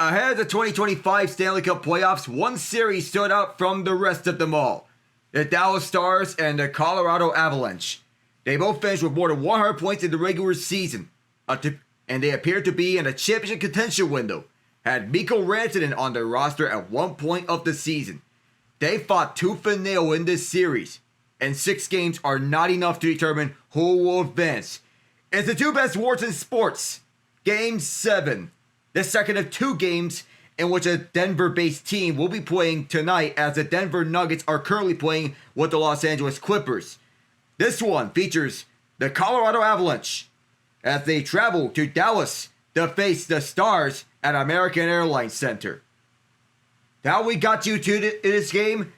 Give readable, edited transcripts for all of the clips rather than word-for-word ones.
Ahead of the 2025 Stanley Cup Playoffs, one series stood out from the rest of them all. The Dallas Stars and the Colorado Avalanche. They both finished with more than 100 points in the regular season, and they appeared to be in a championship contention window. Had Mikko Rantanen on their roster at one point of the season. They fought tooth and nail in this series, and 6 games are not enough to determine who will advance. It's the two best awards in sports. Game 7. The second of 2 games in which a Denver-based team will be playing tonight, as the Denver Nuggets are currently playing with the Los Angeles Clippers. This one features the Colorado Avalanche as they travel to Dallas to face the Stars at American Airlines Center. How we got you to this game?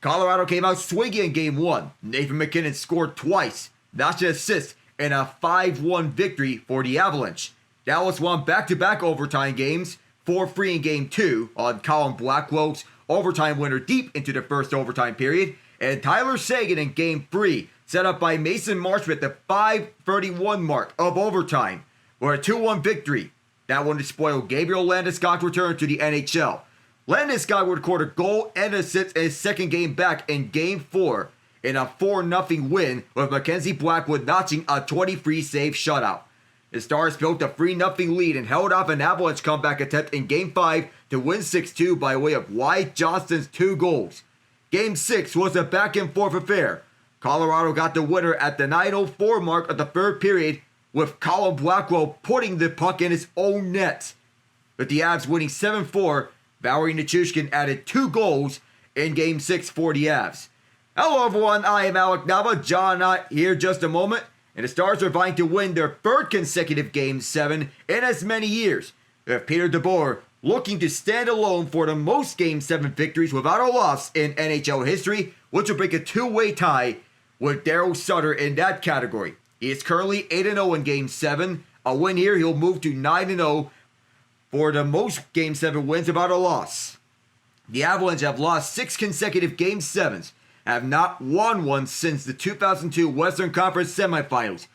Colorado came out swinging in Game 1. Nathan MacKinnon scored twice, notched an assist, in a 5-1 victory for the Avalanche. Dallas won back-to-back overtime games, 4-3 in Game 2 on Colin Blackwell's overtime winner deep into the first overtime period, and Tyler Seguin in Game 3, set up by Mason Marchment at the 5:31 mark of overtime, for a 2-1 victory. That one to spoil Gabriel Landeskog's return to the NHL. Landeskog would record a goal and assist in his second game back in Game 4 in a 4-0 win, with Mackenzie Blackwood notching a 23-save shutout. The Stars built a 3-0 lead and held off an Avalanche comeback attempt in Game 5 to win 6-2 by way of Wyatt Johnson's 2 goals. Game 6 was a back-and-forth affair. Colorado got the winner at the 9:04 mark of the third period, with Colin Blackwell putting the puck in his own net. With the Avs winning 7-4, Valeri Nichushkin added 2 goals in Game 6 for the Avs. Hello everyone, I am Alec Nava. John not here just a moment. And the Stars are vying to win their 3rd consecutive Game 7 in as many years, with Peter DeBoer looking to stand alone for the most Game 7 victories without a loss in NHL history, which will break a 2-way tie with Darryl Sutter in that category. He is currently 8-0 in Game 7. A win here, he'll move to 9-0 for the most Game 7 wins without a loss. The Avalanche have lost 6 consecutive Game 7s, have not won one since the 2002 Western Conference Semifinals.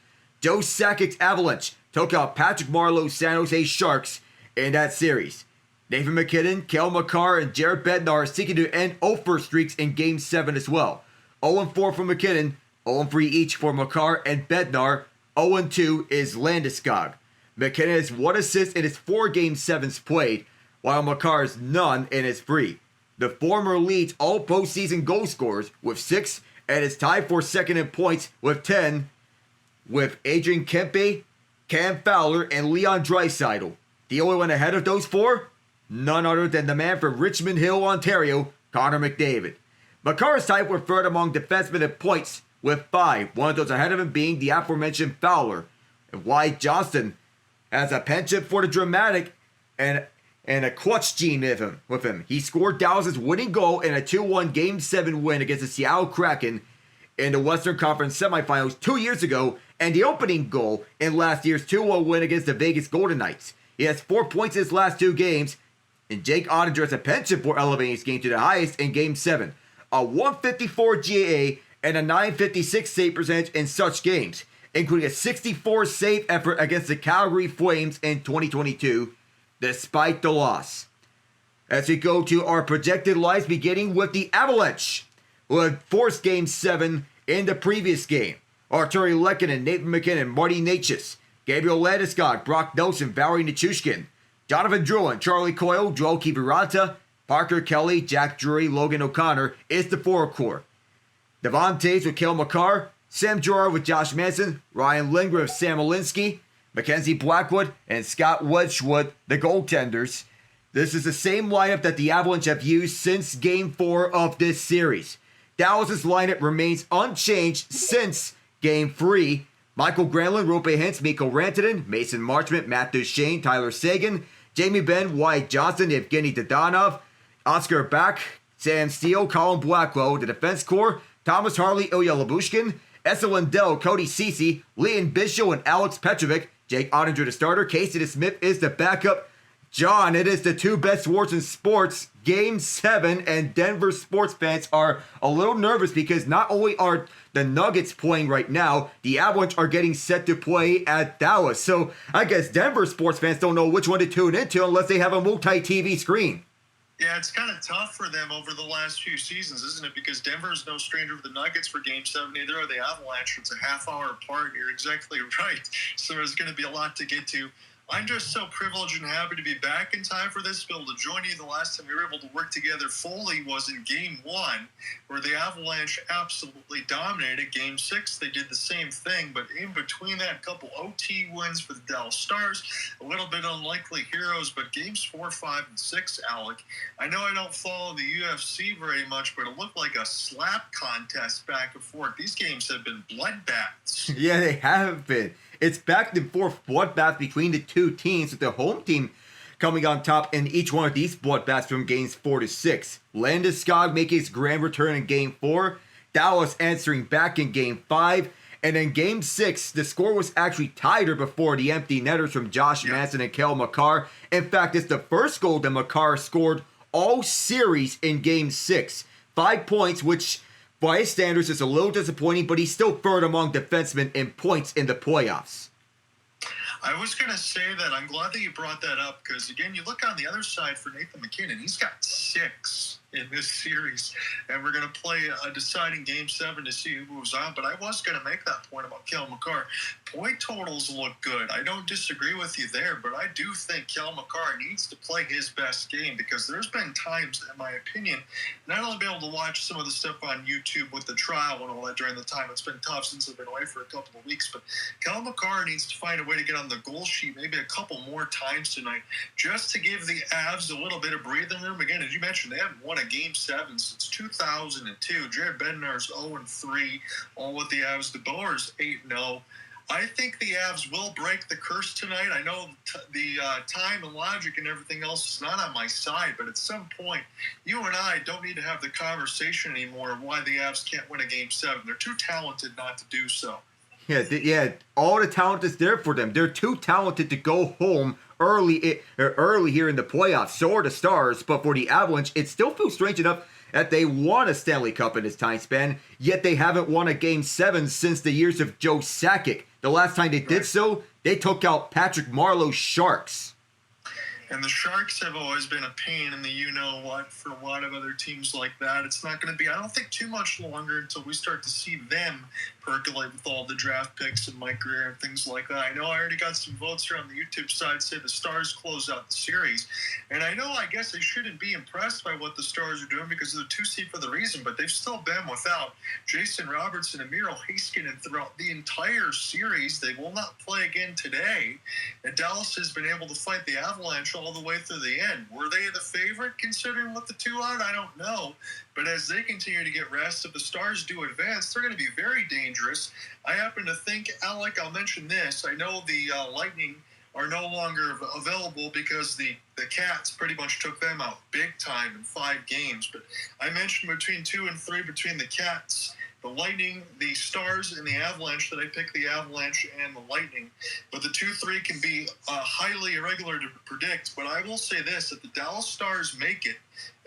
Joe Sakic's Avalanche took out Patrick Marleau's San Jose Sharks in that series. Nathan MacKinnon, Cale Makar, and Jared Bednar are seeking to end 0-1 streaks in Game 7 as well. 0-4 for MacKinnon, 0-3 each for Makar and Bednar, 0-2 is Landeskog. MacKinnon has 1 assist in his 4 Game 7s played, while Makar has none in his 3. The former leads all postseason goal scorers with 6 and is tied for second in points with 10 with Adrian Kempe, Cam Fowler, and Leon Draisaitl. The only one ahead of those 4? None other than the man from Richmond Hill, Ontario, Connor McDavid. Makar is tied for 3rd among defensemen in points with 5, one of those ahead of him being the aforementioned Fowler. And Wyatt Johnsotn has a penchant for the dramatic and a clutch gene with him. He scored Dallas' winning goal in a 2-1 Game 7 win against the Seattle Kraken in the Western Conference Semifinals 2 years ago, and the opening goal in last year's 2-1 win against the Vegas Golden Knights. He has 4 points in his last 2 games, and Jake Oettinger has a penchant for elevating his game to the highest in Game 7. A 154 GAA and a 956 save percentage in such games, including a 64 save effort against the Calgary Flames in 2022, despite the loss. As we go to our projected lines, beginning with the Avalanche, who had forced Game 7 in the previous game. Arturi Lehkonen, Nathan MacKinnon, Marty Necas, Gabriel Landeskog, Brock Nelson, Valeri Nichushkin, Jonathan Drouin, Charlie Coyle, Joel Kiviranta, Parker Kelly, Jack Drury, Logan O'Connor is the forward core. Devon Toews with Cale Makar, Sam Girard with Josh Manson, Ryan Lindgren with Sam Alinsky, Mackenzie Blackwood, and Scott Wedgwood, the goaltenders. This is the same lineup that the Avalanche have used since Game 4 of this series. Dallas' lineup remains unchanged since Game 3. Michael Granlund, Roope Hintz, Mikko Rantanen, Mason Marchment, Matt Duchene, Tyler Seguin, Jamie Benn, Wyatt Johnston, Evgeny Dadonov, Oscar Back, Sam Steele, Colin Blackwell, the defense core, Thomas Harley, Ilya Labushkin, Esa Lindell, Cody Ceci, Leon Bishop, and Alex Petrovic. Jake Oettinger the starter, Casey DeSmith is the backup John, it is the two best awards in sports, Game 7, and Denver sports fans are a little nervous because not only are the Nuggets playing right now, the Avalanche are getting set to play at Dallas. So I guess Denver sports fans don't know which one to tune into unless they have a multi-TV screen. Yeah, it's kind of tough for them over the last few seasons, isn't it? Because Denver is no stranger to the Nuggets for Game 7. Neither are the Avalanche. It's a half hour apart. You're exactly right. So there's going to be a lot to get to. I'm just so privileged and happy to be back in time for this, to be able to join you. The last time we were able to work together fully was in Game 1, where the Avalanche absolutely dominated. Game 6, they did the same thing, but in between that, a couple OT wins for the Dallas Stars, a little bit unlikely heroes, but Games 4, 5, and 6, Alec, I know I don't follow the UFC very much, but it looked like a slap contest back and forth. These games have been bloodbaths. Yeah, they have been. It's back and forth bloodbath between the two teams, with the home team coming on top in each one of these bloodbaths from games 4 to 6. Landeskog making his grand return in game 4, Dallas answering back in game 5, and in game 6, the score was actually tighter before the empty netters from Josh Manson and Cale Makar. In fact, it's the first goal that Makar scored all series in game 6. 5 points, which by his standards is a little disappointing, but he's still third among defensemen in points in the playoffs. I was going to say that. I'm glad that you brought that up because, again, you look on the other side for Nathan MacKinnon. He's got 6 in this series, and we're going to play a deciding Game 7 to see who moves on. But I was going to make that point about Cale Makar. Point totals look good. I don't disagree with you there, but I do think Cale Makar needs to play his best game because there's been times, in my opinion, not only be able to watch some of the stuff on YouTube with the trial and all that during the time. It's been tough since I've been away for a couple of weeks, but Cale Makar needs to find a way to get on the goal sheet maybe a couple more times tonight just to give the Avs a little bit of breathing room. Again, as you mentioned, they haven't won a Game 7 since 2002. Jared Bednar's 0-3, all with the Avs. DeBoer's 8-0. I think the Avs will break the curse tonight. I know the time and logic and everything else is not on my side, but at some point, you and I don't need to have the conversation anymore of why the Avs can't win a Game 7. They're too talented not to do so. Yeah, all the talent is there for them. They're too talented to go home early here in the playoffs. So are the Stars, but for the Avalanche, it still feels strange enough that they won a Stanley Cup in this time span, yet they haven't won a Game 7 since the years of Joe Sakic. The last time they did so, they took out Patrick Marleau's Sharks. And the Sharks have always been a pain in the you-know-what for a lot of other teams like that. It's not going to be, I don't think, too much longer until we start to see them percolate with all the draft picks and Mike Greer and things like that. I know I already got some votes here on the YouTube side say the Stars close out the series. And I know, I guess they shouldn't be impressed by what the Stars are doing because they're the 2 seed for the reason, but they've still been without Jason Robertson and Miro Heiskanen throughout the entire series. They will not play again today. And Dallas has been able to fight the Avalanche all the way through the end. Were they the favorite considering what the 2 out? I don't know. But as they continue to get rest, if the Stars do advance, they're going to be very dangerous. I happen to think, Alec, I'll mention this. I know the Lightning are no longer available because the Cats pretty much took them out big time in 5 games. But I mentioned between 2 and 3 between the Cats, the Lightning, the Stars, and the Avalanche, that I pick the Avalanche and the Lightning. But the 2-3 can be highly irregular to predict. But I will say this, if the Dallas Stars make it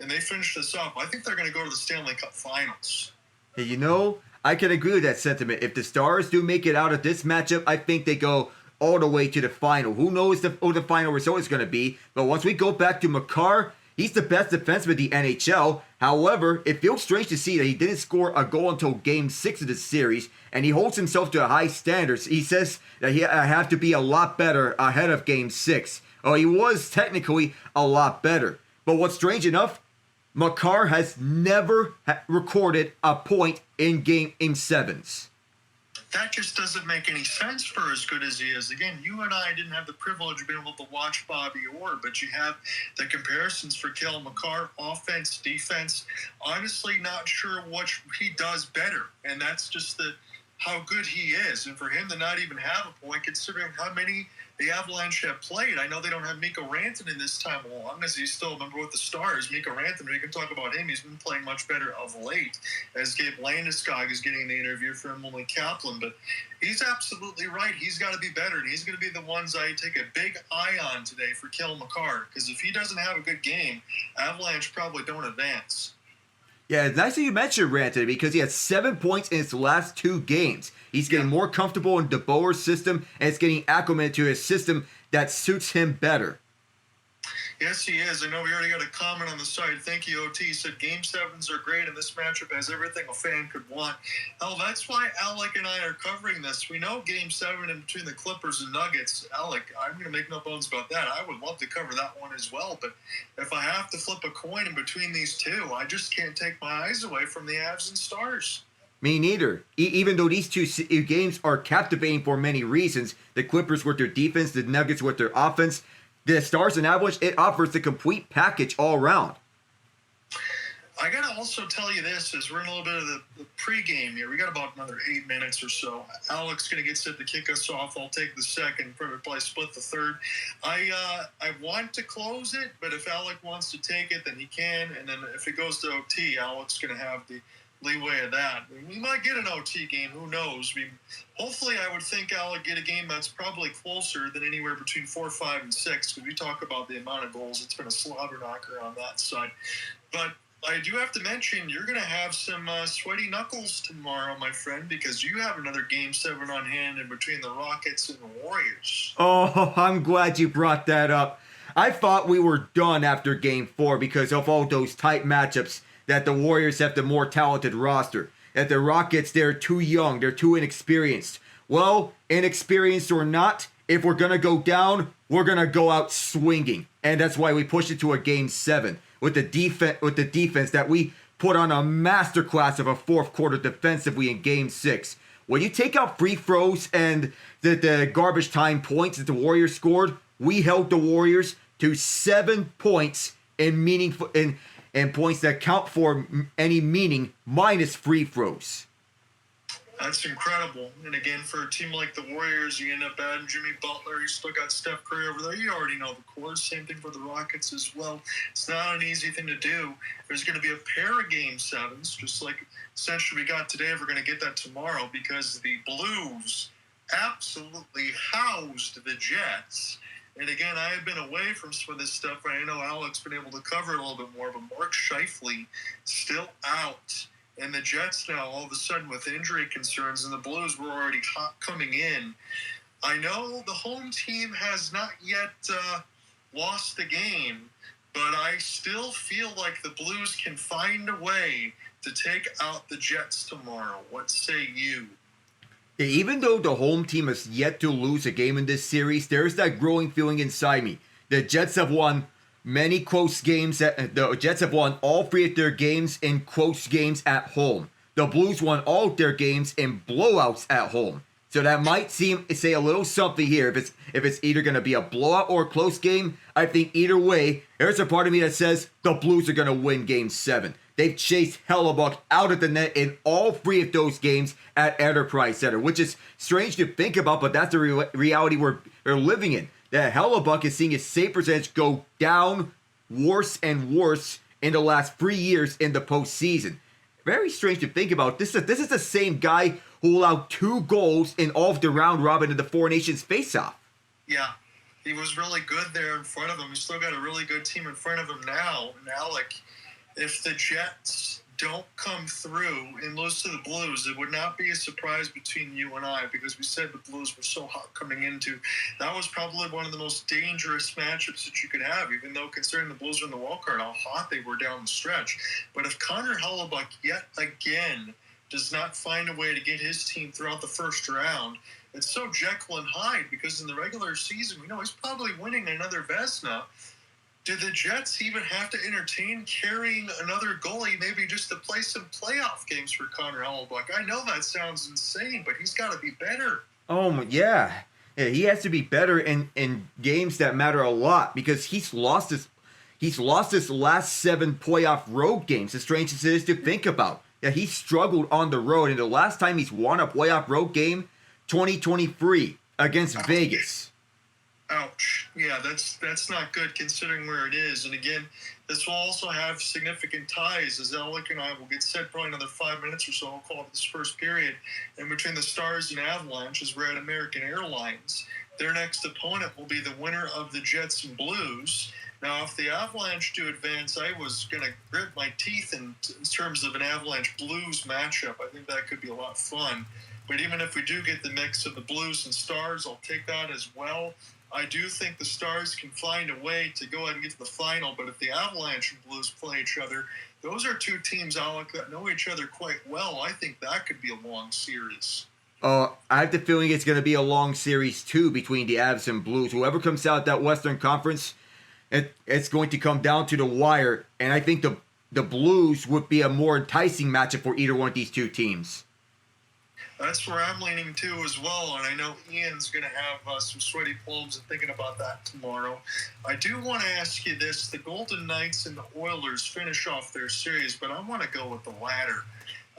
and they finish this up, I think they're going to go to the Stanley Cup Finals. Hey, you know, I can agree with that sentiment. If the Stars do make it out of this matchup, I think they go all the way to the final. Who knows what the final result is going to be. But once we go back to Makar, he's the best defenseman in the NHL. However, it feels strange to see that he didn't score a goal until Game 6 of the series, and he holds himself to high standards. He says that he have to be a lot better ahead of Game 6. Oh, he was technically a lot better. But what's strange enough, Makar has never recorded a point in Game 7s. That just doesn't make any sense for as good as he is. Again, you and I didn't have the privilege of being able to watch Bobby Orr, but you have the comparisons for Cale Makar, offense, defense. Honestly, not sure what he does better, and that's just the how good he is. And for him to not even have a point, considering how many the Avalanche have played. I know they don't have Mikko Rantanen this time along, as he's still a member with the Stars. Mikko Rantanen, we can talk about him. He's been playing much better of late, as Gabe Landeskog is getting the interview for Emily Kaplan. But he's absolutely right. He's got to be better, and he's going to be the ones I take a big eye on today for Cale Makar, because if he doesn't have a good game, Avalanche probably don't advance. Yeah, it's nice that you mentioned Rantanen because he had 7 points in his last 2 games. He's getting more comfortable in DeBoer's system, and it's getting acclimated to his system that suits him better. Yes, he is. I know we already got a comment on the side. Thank you, OT. He said Game 7s are great, and this matchup has everything a fan could want. Hell, that's why Alec and I are covering this. We know Game 7 in between the Clippers and Nuggets. Alec, I'm going to make no bones about that. I would love to cover that one as well, but if I have to flip a coin in between these two, I just can't take my eyes away from the Avs and Stars. Me neither. Even though these two games are captivating for many reasons, the Clippers with their defense, the Nuggets with their offense, the Stars and Avalanche, it offers the complete package all around. I got to also tell you this, as we're in a little bit of the pregame here. We got about another 8 minutes or so. Alex going to get set to kick us off. I'll take the second, probably split the third. I want to close it, but if Alec wants to take it, then he can. And then if it goes to OT, Alec's going to have the leeway of that. We might get an OT game. Who knows? Hopefully, I would think Alec get a game that's probably closer than anywhere between 4, 5, and 6. Because we talk about the amount of goals, it's been a slobber knocker on that side. But I do have to mention, you're going to have some sweaty knuckles tomorrow, my friend, because you have another Game 7 on hand in between the Rockets and the Warriors. Oh, I'm glad you brought that up. I thought we were done after Game 4 because of all those tight matchups that the Warriors have the more talented roster. At the Rockets, they're too young, they're too inexperienced. Well, inexperienced or not, if we're going to go down, we're going to go out swinging. And that's why we pushed it to a Game 7 with the defense that we put on a masterclass of a fourth quarter defensively in Game 6. When you take out free throws and the garbage time points that the Warriors scored, we held the Warriors to 7 points and points that count for any meaning minus free throws. That's incredible. And again, for a team like the Warriors, you end up adding Jimmy Butler. You still got Steph Curry over there. You already know the course. Same thing for the Rockets as well. It's not an easy thing to do. There's going to be a pair of Game 7s, just like essentially we got today. We're going to get that tomorrow because the Blues absolutely housed the Jets. And again, I have been away from some of this stuff. I know Alec's been able to cover it a little bit more, but Mark Scheifele still out. And the Jets now, all of a sudden, with injury concerns, and the Blues were already coming in. I know the home team has not yet lost the game, but I still feel like the Blues can find a way to take out the Jets tomorrow. What say you? Even though the home team has yet to lose a game in this series, there's that growing feeling inside me. The Jets have won many close games. The Jets have won all 3 of their games in close games at home. The Blues won all of their games in blowouts at home. So that might say a little something here. If it's either going to be a blowout or a close game, I think either way, there's a part of me that says the Blues are going to win Game 7. They've chased Hellebuck out of the net in all 3 of those games at Enterprise Center, which is strange to think about, but that's the reality we're living in. That Hellebuck is seeing his save percentage go down worse and worse in the last 3 years in the postseason. Very strange to think about. This is the same guy who allowed 2 goals in all of the round robin in the Four Nations faceoff. Yeah, he was really good there in front of him. He's still got a really good team in front of him now. And Alec, if the Jets don't come through and lose to the Blues, it would not be a surprise between you and I, because we said the Blues were so hot coming into. That was probably one of the most dangerous matchups that you could have, even though considering the Blues were in the wild card, how hot they were down the stretch. But if Connor Hellebuck yet again does not find a way to get his team throughout the first round, it's so Jekyll and Hyde, because in the regular season, we know he's probably winning another Vezina. Do the Jets even have to entertain carrying another goalie, maybe just to play some playoff games for Connor Hellebuck? I know that sounds insane, but he's got to be better. Oh, yeah. He has to be better in games that matter a lot, because he's lost his last 7 playoff road games, as strange as it is to think about. that he struggled on the road, and the last time he's won a playoff road game, 2023 against Vegas. Ouch. Yeah, that's not good considering where it is. And again, this will also have significant ties, as Alec and I will get set probably another 5 minutes or so. I'll call it this first period. And between the Stars and Avalanche, as we're at American Airlines, their next opponent will be the winner of the Jets and Blues. Now, if the Avalanche do advance, I was going to grit my teeth in terms of an Avalanche Blues matchup. I think that could be a lot of fun. But even if we do get the mix of the Blues and Stars, I'll take that as well. I do think the Stars can find a way to go ahead and get to the final, but if the Avalanche and Blues play each other, those are two teams, Alec, that know each other quite well. I think that could be a long series. I have the feeling it's going to be a long series, too, between the Avs and Blues. Whoever comes out that Western Conference, it's going to come down to the wire, and I think the Blues would be a more enticing matchup for either one of these two teams. That's where I'm leaning to as well, and I know Ian's going to have some sweaty palms and thinking about that tomorrow. I do want to ask you this. The Golden Knights and the Oilers finish off their series, but I want to go with the latter.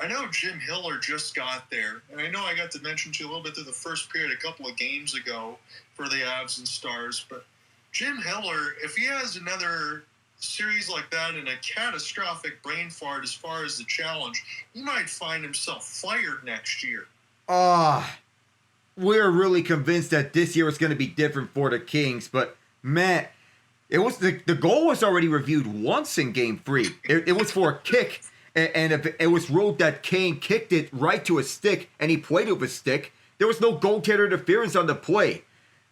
I know Jim Hiller just got there, and I know I got to mention to you a little bit through the first period a couple of games ago for the Avs and Stars, but Jim Hiller, if he has another series like that and a catastrophic brain fart as far as the challenge, he might find himself fired next year. We're really convinced that this year is going to be different for the Kings, but man, it was the goal was already reviewed once in Game 3. It was for a kick, and if it was ruled that Kane kicked it right to a stick, and he played it with a stick, there was no goaltender interference on the play.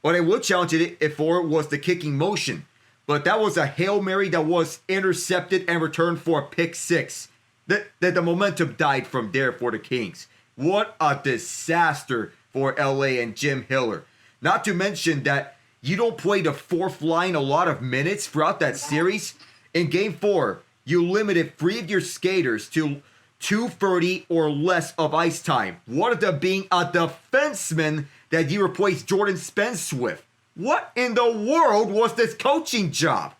What I would challenge it for was the kicking motion. But that was a Hail Mary that was intercepted and returned for a pick six. The momentum died from there for the Kings. What a disaster for LA and Jim Hiller. Not to mention that you don't play the fourth line a lot of minutes throughout that series. In Game 4, you limited 3 of your skaters to 2:30 or less of ice time. One of them being a defenseman that you replaced Jordan Spence with. What in the world was this coaching job?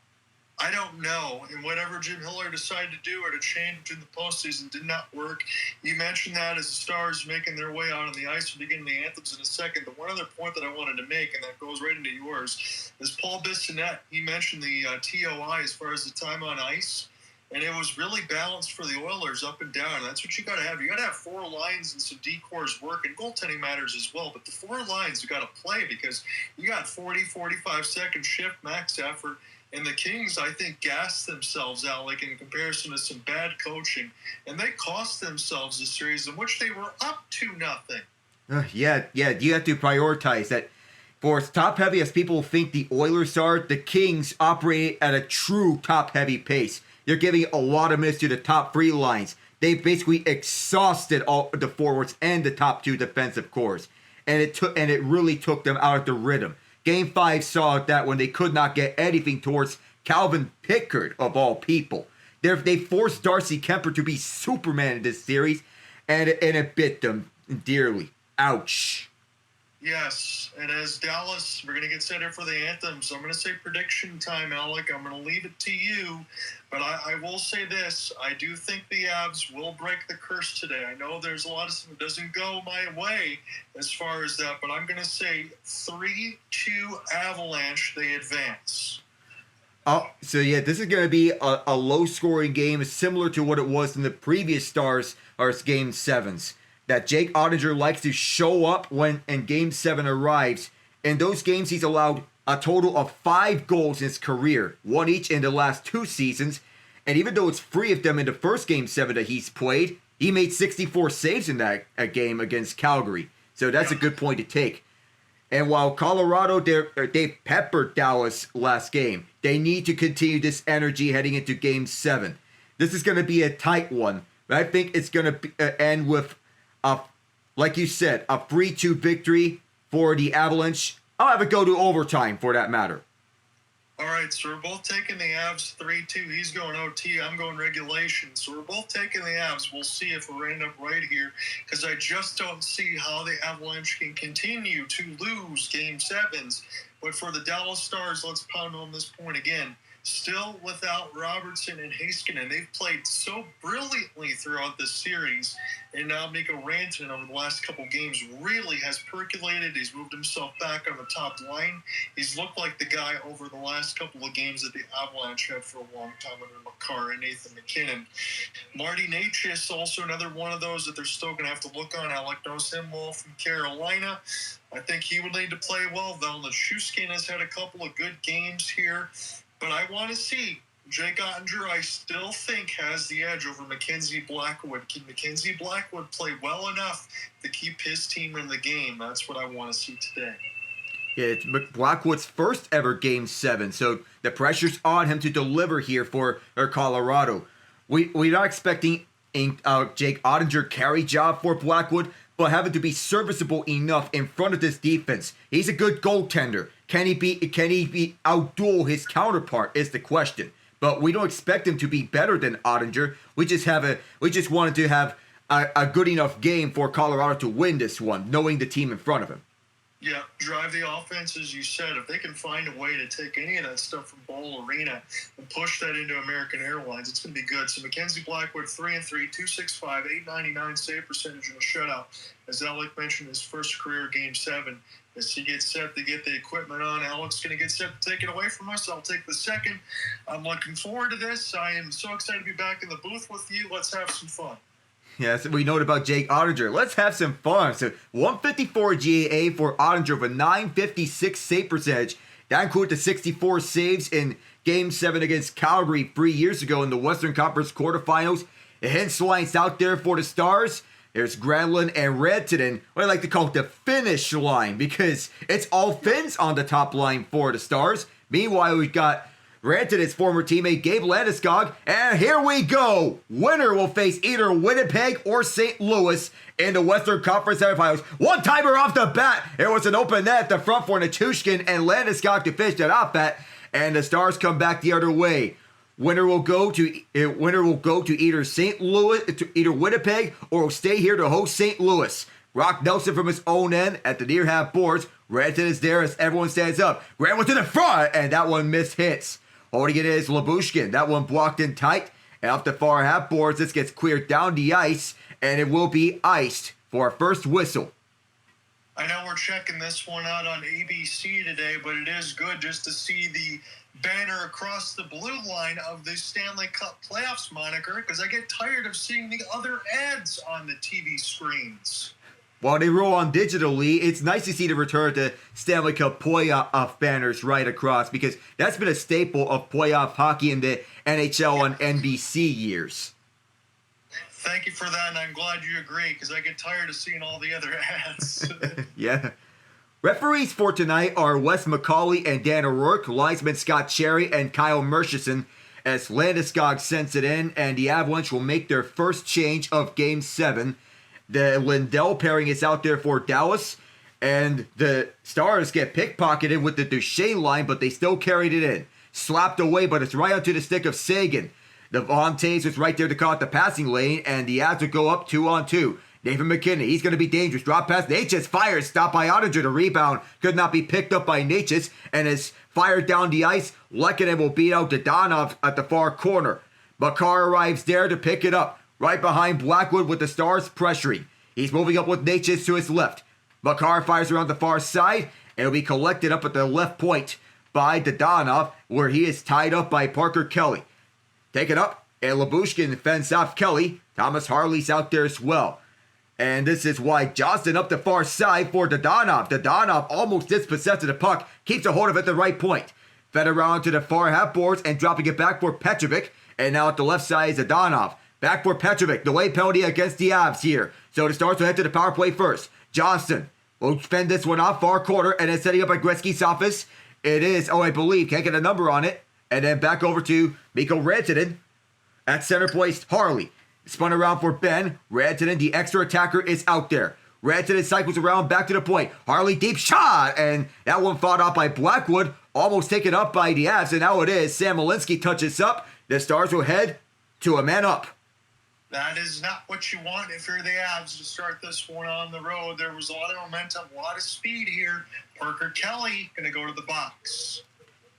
I don't know. And whatever Jim Hiller decided to do or to change in the postseason did not work. You mentioned that as the Stars making their way out on the ice, we'll begin the anthems in a second. But one other point that I wanted to make, and that goes right into yours, is Paul Bissonnette. He mentioned the TOI as far as the time on ice. And it was really balanced for the Oilers up and down. That's what you got to have. You got to have 4 lines and some decors work, and goaltending matters as well. But the 4 lines you got to play because you got 40, 45 second shift max effort. And the Kings, I think, gassed themselves out like in comparison to some bad coaching. And they cost themselves a series in which they were up 2-0. Yeah, you have to prioritize that. For as top-heavy as people think the Oilers are, the Kings operate at a true top-heavy pace. They're giving a lot of minutes to the top 3 lines. They basically exhausted all the forwards and the top 2 defensive cores. And it really took them out of the rhythm. Game 5 saw that when they could not get anything towards Calvin Pickard, of all people. They forced Darcy Kemper to be Superman in this series, and it bit them dearly. Ouch. Yes, and as Dallas, we're going to get set here for the anthems. I'm going to say prediction time, Alec. I'm going to leave it to you. But I will say this. I do think the Avs will break the curse today. I know there's a lot of stuff that doesn't go my way as far as that, but I'm going to say 3-2 Avalanche, they advance. Oh, so yeah, this is going to be a low-scoring game similar to what it was in the previous Stars or Game 7s. That Jake Oettinger likes to show up when in Game 7 arrives. In those games, he's allowed a total of 5 goals in his career, 1 each in the last 2 seasons. And even though it's 3 of them in the first Game 7 that he's played, he made 64 saves in that game against Calgary. So that's a good point to take. And while Colorado, they peppered Dallas last game, they need to continue this energy heading into Game 7. This is going to be a tight one, but I think it's going to end with like you said, a 3-2 victory for the Avalanche. I'll have it go to overtime for that matter. All right, so we're both taking the Avs 3-2. He's going OT. I'm going regulation. So we're both taking the Avs. We'll see if we're end up right here because I just don't see how the Avalanche can continue to lose Game 7s. But for the Dallas Stars, let's pound on this point again. Still without Robertson and Heiskanen. They've played so brilliantly throughout this series. And now Mikko Rantanen over the last couple games really has percolated. He's moved himself back on the top line. He's looked like the guy over the last couple of games that the Avalanche had for a long time under Makar and Nathan MacKinnon. Marty Necas, also another one of those that they're still going to have to look on. Alec knows him well from Carolina. I think he would need to play well, though. Lyubushkin has had a couple of good games here. But I want to see Jake Oettinger, I still think, has the edge over Mackenzie Blackwood. Can Mackenzie Blackwood play well enough to keep his team in the game? That's what I want to see today. Yeah, it's Blackwood's first ever Game 7, so the pressure's on him to deliver here for Colorado. We're not expecting Jake Oettinger carry job for Blackwood, but having to be serviceable enough in front of this defense. He's a good goaltender. Can he outduel his counterpart is the question. But we don't expect him to be better than Oettinger. We just wanted to have a good enough game for Colorado to win this one, knowing the team in front of him. Yeah, drive the offense, as you said. If they can find a way to take any of that stuff from Ball Arena and push that into American Airlines, it's going to be good. So Mackenzie Blackwood, 3-3, 265, 899 save percentage in a shutout. As Alec mentioned, his first career Game 7. As he gets set to get the equipment on, Alec's going to get set to take it away from us. I'll take the second. I'm looking forward to this. I am so excited to be back in the booth with you. Let's have some fun. Yes, we know about Jake Oettinger. Let's have some fun. So 154 GAA for Oettinger with a 956 save percentage. That included the 64 saves in Game 7 against Calgary 3 years ago in the Western Conference Quarterfinals. The Hens lines out there for the Stars. There's Granlund and Rantanen, what I like to call it the finish line, because it's all Finns on the top line for the Stars. Meanwhile, we've got Rantanen's former teammate Gabe Landeskog, and here we go! Winner will face either Winnipeg or St. Louis in the Western Conference Semifinals. One-timer off the bat! It was an open net at the front for Lyubushkin and Landeskog to finish that off at, and the Stars come back the other way. Winner will go to either St. Louis, to either Winnipeg, or will stay here to host St. Louis. Rock Nelson from his own end at the near half boards. Rantanen is there as everyone stands up. Grant went to the front, and that one missed hits. Holding it is Lyubushkin. That one blocked in tight. And off the far half boards, this gets cleared down the ice, and it will be iced for our first whistle. I know we're checking this one out on ABC today, but it is good just to see the banner across the blue line of the Stanley Cup Playoffs moniker, because I get tired of seeing the other ads on the TV screens. While they roll on digitally, it's nice to see the return to Stanley Cup playoff banners right across, because that's been a staple of playoff hockey in the NHL and NBC years. Thank you for that, and I'm glad you agree, because I get tired of seeing all the other ads. Yeah. Referees for tonight are Wes McCauley and Dan O'Rourke, linesmen Scott Cherry and Kyle Murchison, as Landeskog sends it in, and the Avalanche will make their first change of Game 7. The Lindell pairing is out there for Dallas, and the Stars get pickpocketed with the Duchesne line, but they still carried it in. Slapped away, but it's right onto the stick of Sagan. The Von Taves was right there to call it the passing lane, and the Avs would go up 2-on-2. Nathan MacKinnon, he's going to be dangerous. Drop pass. Necas fires. Stopped by Oettinger. The rebound could not be picked up by Necas, and is fired down the ice. Lehkonen will beat out Dadonov at the far corner. Makar arrives there to pick it up. Right behind Blackwood with the Stars pressuring. He's moving up with Necas to his left. Makar fires around the far side, and will be collected up at the left point by Dadonov, where he is tied up by Parker Kelly. Taken up, and Lyubushkin fends off Kelly. Thomas Harley's out there as well. And this is Wyatt Johnsotn up the far side for Dadonov. Dadonov almost dispossessed of the puck. Keeps a hold of it at the right point. Fed around to the far half boards and dropping it back for Petrovic. And now at the left side is Dadonov. Back for Petrovic. Delay penalty against the Avs here. So the Stars will head to the power play first. Johnston will fend this one off far corner, and then setting up at Gretzky's office. It is, I believe, can't get a number on it. And then back over to Mikko Rantanen. At center place, Harley. Spun around for Ben. Rantanen, the extra attacker, is out there. Rantanen cycles around back to the point. Harley, deep shot! And that one fought off by Blackwood. Almost taken up by the Avs. And now it is. Sam Malinsky touches up. The Stars will head to a man up. That is not what you want if you're the Avs to start this one on the road. There was a lot of momentum, a lot of speed here. Parker Kelly going to go to the box.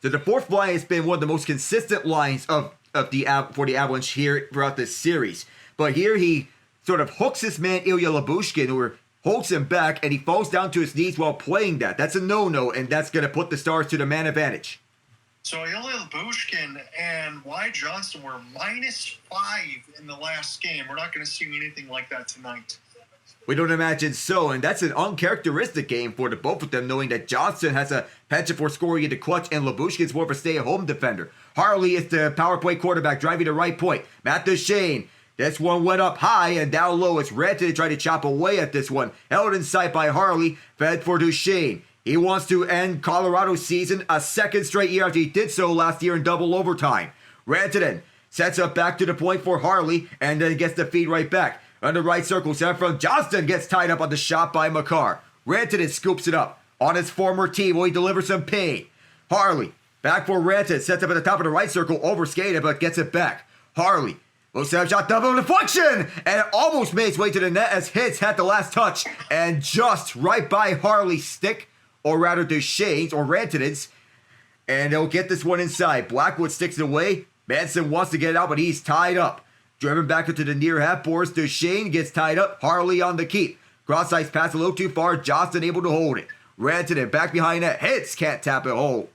So the fourth line has been one of the most consistent lines for the Avalanche here throughout this series. But here he sort of hooks his man Ilya Lyubushkin, or holds him back, and he falls down to his knees while playing that. That's a no-no, and that's going to put the Stars to the man advantage. So Ilya Lyubushkin and Wyatt Johnsotn were -5 in the last game. We're not going to see anything like that tonight. We don't imagine so, and that's an uncharacteristic game for the both of them, knowing that Johnston has a penchant for scoring in the clutch, and Lyubushkin's more of a stay-at-home defender. Harley is the power play quarterback driving the right point. Matt Duchene, this one went up high and down low. It's Rantanen to try to chop away at this one. Held in sight by Harley, fed for Duchene. He wants to end Colorado's season a second straight year after he did so last year in double overtime. Rantanen sets up back to the point for Harley and then gets the feed right back. On the right circle, center from Johnston gets tied up on the shot by Makar. Rantanen scoops it up. On his former team, will he deliver some pain? Harley, back for Rantanen, sets up at the top of the right circle, overskated, but gets it back. Harley, looks to have shot double deflection, and it almost made its way to the net as Hitz had the last touch, and just right by Harley's stick, or rather Duchene's or Rantanen's, and they'll get this one inside. Blackwood sticks it away. Manson wants to get it out, but he's tied up. Driven back into the near half boards, Duchene gets tied up. Harley on the keep. Cross-ice pass a little too far. Johnston able to hold it. Rantanen back behind that. Hitz can't tap it home.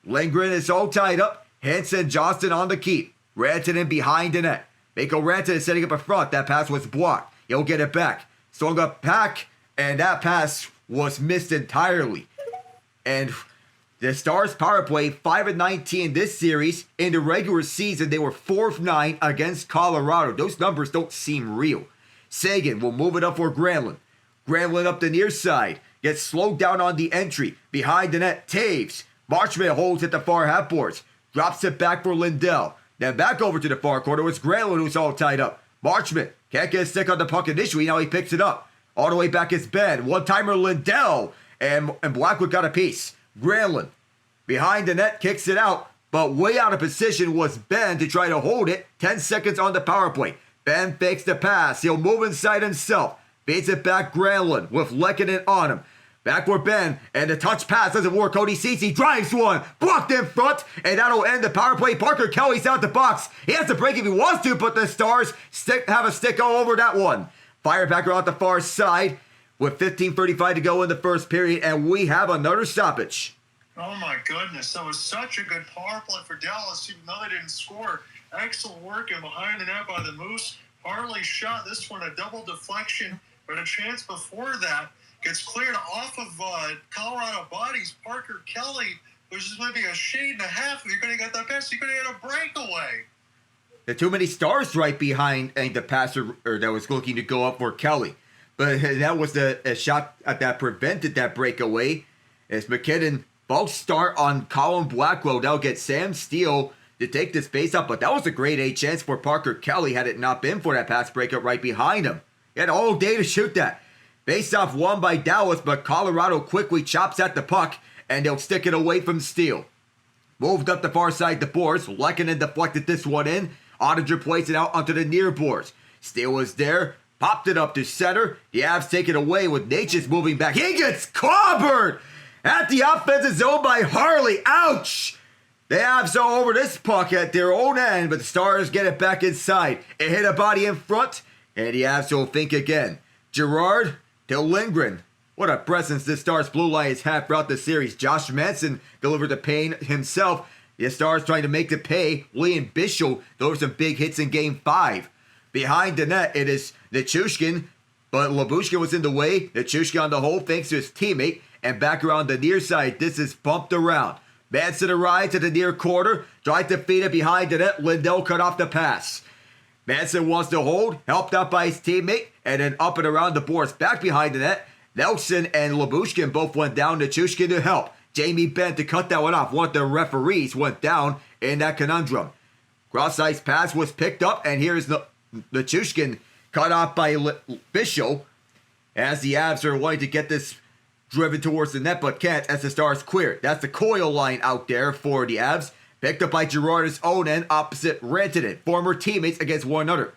Lindgren is all tied up. Hitz and Johnston on the keep. Rantanen behind the net. Mikko Rantanen setting up a front. That pass was blocked. He'll get it back. Strong up back, and that pass was missed entirely. And the Stars power play 5-19 this series. In the regular season, they were 4-9 against Colorado. Those numbers don't seem real. Seguin will move it up for Granlund. Granlund up the near side. Gets slowed down on the entry. Behind the net, Taves. Marchment holds at the far half boards. Drops it back for Lindell. Then back over to the far corner. It's Granlund who's all tied up. Marchment can't get a stick on the puck initially. Now he picks it up. All the way back is Ben. One-timer Lindell. And Blackwood got a piece. Granlund behind the net kicks it out. But way out of position was Ben to try to hold it. 10 seconds on the power play. Ben fakes the pass. He'll move inside himself. Feeds it back Granlund with Lehkonen on him. Back for Ben, and the touch pass doesn't work. Cody Ceci drives one, blocked in front, and that'll end the power play. Parker Kelly's out the box. He has to break if he wants to, but the Stars have a stick all over that one. Firebacker out the far side with 15:35 to go in the first period, and we have another stoppage. Oh my goodness, that was such a good power play for Dallas, even though they didn't score. Excellent work and behind the net by the Moose. Harley shot this one a double deflection, but a chance before that. Gets cleared off of Colorado bodies. Parker Kelly, there's just maybe a shade and a half. If you're going to get that pass, you're going to get a breakaway. There are too many Stars right behind the passer that was looking to go up for Kelly. But that was a shot that prevented that breakaway. As MacKinnon both start on Colin Blackwell. That'll get Sam Steele to take this face up. But that was a grade A chance for Parker Kelly had it not been for that pass breakup right behind him. He had all day to shoot that. Face-off won by Dallas, but Colorado quickly chops at the puck, and they'll stick it away from Steele. Moved up the far side the boards. Lehkonen deflected this one in. Oettinger plays it out onto the near boards. Steele was there. Popped it up to center. The Avs take it away with Natchez moving back. He gets clobbered at the offensive zone by Harley. Ouch! The Avs are over this puck at their own end, but the Stars get it back inside. It hit a body in front, and the Avs will think again. Gerard to Lindgren. What a presence this Stars blue line has had throughout the series. Josh Manson delivered the pain himself. The Stars trying to make the pay. William Bischel delivered some big hits in Game 5. Behind the net, it is Nichushkin, but Lyubushkin was in the way. Nichushkin on the hole thanks to his teammate. And back around the near side, this is bumped around. Manson arrives to the near corner. Tries to feed it behind the net. Lindell cut off the pass. Manson wants to hold, helped out by his teammate, and then up and around the boards back behind the net. Nelson and Lyubushkin both went down to Nichushkin to help. Jamie Benn to cut that one off. One of the referees went down in that conundrum. Cross-ice pass was picked up, and here's Nichushkin cut off by Bischel as the Avs are wanting to get this driven towards the net, but can't as the Stars clear. That's the coil line out there for the Avs. Picked up by Gerard's own end opposite Rantanen. Former teammates against one another.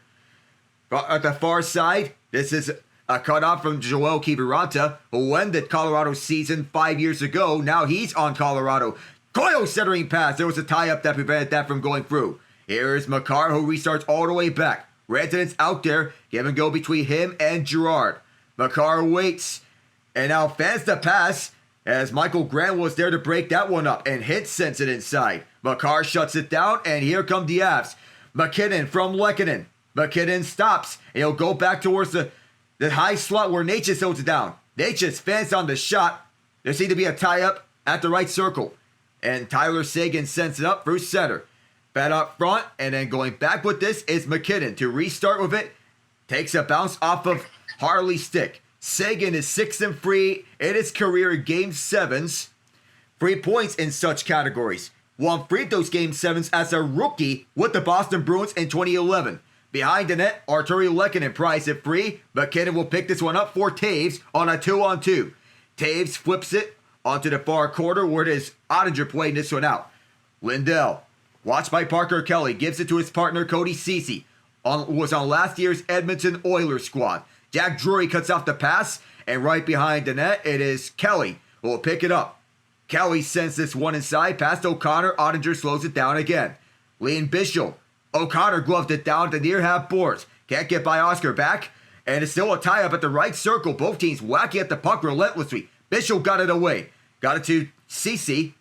At the far side, this is a cutoff from Joel Kiviranta, who ended Colorado's season 5 years ago. Now he's on Colorado. Coyle centering pass. There was a tie-up that prevented that from going through. Here's Makar, who restarts all the way back. Rantanen's out there. Give and go between him and Girard. Makar waits. And now fans the pass as Michael Grant was there to break that one up. And Hintz sends it inside. Makar shuts it down. And here come the Avs. MacKinnon from Lehkonen. MacKinnon stops. And he'll go back towards the high slot where Necas holds it down. Necas fans on the shot. There seems to be a tie-up at the right circle. And Tyler Seguin sends it up through center. Fed up front, and then going back with this is MacKinnon to restart with it. Takes a bounce off of Harley's stick. Seguin is 6-3 in his career in Game 7s. 3 points in such categories. Won 3 of those Game 7s as a rookie with the Boston Bruins in 2011. Behind the net, Arturi Lehkonen prize at 3. MacKinnon will pick this one up for Taves on a 2-on-2. Taves flips it onto the far corner where it is Oettinger playing this one out. Lindell, watched by Parker Kelly, gives it to his partner Cody Ceci, was on last year's Edmonton Oilers squad. Jack Drury cuts off the pass, and right behind the net, it is Kelly who will pick it up. Kelly sends this one inside, past O'Connor. Oettinger slows it down again. Lean Bischel. O'Connor gloved it down to near half boards. Can't get by Oscar back, and it's still a tie-up at the right circle. Both teams whacking at the puck relentlessly. Bischel got it away. Got it to Ceci.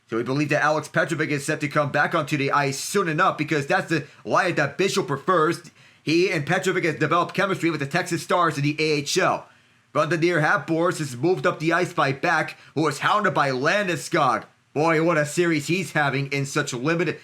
So we believe that Alex Petrovic is set to come back onto the ice soon enough because that's the line that Bischel prefers. He and Petrovic has developed chemistry with the Texas Stars in the AHL. From the near half boards is moved up the ice by Beck, who was hounded by Landeskog. Boy, what a series he's having in such limited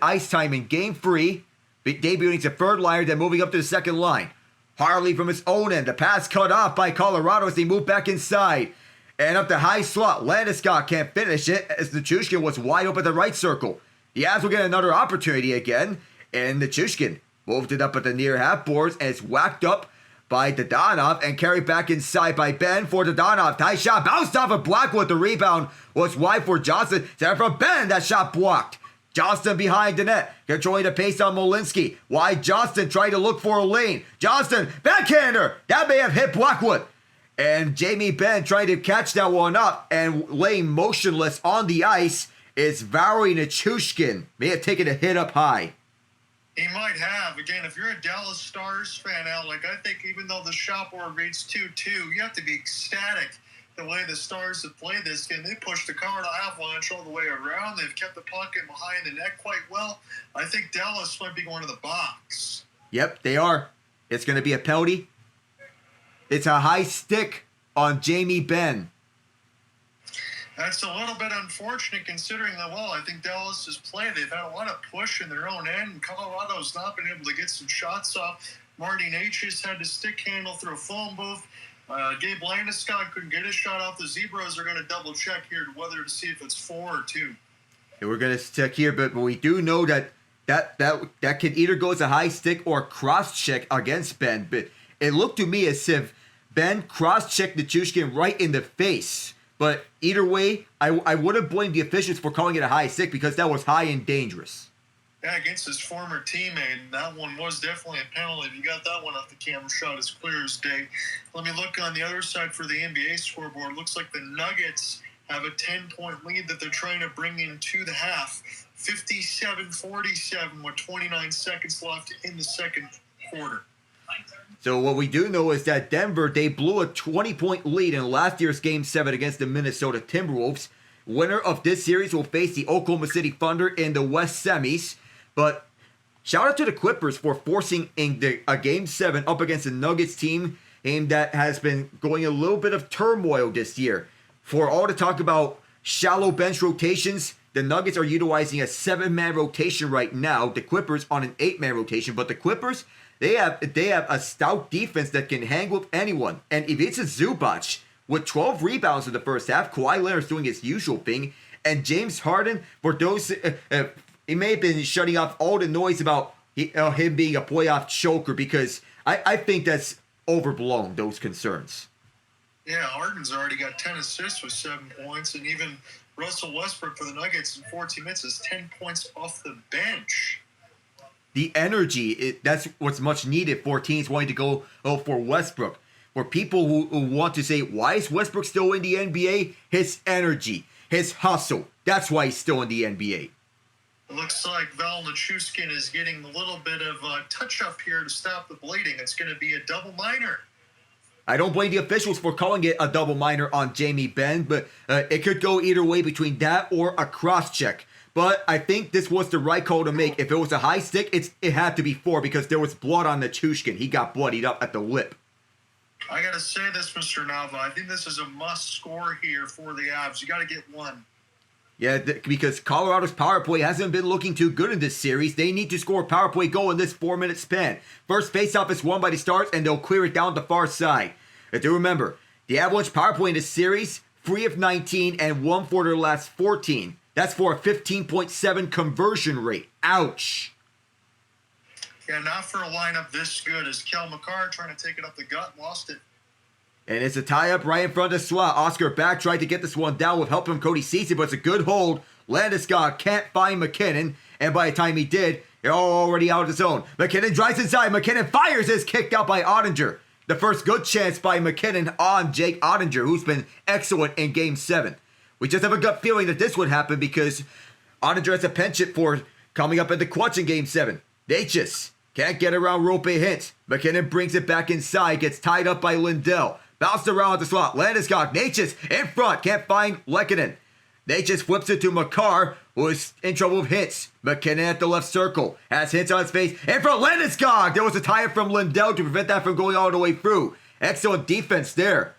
ice time in Game 3. Debuting as a third liner, then moving up to the second line. Harley from his own end. The pass cut off by Colorado as they move back inside. And up the high slot, Landeskog can't finish it as Nichushkin was wide open at the right circle. The Avs will get another opportunity again, and Nichushkin moved it up at the near half boards and it's whacked up by Dadonov and carried back inside by Ben for Dadonov. Tight shot, bounced off of Blackwood. The rebound was wide for Johnston. Center from Ben, that shot blocked. Johnston behind the net, controlling the pace on Molinsky. Wide Johnston trying to look for a lane. Johnston, backhander, that may have hit Blackwood. And Jamie Benn trying to catch that one up and laying motionless on the ice is Valery Nichushkin. May have taken a hit up high. He might have. Again, if you're a Dallas Stars fan, Alec, I think even though the shot board reads 2-2, you have to be ecstatic the way the Stars have played this game. They pushed the Colorado Avalanche all the way around. They've kept the puck in behind the net quite well. I think Dallas might be going to the box. Yep, they are. It's going to be a penalty. It's a high stick on Jamie Benn. That's a little bit unfortunate considering that, well, I think Dallas has played. They've had a lot of push in their own end, and Colorado's not been able to get some shots off. Marty Necas had to stick handle through a phone booth. Gabe Landeskog couldn't get a shot off. The Zebras are going to double-check here whether to see if it's 4 or 2. And we're going to check here, but we do know that can either go as a high stick or cross-check against Ben, but it looked to me as if Ben cross-checked Nichushkin right in the face. But either way, I wouldn't blame the officials for calling it a high stick because that was high and dangerous. Yeah, against his former teammate, that one was definitely a penalty. If you got that one off the camera shot, as clear as day. Let me look on the other side for the NBA scoreboard. Looks like the Nuggets have a 10-point lead that they're trying to bring into the half. 57-47 with 29 seconds left in the second quarter. So what we do know is that Denver, they blew a 20-point lead in last year's Game 7 against the Minnesota Timberwolves. Winner of this series will face the Oklahoma City Thunder in the West semis. But shout out to the Clippers for forcing a Game 7 up against the Nuggets team that has been going a little bit of turmoil this year. For all the talk about shallow bench rotations, the Nuggets are utilizing a 7-man rotation right now. The Clippers on an 8-man rotation. But the Clippers, they have a stout defense that can hang with anyone. And Ivica Zubac with 12 rebounds in the first half. Kawhi Leonard's doing his usual thing. And James Harden, for those, he may have been shutting off all the noise about him being a playoff choker because I think that's overblown, those concerns. Yeah, Harden's already got 10 assists with 7 points. And even Russell Westbrook for the Nuggets in 14 minutes is 10 points off the bench. the energy, that's what's much needed for teams wanting to go for Westbrook. For people who want to say, why is Westbrook still in the NBA? His energy, his hustle. That's why he's still in the NBA. It looks like Val Nichushkin is getting a little bit of touch-up here to stop the bleeding. It's going to be a double minor. I don't blame the officials for calling it a double minor on Jamie Benn, but it could go either way between that or a cross-check. But I think this was the right call to make. If it was a high stick, it had to be 4 because there was blood on Nichushkin. He got bloodied up at the lip. I got to say this, Mr. Nava. I think this is a must score here for the Avs. You got to get one. Yeah, because Colorado's power play hasn't been looking too good in this series. They need to score a power play goal in this 4-minute span. First faceoff is won by the Stars, and they'll clear it down the far side. But do remember, the Avalanche power play in this series, 3 of 19 and 1 for their last 14. That's for a 15.7 conversion rate. Ouch. Yeah, not for a lineup this good as Cale Makar trying to take it up the gut, lost it. And it's a tie-up right in front of the slot. Oscar back tried to get this one down with help from Cody Ceci, but it's a good hold. Landeskog can't find MacKinnon, and by the time he did, they're already out of the zone. MacKinnon drives inside. MacKinnon fires his kicked out by Oettinger. The first good chance by MacKinnon on Jake Oettinger, who's been excellent in Game 7. We just have a gut feeling that this would happen because Oettinger has a penchant for coming up at the clutch in Game 7. They just can't get around Rope Hintz. MacKinnon brings it back inside, gets tied up by Lindell. Bounced around the slot. Landeskog, Natchez in front. Can't find MacKinnon. Natchez flips it to Makar, who is in trouble with Hintz. MacKinnon at the left circle. Has Hintz on his face. In front, Landeskog. There was a tie-up from Lindell to prevent that from going all the way through. Excellent defense there.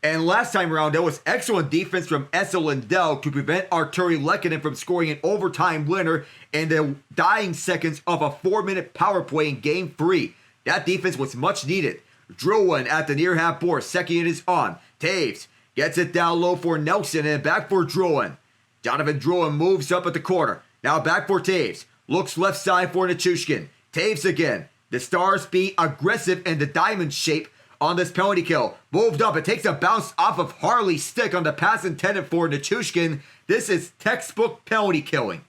And last time around, there was excellent defense from Esa Lindell to prevent Arturi Lehkonen from scoring an overtime winner in the dying seconds of a 4-minute power play in Game 3. That defense was much needed. Drouin at the near half board. Second unit is on. Taves gets it down low for Nelson and back for Drouin. Jonathan Drouin moves up at the corner. Now back for Taves. Looks left side for Nichushkin. Taves again. The Stars being aggressive in the diamond shape on this penalty kill. Moved up. It takes a bounce off of Harley's stick on the pass intended for Nichushkin. This is textbook penalty killing.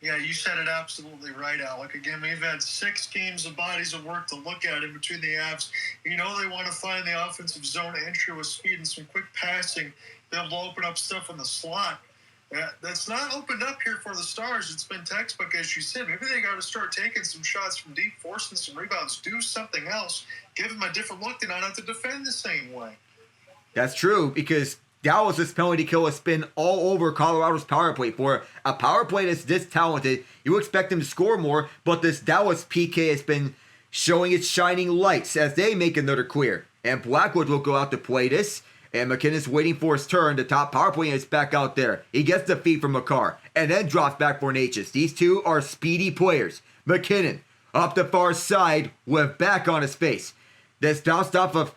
Yeah, you said it absolutely right, Alec. Again, we've had 6 games of bodies of work to look at in between the Avs. You know they want to find the offensive zone entry with speed and some quick passing. They'll open up stuff in the slot. That's not opened up here for the Stars. It's been textbook, as you said. Maybe they got to start taking some shots from deep, forcing some rebounds, do something else, give them a different look. They don't have to defend the same way. That's true, because Dallas' penalty kill has been all over Colorado's power play. For a power play that's this talented, you expect them to score more, but this Dallas PK has been showing its shining lights as they make another clear. And Blackwood will go out to play this, and MacKinnon's waiting for his turn. The top power play is back out there. He gets the feed from Makar, and then drops back for Natchez. These two are speedy players. MacKinnon up the far side with back on his face. This bounced off of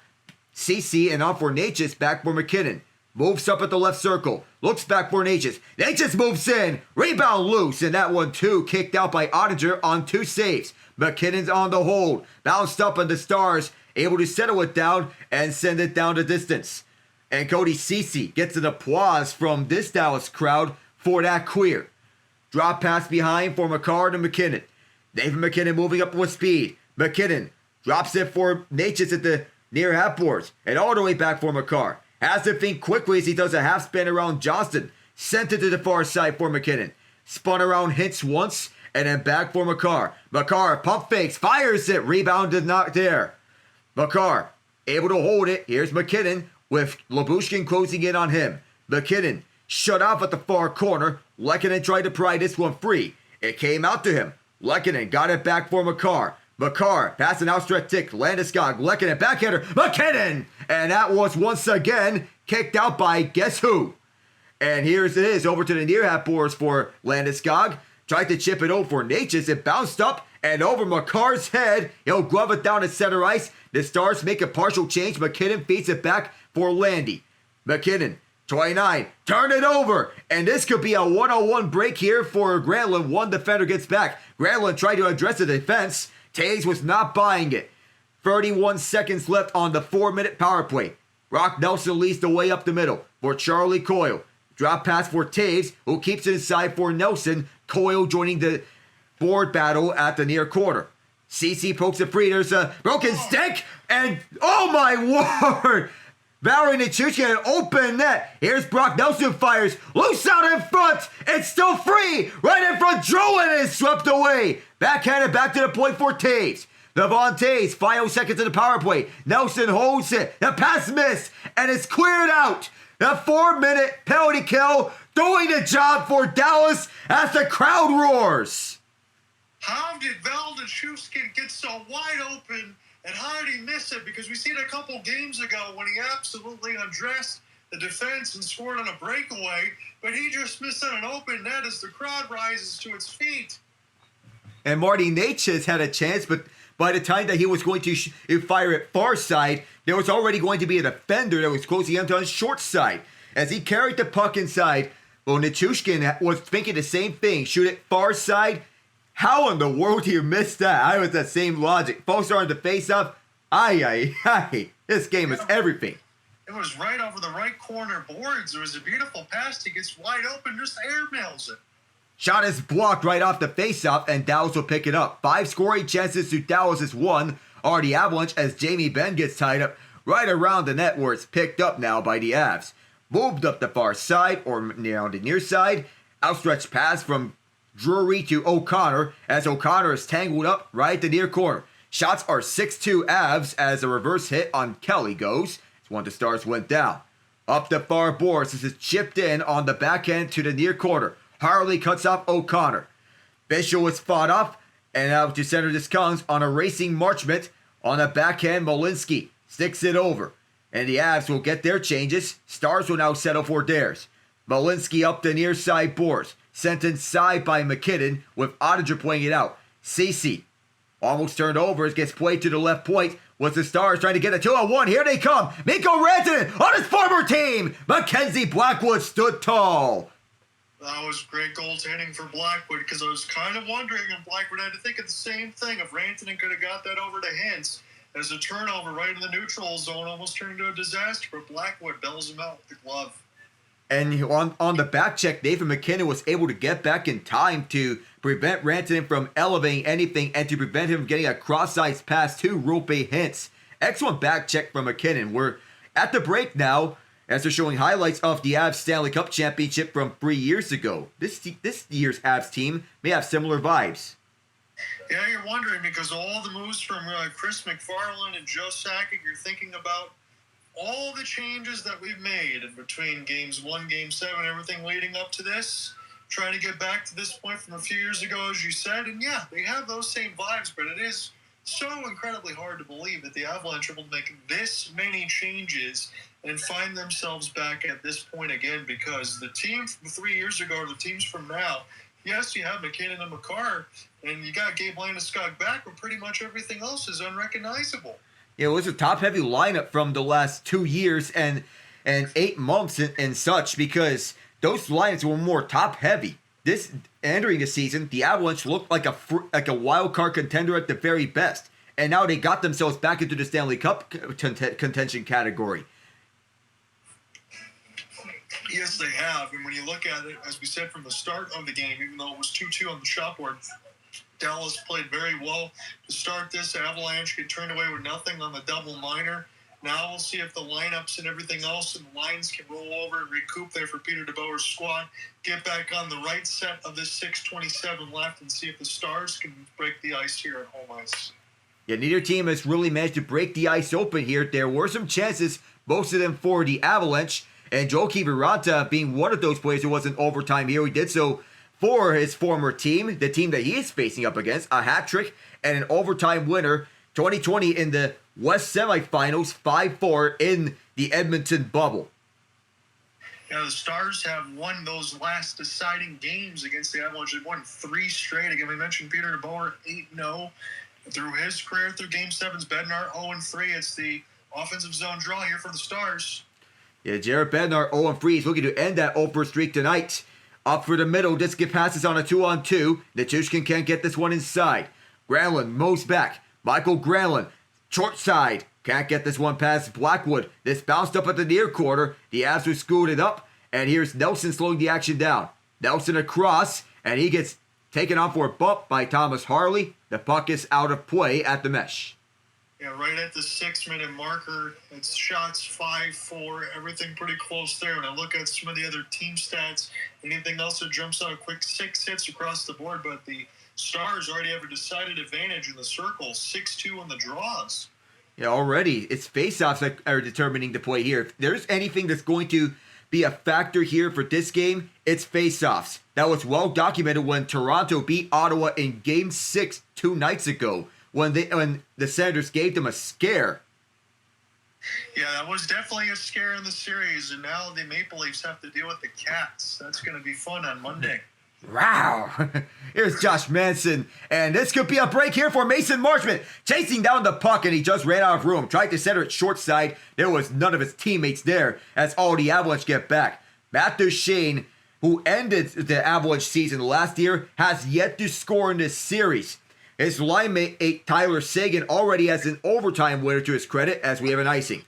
CC and off for Natchez, back for MacKinnon. Moves up at the left circle. Looks back for Natchez. Natchez moves in. Rebound loose. And that one too kicked out by Oettinger on 2 saves. MacKinnon's on the hold. Bounced up on the Stars. Able to settle it down and send it down the distance. And Cody Ceci gets an applause from this Dallas crowd for that clear. Drop pass behind for Makar to MacKinnon. Nathan MacKinnon moving up with speed. MacKinnon drops it for Natchez at the near half boards. And all the way back for Makar. Has to think quickly as he does a half spin around Johnston. Sent it to the far side for MacKinnon. Spun around Hintz once and then back for Makar. Makar pump fakes, fires it. Rebounded not there. Makar able to hold it. Here's MacKinnon with Lyubushkin closing in on him. MacKinnon shut off at the far corner. Lehkonen tried to pry this one free. It came out to him. Lehkonen got it back for Makar. Makar, pass an outstretched stick. Landeskog, Lehkonen, backhander, MacKinnon! And that was once again kicked out by guess who? And here's it is over to the near half boards for Landeskog. Tried to chip it over for Natchez. It bounced up and over Makar's head. He'll glove it down at center ice. The Stars make a partial change. MacKinnon feeds it back for Landy. MacKinnon, 29, turn it over. And this could be a 1-on-1 break here for Granlund. One defender gets back. Granlund tried to address the defense. Taves was not buying it. 31 seconds left on the 4-minute power play. Brock Nelson leads the way up the middle for Charlie Coyle. Drop pass for Taves, who keeps it inside for Nelson. Coyle joining the forward battle at the near corner. CC pokes the free. There's a broken stick, and oh my word! Valeri Nichushkin an open net. Here's Brock Nelson fires. Loose out in front. It's still free. Right in front. Drowan is swept away. Backhanded back to the point for Taves. Devon Taves, 5 seconds in the power play. Nelson holds it. The pass missed, and it's cleared out. The 4-minute penalty kill doing the job for Dallas as the crowd roars. How did Val Nichushkin get so wide open? And how did he miss it? Because we seen a couple games ago when he absolutely undressed the defense and scored on a breakaway, but he just missed on an open net as the crowd rises to its feet. And Marty Necas had a chance, but by the time that he was going to fire it far side, there was already going to be a defender that was closing him to his short side. As he carried the puck inside, well, Nichushkin was thinking the same thing. Shoot it far side. How in the world do you miss that? I was that same logic. Folks are on the face-off. Ay. This game is everything. It was right over the right corner boards. It was a beautiful pass. He gets wide open, just airmails it. Shot is blocked right off the face-off, and Dallas will pick it up. 5 scoring chances to Dallas' 1 are the Avalanche as Jamie Benn gets tied up right around the net where it's picked up now by the Avs. Moved up the far side, or on the near side. Outstretched pass from Drury to O'Connor as O'Connor is tangled up right at the near corner. Shots are 6-2 Avs as a reverse hit on Kelly goes. It's one of the Stars went down. Up the far boards, this is chipped in on the backhand to the near corner. Harley cuts off O'Connor. Bishop is fought off, and out to center this comes on a racing Marchment on a backhand. Malinsky sticks it over, and the Avs will get their changes. Stars will now settle for theirs. Malinsky up the near side boards. Sent inside by MacKinnon with Oettinger playing it out. CC almost turned over. It gets played to the left point. With the Stars trying to get a 2-on-1. Here they come. Mikko Rantanen on his former team. Mackenzie Blackwood stood tall. That was great goaltending for Blackwood because I was kind of wondering if Blackwood had to think of the same thing. If Rantanen could have got that over to Hintz as a turnover right in the neutral zone, almost turned into a disaster. But Blackwood bells him out with the glove. And on the back check, Nathan MacKinnon was able to get back in time to prevent Rantanen from elevating anything and to prevent him from getting a cross-ice pass to Roope Hintz. Excellent back check from MacKinnon. We're at the break now as they're showing highlights of the Avs Stanley Cup Championship from 3 years ago. This year's Avs team may have similar vibes. Yeah, you're wondering because all the moves from Chris McFarland and Joe Sakic, you're thinking about all the changes that we've made in between games 1, game 7, everything leading up to this, trying to get back to this point from a few years ago, as you said. And yeah, they have those same vibes, but it is so incredibly hard to believe that the Avalanche are able to make this many changes and find themselves back at this point again, because the team from 3 years ago or the teams from now, yes, you have MacKinnon and Makar, and you got Gabe Landeskog back, but pretty much everything else is unrecognizable. It was a top-heavy lineup from the last 2 years and 8 months and such, because those lineups were more top-heavy. This entering the season, the Avalanche looked like a wild card contender at the very best, and now they got themselves back into the Stanley Cup contention category. Yes, they have, and when you look at it, as we said from the start of the game, even though it was 2-2 on the shot board, Dallas played very well to start this. Avalanche get turned away with nothing on the double minor. Now we'll see if the lineups and everything else and the lines can roll over and recoup there for Peter DeBoer's squad. Get back on the right set of this 6:27 left and see if the Stars can break the ice here at home ice. Yeah, neither team has really managed to break the ice open here. There were some chances, most of them for the Avalanche, and Joe Kiviranta being one of those players who was in overtime here. He did so for his former team, the team that he is facing up against, a hat trick and an overtime winner, 2020 in the West Semifinals, 5-4 in the Edmonton bubble. Yeah, the Stars have won those last deciding games against the Avalanche. They've won 3 straight. Again, we mentioned Peter DeBoer, 8-0 through his career through Game 7's Bednar, 0-3. It's the offensive zone draw here for the Stars. Yeah, Jared Bednar, 0-3. He's looking to end that over streak tonight. Up for the middle, this get passes on a 2-on-2. Nichushkin can't get this one inside. Granlund moves back. Michael Granlund, short side. Can't get this one past Blackwood. This bounced up at the near quarter. The Avs will scoot it up. And here's Nelson slowing the action down. Nelson across, and he gets taken on for a bump by Thomas Harley. The puck is out of play at the mesh. Yeah, right at the 6-minute marker. It's shots 5-4, everything pretty close there. When I look at some of the other team stats, anything else that jumps out, a quick 6 hits across the board, but the Stars already have a decided advantage in the circle, 6-2 in the draws. Yeah, already. It's faceoffs that are determining the play here. If there's anything that's going to be a factor here for this game, it's faceoffs. That was well documented when Toronto beat Ottawa in Game 6 2 nights ago, when the Senators gave them a scare. Yeah, that was definitely a scare in the series, and now the Maple Leafs have to deal with the Cats. That's going to be fun on Monday. Wow. Here's Josh Manson, and this could be a break here for Mason Marchment, chasing down the puck, and he just ran out of room. Tried to center it short side. There was none of his teammates there as all the Avalanche get back. Matt Duchene, who ended the Avalanche season last year, has yet to score in this series. His line mate Tyler Seguin already has an overtime winner to his credit as we have an icing.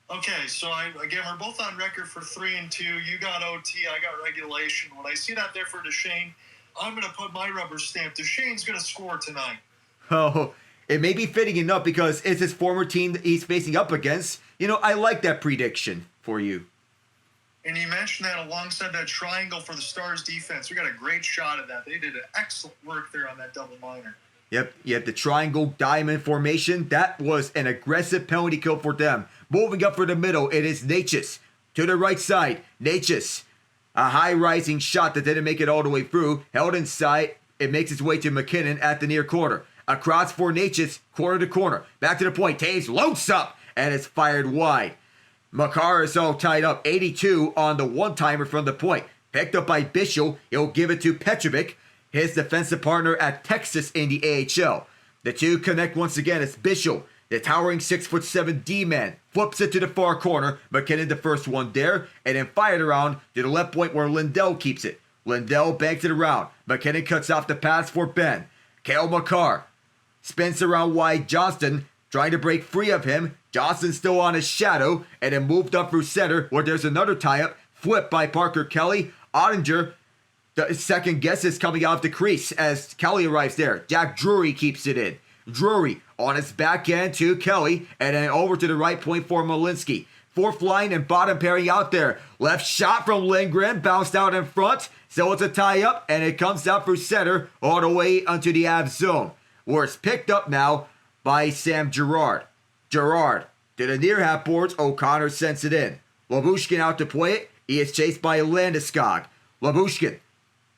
Okay, so again, we're both on record for 3-2. You got OT, I got regulation. When I see that there for Duchene, I'm going to put my rubber stamp. Duchene's going to score tonight. Oh, it may be fitting enough because it's his former team that he's facing up against. You know, I like that prediction for you. And you mentioned that alongside that triangle for the Stars defense. We got a great shot at that. They did an excellent work there on that double minor. Yep, the triangle diamond formation. That was an aggressive penalty kill for them. Moving up for the middle, it is Necas. To the right side, Necas. A high rising shot that didn't make it all the way through. Held inside, it makes its way to MacKinnon at the near corner. Across for Necas, corner to corner. Back to the point, Taves loads up, and it's fired wide. Makar is all tied up, 82 on the one-timer from the point. Picked up by Bischel, he'll give it to Petrovic, his defensive partner at Texas in the AHL. The two connect once again as Bischel, the towering 6'7" D-man, flips it to the far corner. MacKinnon the first one there, and then fired around to the left point where Lindell keeps it. Lindell banks it around. MacKinnon cuts off the pass for Ben. Cale Makar spins around Wyatt Johnsotn, trying to break free of him. Johnston still on his shadow, and then moved up through center where there's another tie-up, flipped by Parker Kelly. Oettinger, the second guess is coming out of the crease as Kelly arrives there. Jack Drury keeps it in. Drury on his backhand to Kelly, and then over to the right point for Malinsky. Fourth line and bottom pairing out there. Left shot from Lindgren, bounced out in front. So it's a tie-up, and it comes out through center all the way onto the Avs zone, where it's picked up now by Sam Girard. Girard to the near half boards. O'Connor sends it in. Labushkin out to play it. He is chased by Landeskog. Labushkin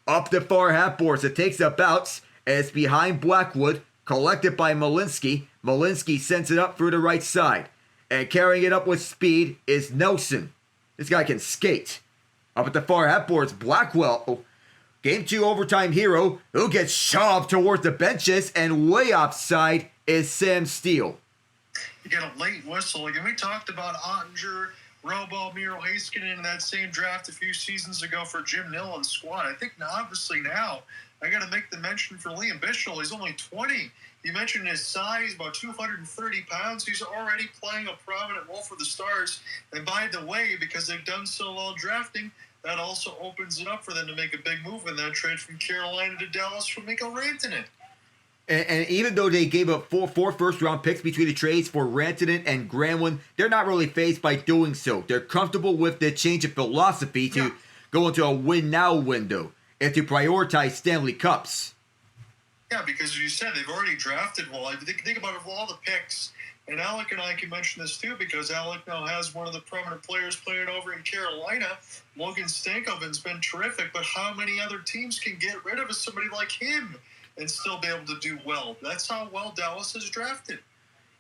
up the far half boards. It takes a bounce, and it's behind Blackwood. Collected by Malinsky. Malinsky sends it up through the right side. And carrying it up with speed is Nelson. This guy can skate. Up at the far half boards, Blackwell, Game 2 overtime hero, who gets shoved towards the benches, and way offside is Sam Steele. You get a late whistle. Like, and we talked about Oettinger, Robo, Miro Heiskanen in that same draft a few seasons ago for Jim Nillen's squad. I think now, obviously now, I got to make the mention for Liam Bischel. He's only 20. You mentioned his size, about 230 pounds. He's already playing a prominent role for the Stars. And by the way, because they've done so well drafting, that also opens it up for them to make a big move in that trade from Carolina to Dallas for Mikko Rantanen. And even though they gave up four first-round picks between the trades for Rantanen and Granlund, they're not really fazed by doing so. They're comfortable with the change of philosophy to go into a win-now window and to prioritize Stanley Cups. Yeah, because as you said, they've already drafted well. I think about it, all the picks, and Alec and I can mention this too, because Alec now has one of the prominent players playing over in Carolina. Logan Stankoven's been terrific, but how many other teams can get rid of somebody like him and still be able to do well? That's how well Dallas has drafted.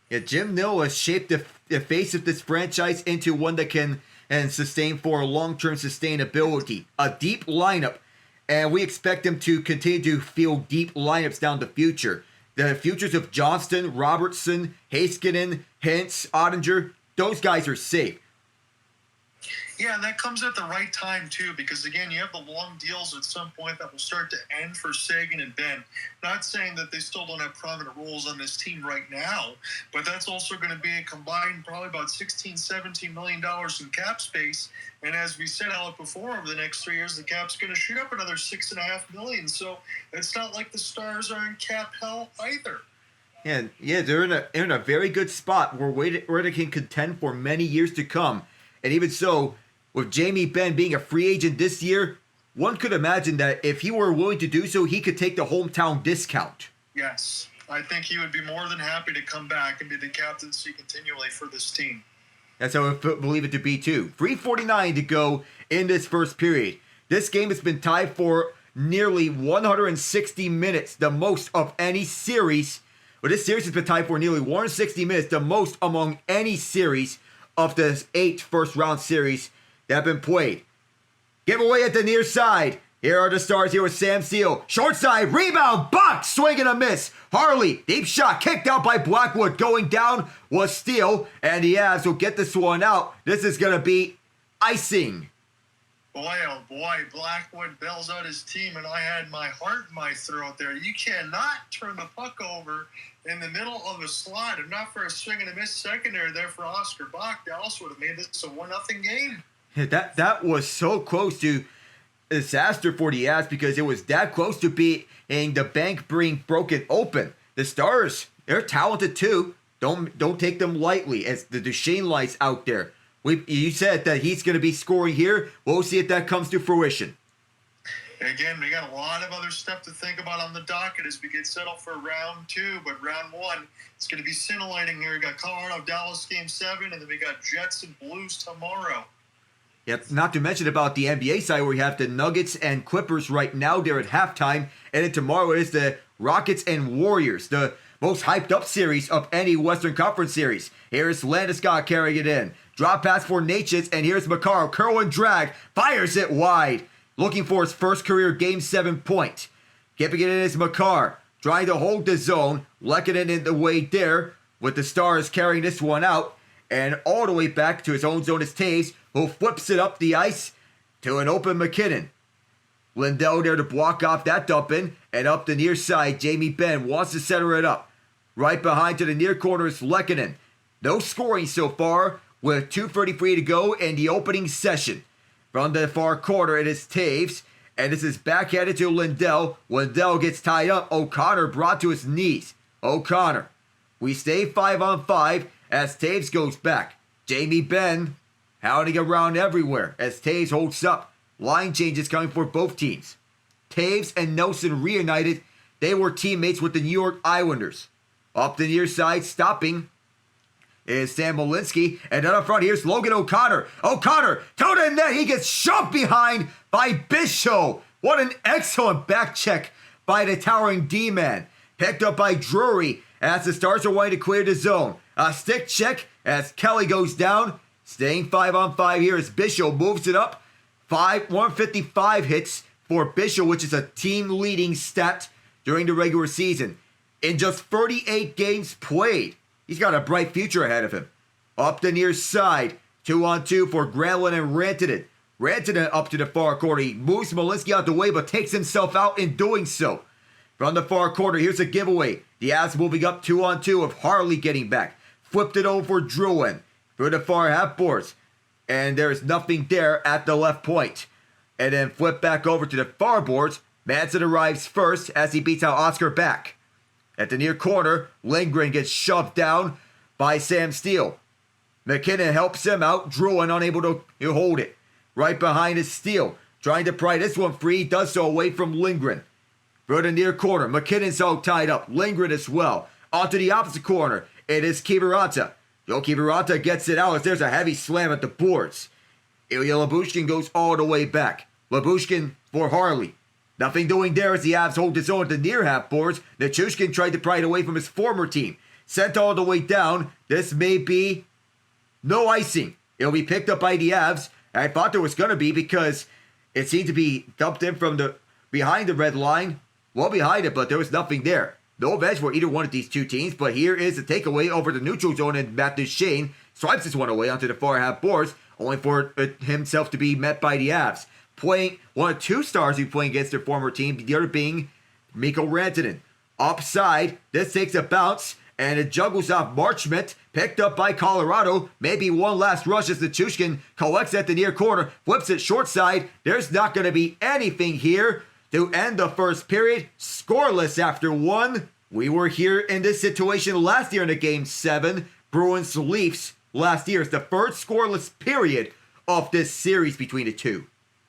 Yeah, Jim Nill has shaped the face of this franchise into one that can sustain for long-term sustainability. A deep lineup. And we expect them to continue to field deep lineups down the future. The futures of Johnston, Robertson, Heiskanen, Hintz, Oettinger, those guys are safe. Yeah, and that comes at the right time, too, because, again, you have the long deals at some point that will start to end for Sagan and Ben. Not saying that they still don't have prominent roles on this team right now, but that's also going to be a combined probably about $16, $17 million in cap space. And as we said out before, over the next 3 years, the cap's going to shoot up another $6.5 million. So it's not like the Stars are in cap hell either. And yeah, they're in a very good spot where they can contend for many years to come. And even so, with Jamie Benn being a free agent this year, one could imagine that if he were willing to do so, he could take the hometown discount. Yes, I think he would be more than happy to come back and be the captaincy continually for this team. That's how I believe it to be too. 3:49 to go in this first period. This game has been tied for nearly 160 minutes, the most of any series. Well, this series has been tied for nearly 160 minutes, the most among any series of the 8 first-round series that have been played. Giveaway at the near side. Here are the Stars here with Sam Steele. Short side, rebound, box, swing and a miss. Harley, deep shot, kicked out by Blackwood. Going down was Steele, and the Avs will get this one out. This is going to be icing. Boy, oh boy, Blackwood bails out his team, and I had my heart in my throat there. You cannot turn the puck over in the middle of a slot. If not for a swing and a miss secondary there for Oscar Bach, Dallas would have made this a 1-0 game. That was so close to disaster for the Avs because it was that close to being the bank being broken open. The Stars, they're talented too. Don't take them lightly as the Duchesne lights out there. You said that he's going to be scoring here. We'll see if that comes to fruition. Again, we got a lot of other stuff to think about on the docket as we get settled for round 2. But round 1, it's going to be scintillating here. We got Colorado, Dallas Game 7, and then we got Jets and Blues tomorrow. Yep, not to mention about the NBA side where you have the Nuggets and Clippers right now. They're at halftime. And then tomorrow is the Rockets and Warriors, the most hyped up series of any Western Conference series. Here's Landeskog carrying it in. Drop pass for Natchez, and here's Makar. Curl and drag. Fires it wide. Looking for his first career Game 7 point. Keeping it in is Makar. Trying to hold the zone. Lekkonen in the way there. With the Stars carrying this one out. And all the way back to his own zone is Taves, who flips it up the ice to an open MacKinnon. Lindell there to block off that dump in. And up the near side, Jamie Benn wants to center it up. Right behind to the near corner is Lekkonen. No scoring so far with 2:33 to go in the opening session. From the far corner, it is Taves. And this is backhanded to Lindell. Lindell gets tied up. O'Connor brought to his knees. O'Connor. We stay 5-on-5 as Taves goes back. Jamie Benn hounding around everywhere as Taves holds up. Line changes coming for both teams. Taves and Nelson reunited. They were teammates with the New York Islanders. Up the near side, stopping is Sam Malinsky. And then up front, here's Logan O'Connor. O'Connor, toe to the net. He gets shoved behind by Bishop. What an excellent back check by the towering D-man. Picked up by Drury as the Stars are wanting to clear the zone. A stick check as Kelly goes down. Staying 5-on-5 here as Bishop moves it up. 155 hits for Bishop, which is a team-leading stat during the regular season. In just 38 games played, he's got a bright future ahead of him. Up the near side, 2-on-2 for Granlund and Rantanen. Rantanen up to the far corner. He moves Malinsky out the way, but takes himself out in doing so. From the far corner, here's a giveaway. The Avs moving up 2-on-2 of Harley getting back. Flipped it over for Drouin through the far half boards. And there's nothing there at the left point. And then flip back over to the far boards. Manson arrives first as he beats out Oscar back. At the near corner, Lindgren gets shoved down by Sam Steele. MacKinnon helps him out. Drouin unable to hold it. Right behind is Steele. Trying to pry this one free. He does so away from Lindgren. For the near corner, MacKinnon's all tied up. Lindgren as well. Onto the opposite corner. It is Kiviranta. Joe Kiviranta gets it out as there's a heavy slam at the boards. Ilya Lyubushkin goes all the way back. Lyubushkin for Harley. Nothing doing there as the Avs hold his own at the near half boards. Nichushkin tried to pry it away from his former team. Sent all the way down. This may be no icing. It'll be picked up by the Avs. I thought there was going to be because it seemed to be dumped in from the behind the red line. Well behind it, but there was nothing there. No bench for either one of these two teams, but here is the takeaway over the neutral zone, and Matt Duchesne swipes this one away onto the far half boards. only for himself to be met by the Avs. Playing one of two stars who playing against their former team, the other being Mikko Rantanen. Upside, this takes a bounce, and it juggles off Marchment, picked up by Colorado. Maybe one last rush as the Chushkin collects at the near corner, flips it short side. There's not going to be anything here to end the first period. Scoreless after one. We were here in this situation last year in a Game 7. Bruins-Leafs last year. It's the first scoreless period of this series between the two.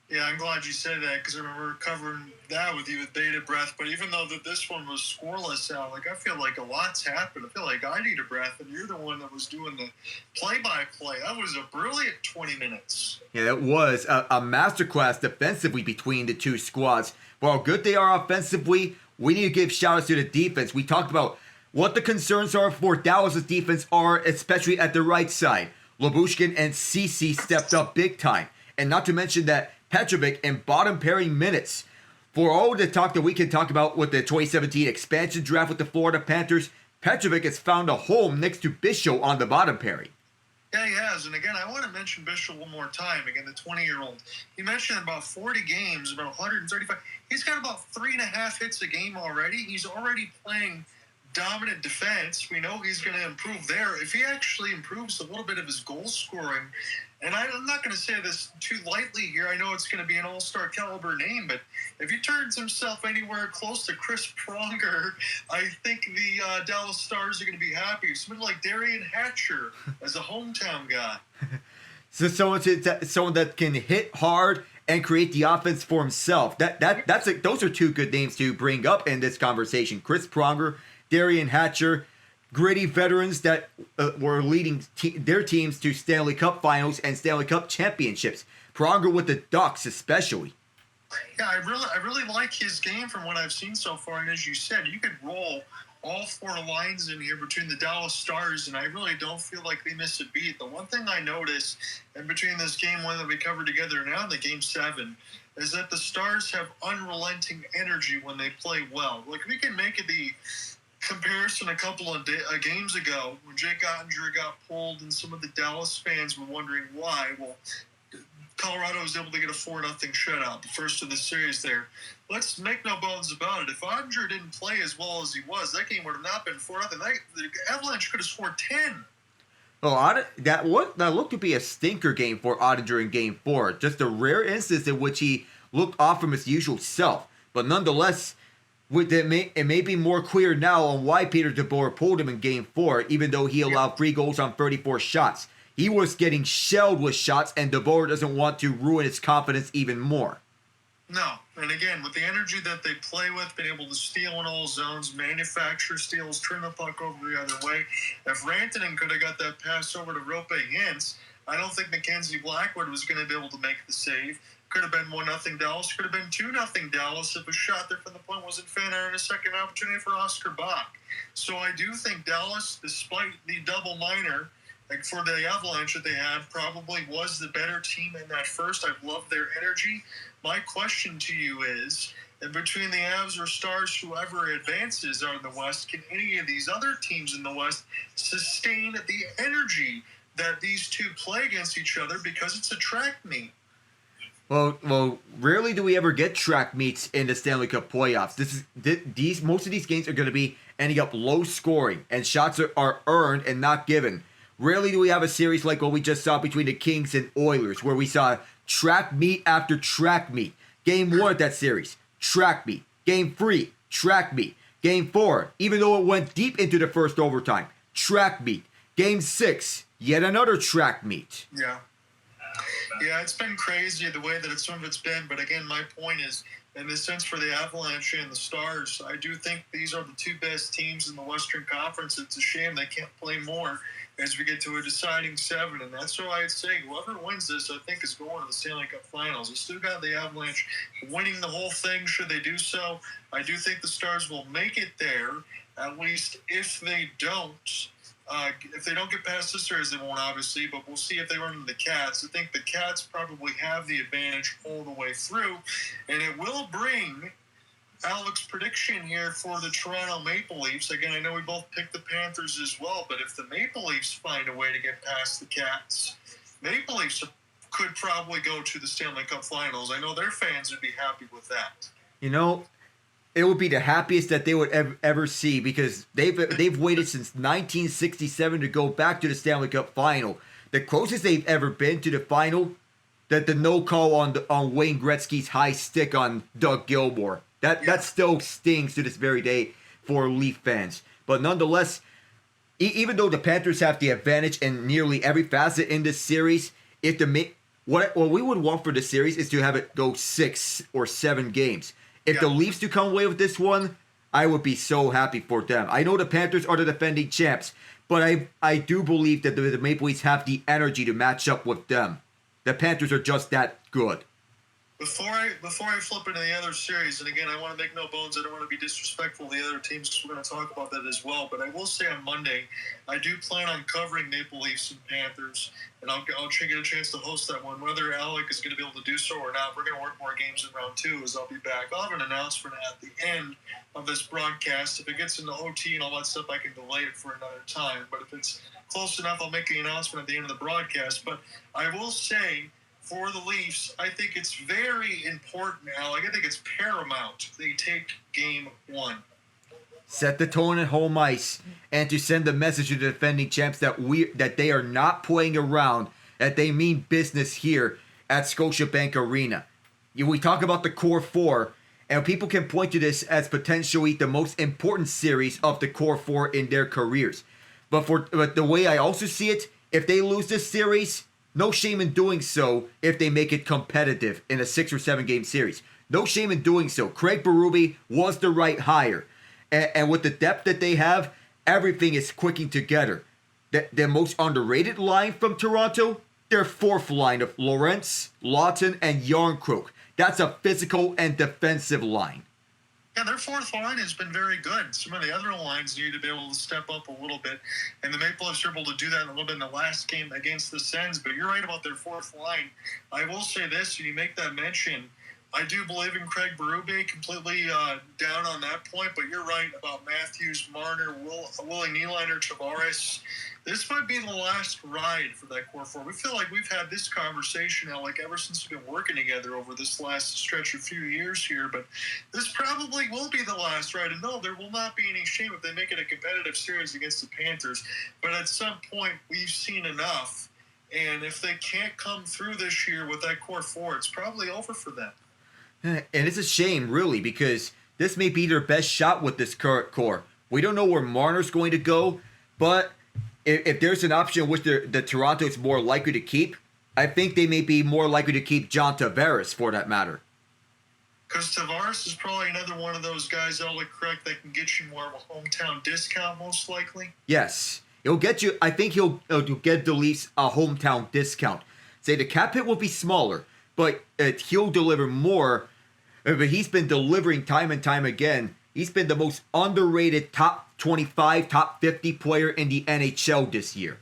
Yeah, I'm glad you said that because I remember covering that with you with bated breath. But even though this one was scoreless, Al, I feel like a lot's happened. I feel like I need a breath, and you're the one that was doing the play-by-play. That was a brilliant 20 minutes. Yeah, it was a masterclass defensively between the two squads. While good they are offensively, we need to give shout-outs to the defense. We talked about what the concerns are for Dallas' defense are, especially at the right side. Lyubushkin and Ceci stepped up big time. And not to mention that Petrovic in bottom pairing minutes. For all the talk that we can talk about with the 2017 expansion draft with the Florida Panthers, Petrovic has found a home next to Bishop on the bottom pairing. Yeah, he has. And again, I want to mention Bishop one more time. Again, the 20-year-old. He mentioned about 40 games, about 135. He's got about 3.5 hits a game already. He's already playing dominant defense. We know he's going to improve there. If he actually improves a little bit of his goal scoring, and I'm not going to say this too lightly here. I know it's going to be an all-star caliber name, but if he turns himself anywhere close to Chris Pronger, I think the Dallas Stars are going to be happy. Somebody like Darian Hatcher as a hometown guy. So someone that can hit hard and create the offense for himself. Those are two good names to bring up in this conversation. Chris Pronger, Darian Hatcher, gritty veterans that were leading their teams to Stanley Cup Finals and Stanley Cup championships. Pronger with the Ducks especially. Yeah, I really like his game from what I've seen so far. And as you said, you could roll all four lines in here between the Dallas Stars, and I really don't feel like they miss a beat. The one thing I noticed in between this game one that we covered together now and the Game 7 is that the Stars have unrelenting energy when they play well. Like, we can make the comparison a couple of games ago when Jake Oettinger got pulled and some of the Dallas fans were wondering why. Well, Colorado was able to get a 4-0 shutout, the first of the series there. Let's make no bones about it. If Oettinger didn't play as well as he was, that game would have not been 4-0. The Avalanche could have scored 10. Oh, that looked to be a stinker game for Oettinger in Game 4. Just a rare instance in which he looked off from his usual self. But nonetheless, it may be more clear now on why Peter DeBoer pulled him in Game 4, even though he allowed 3 goals on 34 shots. He was getting shelled with shots, and DeBoer doesn't want to ruin his confidence even more. No. And again, with the energy that they play with, being able to steal in all zones, manufacture steals, turn the puck over the other way. If Rantanen could have got that pass over to Rope Hintz, I don't think Mackenzie Blackwood was going to be able to make the save. Could have been 1-0 Dallas. Could have been 2-0 Dallas if a shot there from the point wasn't fair and a second opportunity for Oscar Bach. So I do think Dallas, despite the double minor, like for the Avalanche that they had, probably was the better team in that first. I've loved their energy. My question to you is, in between the Avs or Stars, whoever advances out in the West, can any of these other teams in the West sustain the energy that these two play against each other because it's a track meet? Well, rarely do we ever get track meets in the Stanley Cup playoffs. Most of these games are going to be ending up low scoring, and shots are earned and not given. Rarely do we have a series like what we just saw between the Kings and Oilers, where we saw track meet after track meet. Game 1 of that series, track meet. Game 3, track meet. Game 4, even though it went deep into the first overtime, track meet. Game 6, yet another track meet. Yeah, it's been crazy the way that some of it's been. But again, my point is, in the sense for the Avalanche and the Stars, I do think these are the two best teams in the Western Conference. It's a shame they can't play more as we get to a deciding 7. And that's why I'd say whoever wins this, I think, is going to the Stanley Cup Finals. I still got the Avalanche winning the whole thing should they do so. I do think the Stars will make it there, at least if they don't. If they don't get past this series, they won't, obviously, but we'll see if they run into the Cats. I think the Cats probably have the advantage all the way through, and it will bring Alex's prediction here for the Toronto Maple Leafs. Again, I know we both picked the Panthers as well, but if the Maple Leafs find a way to get past the Cats, Maple Leafs are could probably go to the Stanley Cup Finals. I know their fans would be happy with that. You know, it would be the happiest that they would ever see, because they've waited since 1967 to go back to the Stanley Cup Final. The closest they've ever been to the final, that the no call on Wayne Gretzky's high stick on Doug Gilmour. That still stings to this very day for Leaf fans. But nonetheless, even though the Panthers have the advantage in nearly every facet in this series, what we would want for the series is to have it go 6 or 7 games. If the Leafs do come away with this one, I would be so happy for them. I know the Panthers are the defending champs, but I do believe that the Maple Leafs have the energy to match up with them. The Panthers are just that good. Before I flip into the other series, and again, I want to make no bones, I don't want to be disrespectful to the other teams because we're going to talk about that as well, but I will say on Monday, I do plan on covering Maple Leafs and Panthers, and I'll try to get a chance to host that one. Whether Alec is going to be able to do so or not, we're going to work more games in round 2 as I'll be back. I'll have an announcement at the end of this broadcast. If it gets into OT and all that stuff, I can delay it for another time, but if it's close enough, I'll make the announcement at the end of the broadcast. But I will say, for the Leafs, I think it's very important, Alec. I think it's paramount they take game 1. Set the tone at home ice, and to send the message to the defending champs that they are not playing around, that they mean business here at Scotiabank Arena. We talk about the core 4, and people can point to this as potentially the most important series of the core 4 in their careers. But the way I also see it, if they lose this series, no shame in doing so if they make it competitive in a 6 or 7 game series. No shame in doing so. Craig Berube was the right hire. And with the depth that they have, everything is clicking together. The most underrated line from Toronto, their 4th line of Lorentz, Lawton, and Yarncroke. That's a physical and defensive line. Yeah, their 4th line has been very good. Some of the other lines need to be able to step up a little bit, and the Maple Leafs were able to do that a little bit in the last game against the Sens, but you're right about their 4th line. I will say this, when you make that mention, I do believe in Craig Berube, completely down on that point, but you're right about Matthews, Marner, Willie Nylander, Tavares. This might be the last ride for that core 4. We feel like we've had this conversation now, ever since we've been working together over this last stretch of few years here, but this probably will be the last ride. And no, there will not be any shame if they make it a competitive series against the Panthers, but at some point we've seen enough, and if they can't come through this year with that core 4, it's probably over for them. And it's a shame, really, because this may be their best shot with this current core. We don't know where Marner's going to go, but if there's an option which the Toronto is more likely to keep, I think they may be more likely to keep John Tavares, for that matter. Because Tavares is probably another one of those guys, Alec, correct, that can get you more of a hometown discount, most likely. Yes. He'll get you, I think he'll get the Leafs a hometown discount. Say the cap hit will be smaller, but he'll deliver more. But he's been delivering time and time again. He's been the most underrated top 25, top 50 player in the NHL this year.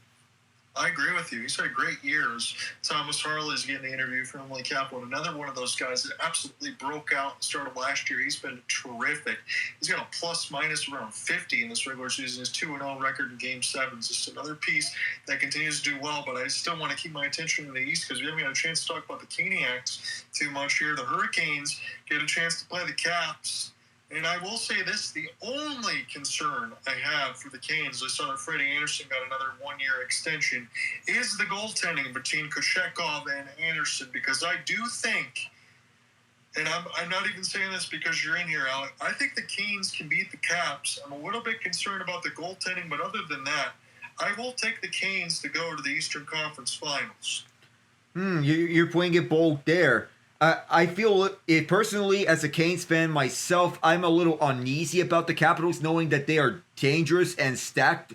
I agree with you. He's had great years. Thomas Harley's getting the interview from Emily Kaplan, another one of those guys that absolutely broke out and started last year. He's been terrific. He's got a plus-minus around 50 in this regular season. His 2-0 record in Game 7 is just another piece that continues to do well, but I still want to keep my attention in the East because we haven't had a chance to talk about the Caniacs too much here. The Hurricanes get a chance to play the Caps. And I will say this, the only concern I have for the Canes, I saw that Freddie Anderson got another 1-year extension, is the goaltending between Kochetkov and Anderson, because I do think, and I'm not even saying this because you're in here, Alec, I think the Canes can beat the Caps. I'm a little bit concerned about the goaltending, but other than that, I will take the Canes to go to the Eastern Conference Finals. You're playing it bold there. I feel it personally, as a Canes fan myself, I'm a little uneasy about the Capitals, knowing that they are dangerous and stacked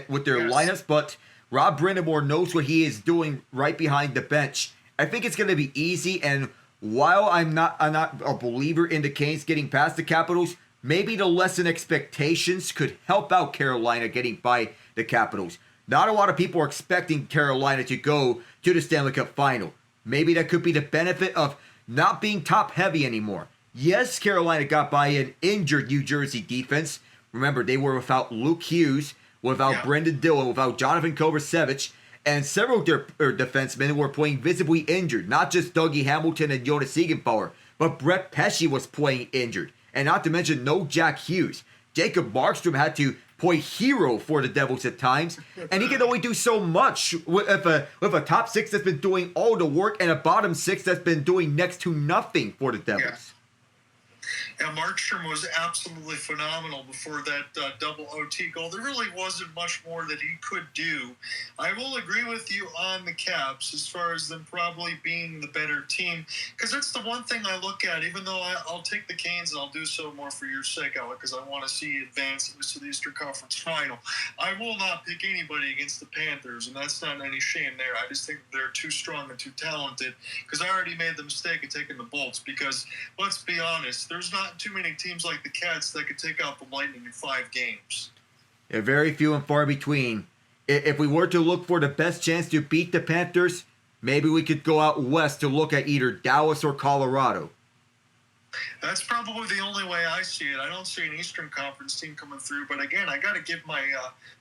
with their lineups. But Rob Brindamore knows what he is doing right behind the bench. I think it's going to be easy. And while I'm not a believer in the Canes getting past the Capitals, maybe the lessen expectations could help out Carolina getting by the Capitals. Not a lot of people are expecting Carolina to go to the Stanley Cup Final. Maybe that could be the benefit of not being top heavy anymore. Yes, Carolina got by an injured New Jersey defense. Remember, they were without Luke Hughes, without Brendan Dillon, without Jonathan Kovacevic, And several defensemen were playing visibly injured. Not just Dougie Hamilton and Jonas Siegenthaler, but Brett Pesce was playing injured. And not to mention no Jack Hughes. Jacob Markstrom had to play hero for the Devils at times, and he can only do so much with a top six that's been doing all the work and a bottom six that's been doing next to nothing for the Devils. Yeah. And Markstrom was absolutely phenomenal before that double OT goal. There really wasn't much more that he could do. I will agree with you on the Caps as far as them probably being the better team, because that's the one thing I look at, even though I'll take the Canes and I'll do so more for your sake, Alec, because I want to see you advance at least to the Eastern Conference Final. I will not pick anybody against the Panthers, and that's not any shame there. I just think they're too strong and too talented, because I already made the mistake of taking the Bolts, because let's be honest, there's not too many teams like the Cats that could take out the Lightning in 5 games. Yeah, very few and far between. If we were to look for the best chance to beat the Panthers, maybe we could go out west to look at either Dallas or Colorado. That's probably the only way I see it. I don't see an Eastern Conference team coming through. But again, I got to give my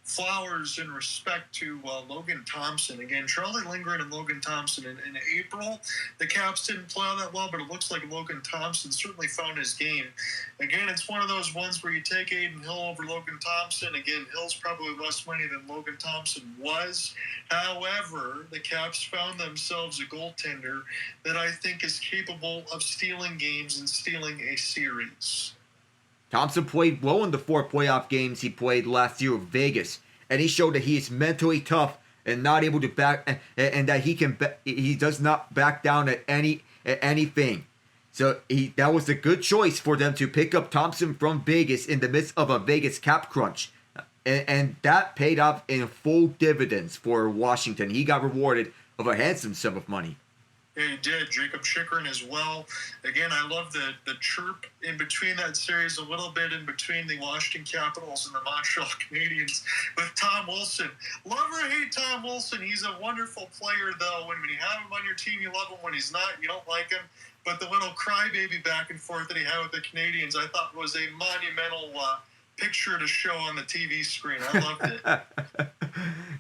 flowers and respect to Logan Thompson. Again, Charlie Lindgren and Logan Thompson. In April, the Caps didn't play all that well, but it looks like Logan Thompson certainly found his game. Again, it's one of those ones where you take Aiden Hill over Logan Thompson. Again, Hill's probably less money than Logan Thompson was. However, the Caps found themselves a goaltender that I think is capable of stealing games and stealing a series. Thompson played well in the 4 playoff games he played last year with Vegas, and he showed that he is mentally tough and not able to back, and that he does not back down at anything. So that was a good choice for them to pick up Thompson from Vegas in the midst of a Vegas cap crunch, and that paid off in full dividends for Washington. He got rewarded of a handsome sum of money. Yeah, he did. Jacob Chychrun as well. Again, I love the chirp in between that series, a little bit in between the Washington Capitals and the Montreal Canadiens with Tom Wilson. Love or hate Tom Wilson. He's a wonderful player, though. When you have him on your team, you love him. When he's not, you don't like him. But the little crybaby back and forth that he had with the Canadiens, I thought was a monumental picture to show on the TV screen. I loved it.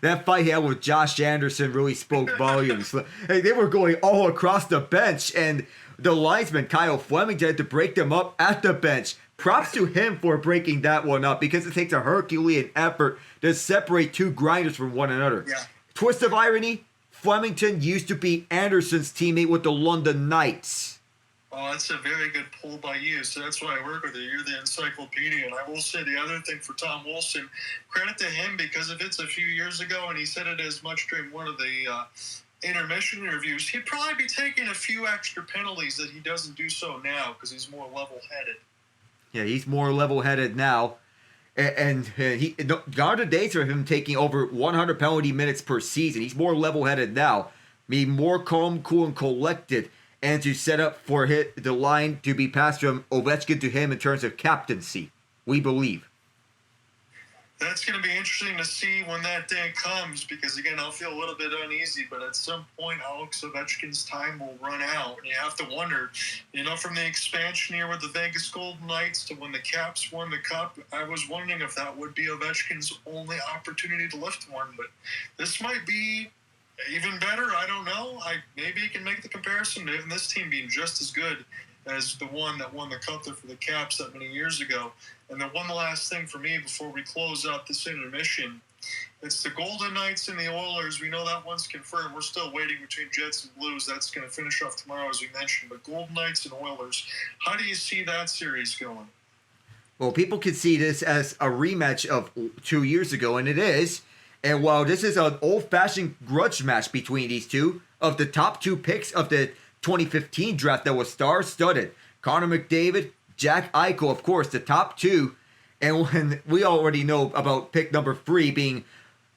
That fight he had with Josh Anderson really spoke volumes. Hey, they were going all across the bench, and the linesman, Kyle Fleming, had to break them up at the bench. Props to him for breaking that one up, because it takes a Herculean effort to separate 2 grinders from one another. Yeah. Twist of irony, Flemington used to be Anderson's teammate with the London Knights. Oh, that's a very good pull by you. So that's why I work with you. You're the encyclopedia. And I will say the other thing for Tom Wilson, credit to him, because if it's a few years ago, and he said it as much during one of the intermission interviews, he'd probably be taking a few extra penalties that he doesn't do so now, because he's more level-headed. Yeah, he's more level-headed now. And he gone are the days of him taking over 100 penalty minutes per season. He's more level-headed now, being more calm, cool, and collected, and to set up for the line to be passed from Ovechkin to him in terms of captaincy, we believe. That's going to be interesting to see when that day comes, because, again, I'll feel a little bit uneasy, but at some point, Alex Ovechkin's time will run out. And you have to wonder, from the expansion year with the Vegas Golden Knights to when the Caps won the Cup, I was wondering if that would be Ovechkin's only opportunity to lift one. But this might be even better. I don't know. Maybe you can make the comparison to even this team being just as good as the one that won the Cup there for the Caps that many years ago. And then one last thing for me before we close out this intermission. It's the Golden Knights and the Oilers. We know that one's confirmed. We're still waiting between Jets and Blues. That's going to finish off tomorrow, as we mentioned. But Golden Knights and Oilers, how do you see that series going? Well, people could see this as a rematch of 2 years ago, and it is. And while this is an old-fashioned grudge match between these two, of the top 2 picks of the 2015 draft that was star-studded, Connor McDavid, Jack Eichel, of course, the top 2. And when we already know about pick number 3 being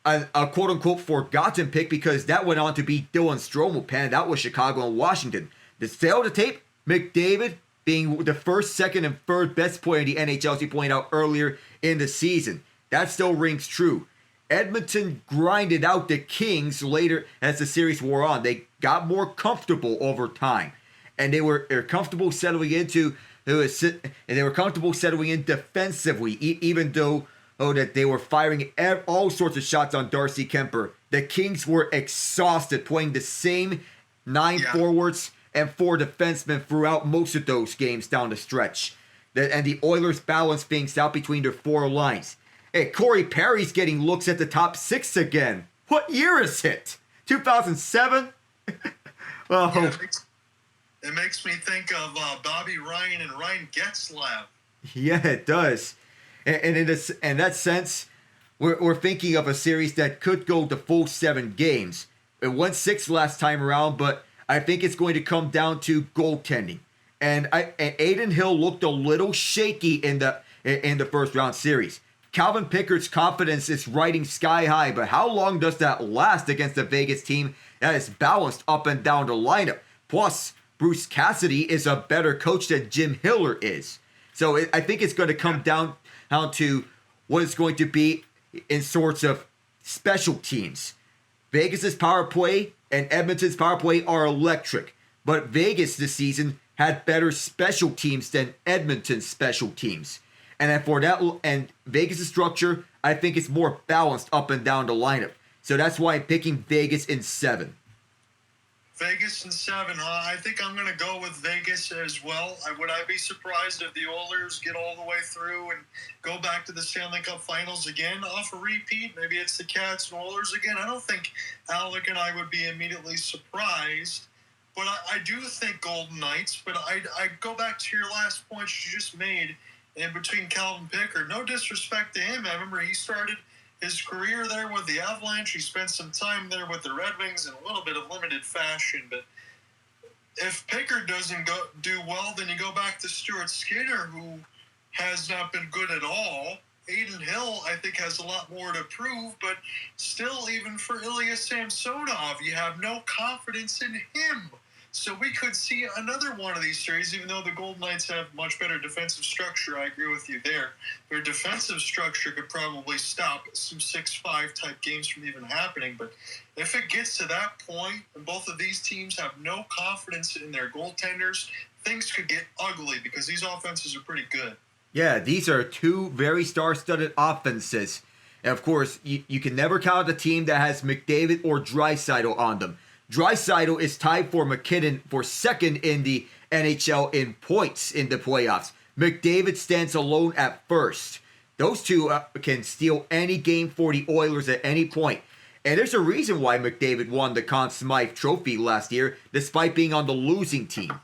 a quote-unquote forgotten pick, because that went on to be Dylan Strome, panned out with Chicago and Washington. The sale of the tape, McDavid being the first, second, and third best player in the NHL, as we pointed out earlier in the season. That still rings true. Edmonton grinded out the Kings later as the series wore on. They got more comfortable over time, and they were comfortable settling into. And they were comfortable settling in defensively, even though that they were firing all sorts of shots on Darcy Kemper the Kings were exhausted playing the same 9 forwards and 4 defensemen throughout most of those games down the stretch. And the Oilers balanced things out between their 4 lines. Hey, Corey Perry's getting looks at the top 6 again. What year is it? 2007? Oh. Yeah, it makes me think of Bobby Ryan and Ryan Getzlaf. Yeah, it does. And in that sense, we're thinking of a series that could go the full 7 games. It went 6 last time around, but I think it's going to come down to goaltending. And Adin Hill looked a little shaky in the first round series. Calvin Pickard's confidence is riding sky high, but how long does that last against a Vegas team that is balanced up and down the lineup? Plus, Bruce Cassidy is a better coach than Jim Hiller is. So I think it's going to come down to what it's going to be in sorts of special teams. Vegas's power play and Edmonton's power play are electric, but Vegas this season had better special teams than Edmonton's special teams. And for that, and Vegas' structure, I think it's more balanced up and down the lineup. So that's why I'm picking Vegas in 7. Vegas in 7, huh? I think I'm going to go with Vegas as well. Would I be surprised if the Oilers get all the way through and go back to the Stanley Cup Finals again off a repeat? Maybe it's the Cats and Oilers again. I don't think Alec and I would be immediately surprised. But I do think Golden Knights. But I go back to your last point you just made in between Calvin Pickard. No disrespect to him. I remember he started his career there with the Avalanche. He spent some time there with the Red Wings in a little bit of limited fashion. But if Pickard doesn't do well, then you go back to Stuart Skinner, who has not been good at all. Adin Hill, I think, has a lot more to prove. But still, even for Ilya Samsonov, you have no confidence in him. So we could see another one of these series, even though the Golden Knights have much better defensive structure. I agree with you there. Their defensive structure could probably stop some 6-5 type games from even happening. But if it gets to that point and both of these teams have no confidence in their goaltenders, things could get ugly because these offenses are pretty good. Yeah, these are 2 very star-studded offenses. And of course, you can never count a team that has McDavid or Draisaitl on them. Draisaitl is tied for MacKinnon for second in the NHL in points in the playoffs. McDavid stands alone at first. Those 2 can steal any game for the Oilers at any point. And there's a reason why McDavid won the Conn Smythe Trophy last year, despite being on the losing team.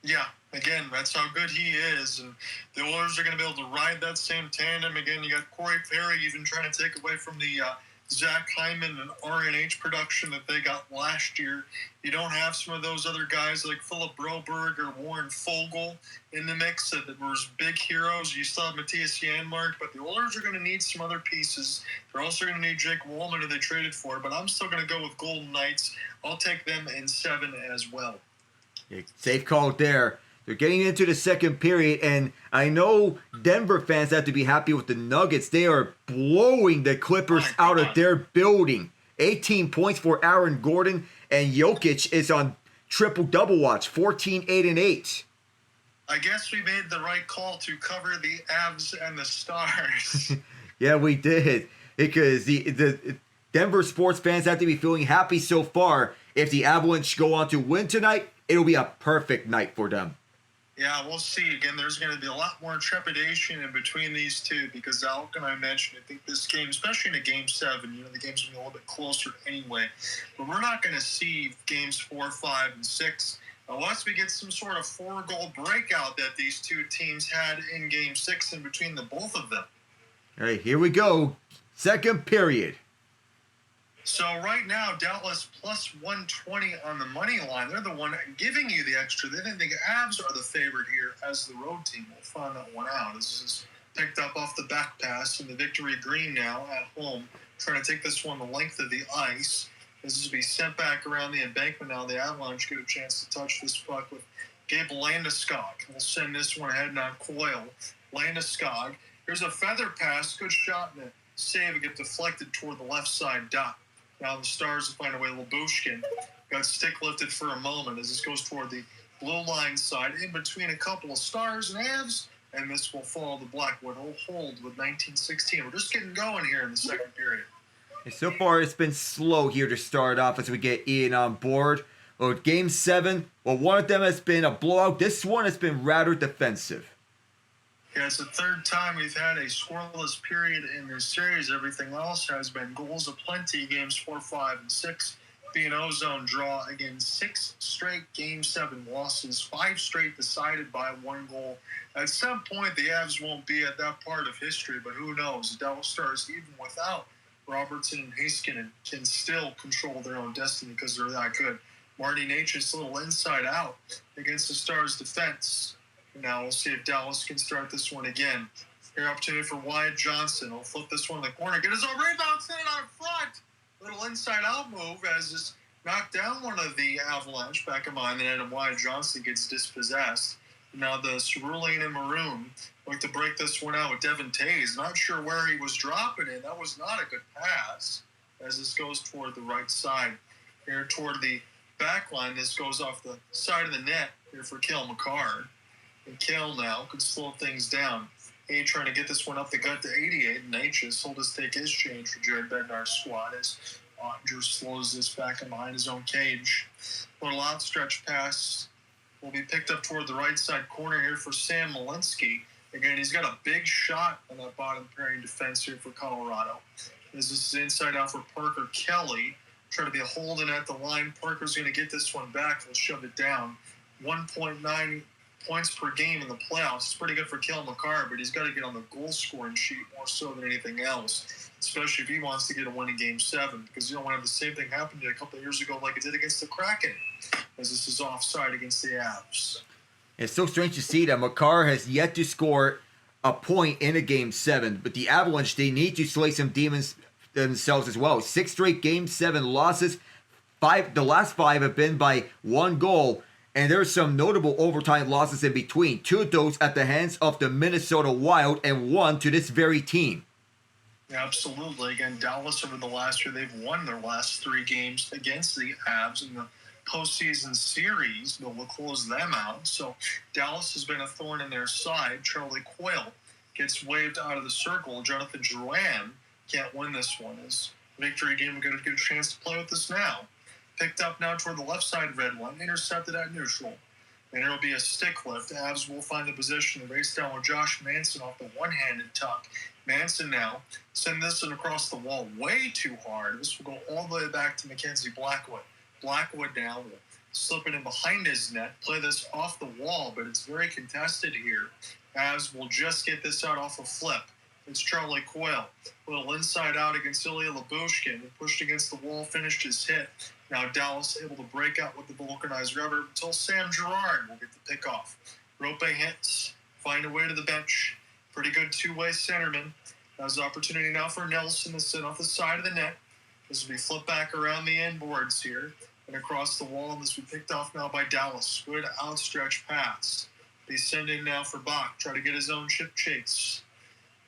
Yeah, again, that's how good he is. And the Oilers are going to be able to ride that same tandem. Again, you got Corey Perry even trying to take away from the Zach Hyman and RNH production that they got last year. You don't have some of those other guys like Philip Broberg or Warren Fogle in the mix that were big heroes. You still have Matthias Janmark, but the Oilers are going to need some other pieces. They're also going to need Jake Wollman, who they traded for, but I'm still going to go with Golden Knights. I'll take them in 7 as well. Safe call there. They're getting into the second period, and I know Denver fans have to be happy with the Nuggets. They are blowing the Clippers out of their building. 18 points for Aaron Gordon, and Jokic is on triple-double watch, 14, 8, and 8. I guess we made the right call to cover the Avs and the Stars. Yeah, we did, because the Denver sports fans have to be feeling happy so far. If the Avalanche go on to win tonight, it'll be a perfect night for them. Yeah, we'll see. Again, there's going to be a lot more trepidation in between these 2 because Alec and I mentioned, I think this game, especially in a Game 7, the game's going to be a little bit closer anyway. But we're not going to see Games 4, 5, and 6 unless we get some sort of 4-goal breakout that these 2 teams had in Game 6 in between the both of them. All right, here we go. Second period. So right now, Dallas plus 120 on the money line. They're the one giving you the extra. They think the Avs are the favorite here as the road team. We'll find that one out. This is picked up off the back pass in the Victory Green now at home. Trying to take this one the length of the ice. This is to be sent back around the embankment now. The Avalanche get a chance to touch this puck with Gabe Landeskog. We'll send this one ahead now. Coyle. Landeskog. Here's a feather pass. Good shot and a save. It gets deflected toward the left side dot. Now the Stars will find a way. Lyubushkin got stick lifted for a moment as this goes toward the blue line side in between a couple of Stars and Avs, and this will follow the Blackwood hold with 19-16. We're just getting going here in the second period. And so far, it's been slow here to start off as we get Ian on board. Well, Game 7, well, one of them has been a blowout. This one has been rather defensive. Yeah, it's the third time we've had a scoreless period in this series. Everything else has been goals aplenty. Games 4, 5, and 6 being ozone draw. Again, 6 straight Game 7 losses, 5 straight decided by 1 goal. At some point, the Avs won't be at that part of history, but who knows? The Dallas Stars, even without Robertson and Heiskanen, can still control their own destiny because they're that good. Marty Nature's little inside out against the Stars' defense. Now we'll see if Dallas can start this one again. Here, opportunity for Wyatt Johnsotn. He'll flip this one in the corner, get his own rebound, send it out in front. Little inside-out move as this knocked down one of the Avalanche back in behind the net, and Wyatt Johnsotn gets dispossessed. Now the cerulean and maroon look to break this one out with Devin Tays. Not sure where he was dropping it. That was not a good pass as this goes toward the right side. Here toward the back line, this goes off the side of the net here for Cale Makar. And Cale now could slow things down. A trying to get this one up the gut to 88, and H will just take his change for Jared Bednar's squad as Oettinger slows this back in behind his own cage. Little outstretched pass will be picked up toward the right side corner here for Sam Malinsky. Again, he's got a big shot on that bottom pairing defense here for Colorado. As this is inside out for Parker Kelly. Trying to be a holding at the line. Parker's going to get this one back. He'll shove it down. 1.9 points per game in the playoffs. It's pretty good for Cale Makar, but he's got to get on the goal-scoring sheet more so than anything else, especially if he wants to get a win in Game 7, because you don't want to have the same thing happen to you a couple of years ago like it did against the Kraken, as this is offside against the Avs. It's so strange to see that Makar has yet to score a point in a Game 7, but the Avalanche, they need to slay some demons themselves as well. 6 straight Game 7 losses. The last 5 have been by 1 goal. And there's some notable overtime losses in between. 2 of those at the hands of the Minnesota Wild and 1 to this very team. Yeah, absolutely. Again, Dallas over the last year, they've won their last 3 games against the Avs in the postseason series. But we'll close them out. So Dallas has been a thorn in their side. Charlie Coyle gets waved out of the circle. Jonathan Drouin can't win this one. His victory game will get a good chance to play with this now. Picked up now toward the left side red one, intercepted at neutral. And it'll be a stick lift. Avs will find the position. The race down with Josh Manson off the one-handed tuck. Manson now send this one across the wall way too hard. This will go all the way back to Mackenzie Blackwood. Blackwood now will slip it in behind his net, play this off the wall, but it's very contested here. Avs will just get this out off a flip. It's Charlie Coyle. A little inside out against Ilya Lyubushkin. Pushed against the wall, finished his hit. Now Dallas able to break out with the vulcanized rubber until Sam Girard will get the pick off. Rope hits, find a way to the bench. Pretty good two-way centerman. Has the opportunity now for Nelson to sit off the side of the net. This will be flipped back around the end boards here and across the wall. And this will be picked off now by Dallas. Good outstretched pass. He's sending now for Bach. Try to get his own chip chase.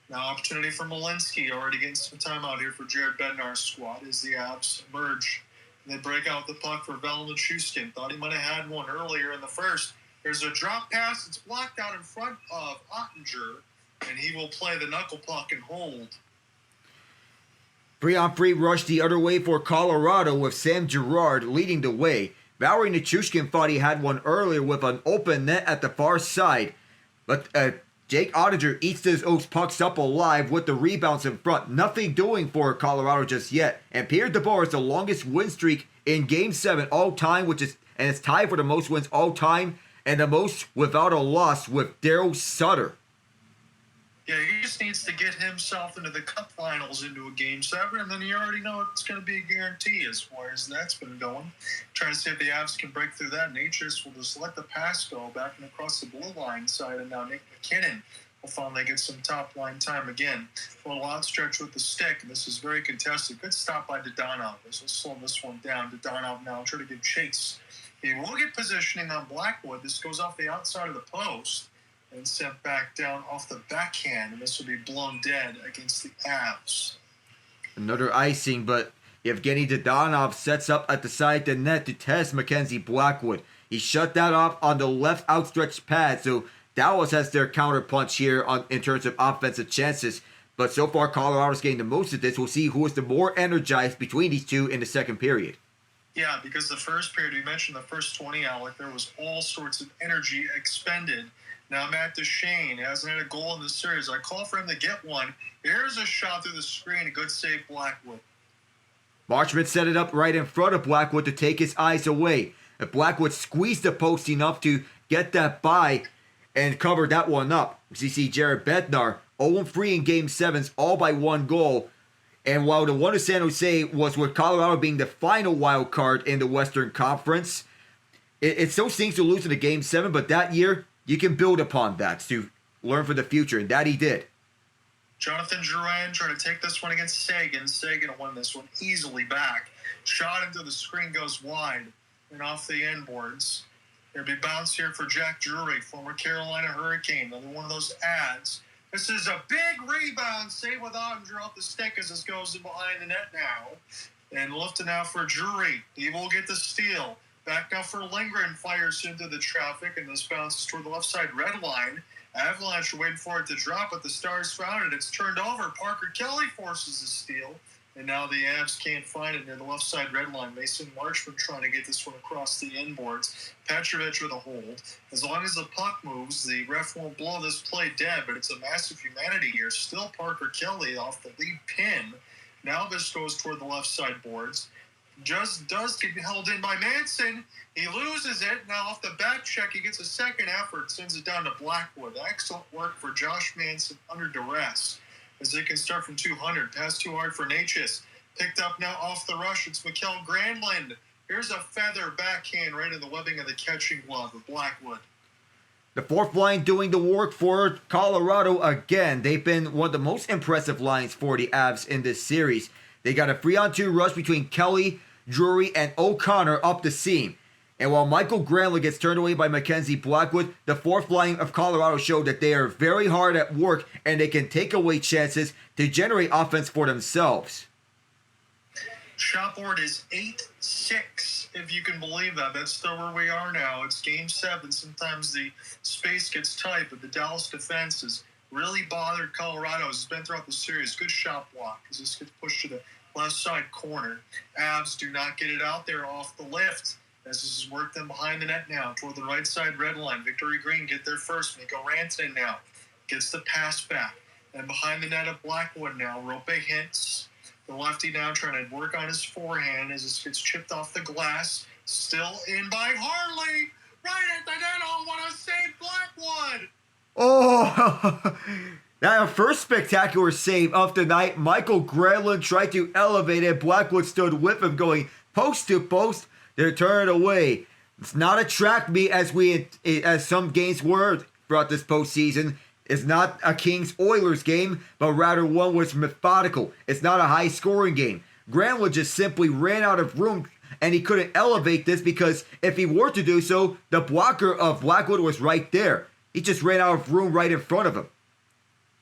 Now opportunity for Malinsky. Already getting some time out here for Jared Bednar's squad as the Avs emerge. And they break out the puck for Nichushkin. Thought he might have had one earlier in the first. There's a drop pass. It's blocked out in front of Oettinger. And he will play the knuckle puck and hold. 3-on-3 rush the other way for Colorado with Sam Girard leading the way. Valeri Nichushkin thought he had one earlier with an open net at the far side. But Jake Oettinger eats those pucks up alive with the rebounds in front. Nothing doing for Colorado just yet. And Peter DeBoer is the longest win streak in Game 7 all time, and it's tied for the most wins all time and the most without a loss with Darryl Sutter. Yeah, he just needs to get himself into the Cup Finals into a Game 7, and then you already know it's going to be a guarantee as far as that's been going. Trying to see if the Avs can break through that. Natures will just let the pass go back and across the blue line side, and now Nick MacKinnon will finally get some top line time again. A little outstretch with the stick, and this is very contested. Good stop by Dadonov. We'll slow this one down. Dadonov now trying to give chase. He will get positioning on Blackwood. This goes off the outside of the post and sent back down off the backhand, and this will be blown dead against the Avs. Another icing, but Evgeny Dadonov sets up at the side of the net to test Mackenzie Blackwood. He shut that off on the left outstretched pad, so Dallas has their counter punch here in terms of offensive chances. But so far, Colorado's getting the most of this. We'll see who is the more energized between these two in the second period. Yeah, because the first period, you mentioned the first 20, Alec, there was all sorts of energy expended. Now, Matt Duchene hasn't had a goal in the series. I call for him to get one. Here's a shot through the screen. A good save, Blackwood. Marchment set it up right in front of Blackwood to take his eyes away. If Blackwood squeezed the post enough to get that by and cover that one up. You see Jared Bednar 0-3 in Game 7s, all by one goal. And while the one to San Jose was with Colorado being the final wild card in the Western Conference, it so stings to lose in a Game 7, but that year, you can build upon that to learn for the future, and that he did. Jonathan Drouin trying to take this one against Sagan. Sagan will win this one easily back. Shot into the screen goes wide and off the end boards. There'll be bounce here for Jack Drury, former Carolina Hurricane. Another one of those ads. This is a big rebound. Save with Oettinger off the stick as this goes in behind the net now. And lifting out for Drury. He will get the steal. Back now for Lindgren. Fires into the traffic, and this bounces toward the left side red line. Avalanche are waiting for it to drop, but the Stars found it. It's turned over. Parker Kelly forces the steal. And now the Avs can't find it near the left side red line. Mason Marchment trying to get this one across the inboards. Petrovic with a hold. As long as the puck moves, the ref won't blow this play dead, but it's a massive humanity here. Still Parker Kelly off the lead pin. Now this goes toward the left side boards. Just does get held in by Manson. He loses it. Now off the back check, he gets a second effort, sends it down to Blackwood. Excellent work for Josh Manson under duress, as they can start from 200. Pass too hard for Natchez. Picked up now off the rush. It's Mikael Granlund. Here's a feather backhand right in the webbing of the catching glove of Blackwood. The fourth line doing the work for Colorado again. They've been one of the most impressive lines for the Avs in this series. They got a 3-on-2 rush between Kelly, Drury, and O'Connor up the seam. And while Michael Granlund gets turned away by Mackenzie Blackwood, the fourth line of Colorado showed that they are very hard at work and they can take away chances to generate offense for themselves. Shot board is 8-6, if you can believe that. That's still where we are now. It's Game 7. Sometimes the space gets tight, but the Dallas defense has really bothered Colorado. It's been throughout the series. Good shot block as this gets pushed to the left side corner. Avs do not get it out there off the lift, as this is worked in behind the net now toward the right side red line. Victory Green get there first. Mikko Rantanen now gets the pass back. And behind the net of Blackwood now, Rope hints. The lefty now trying to work on his forehand as this gets chipped off the glass. Still in by Harley. Right at the net. Oh, what a save, Blackwood. Oh, that first spectacular save of the night. Michael Granlund tried to elevate it. Blackwood stood with him going post to post. They're turned away. It's not a track meet as some games were throughout this postseason. It's not a Kings-Oilers game, but rather one was methodical. It's not a high-scoring game. Granlund just simply ran out of room, and he couldn't elevate this because if he were to do so, the blocker of Blackwood was right there. He just ran out of room right in front of him.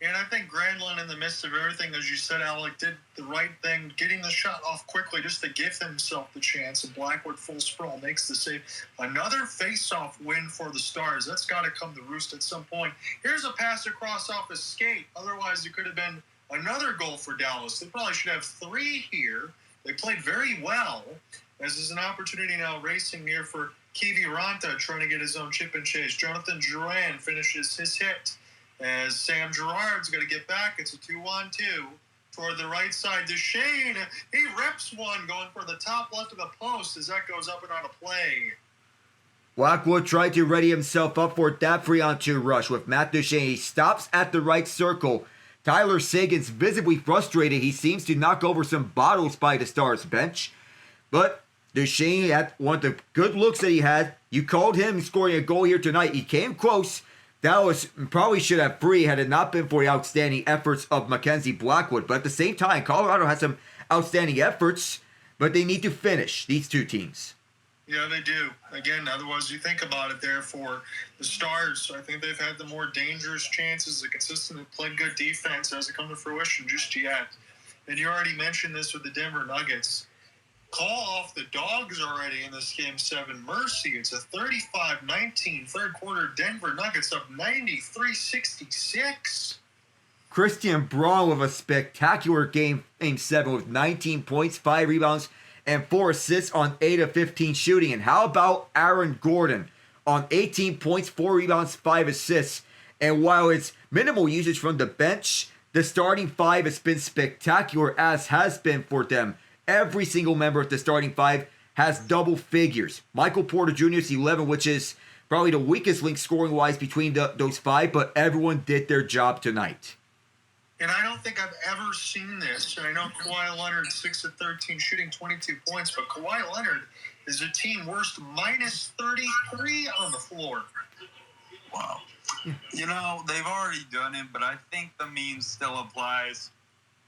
And I think Granlund, in the midst of everything, as you said, Alec, did the right thing, getting the shot off quickly just to give himself the chance. And Blackwood full sprawl makes the save. Another face-off win for the Stars. That's got to come to roost at some point. Here's a pass across off his skate. Otherwise, it could have been another goal for Dallas. They probably should have 3 here. They played very well. As is an opportunity now racing here for Kiviranta, trying to get his own chip and chase. Jonathan Drouin finishes his hit. As Sam Girard's going to get back, it's a 2-on-2 toward the right side. Duchene, he rips one going for the top left of the post as that goes up and on a play. Blackwood tried to ready himself up for that 3-on-2 rush with Matt Duchene. He stops at the right circle. Tyler Seguin's visibly frustrated. He seems to knock over some bottles by the Stars bench. But Duchene had one of the good looks that he had. You called him scoring a goal here tonight. He came close. Dallas probably should have 3 had it not been for the outstanding efforts of Mackenzie Blackwood. But at the same time, Colorado has some outstanding efforts, but they need to finish, these two teams. Yeah, they do. Again, otherwise you think about it there for the Stars. I think they've had the more dangerous chances. They consistently played good defense. Hasn't come to fruition just yet. And you already mentioned this with the Denver Nuggets. Call off the Dogs already in this Game 7. Mercy, it's a 35-19 third quarter. Denver Nuggets up 93-66. Christian Braun with a spectacular game 7 with 19 points, 5 rebounds, and 4 assists on 8 of 15 shooting. And how about Aaron Gordon on 18 points, 4 rebounds, 5 assists. And while it's minimal usage from the bench, the starting 5 has been spectacular, as has been for them. Every single member of the starting 5 has double figures. Michael Porter Jr. is 11, which is probably the weakest link scoring-wise between those 5, but everyone did their job tonight. And I don't think I've ever seen this. I know Kawhi Leonard, 6 of 13, shooting 22 points, but Kawhi Leonard is a team worst minus 33 on the floor. Wow. You know, they've already done it, but I think the meme still applies.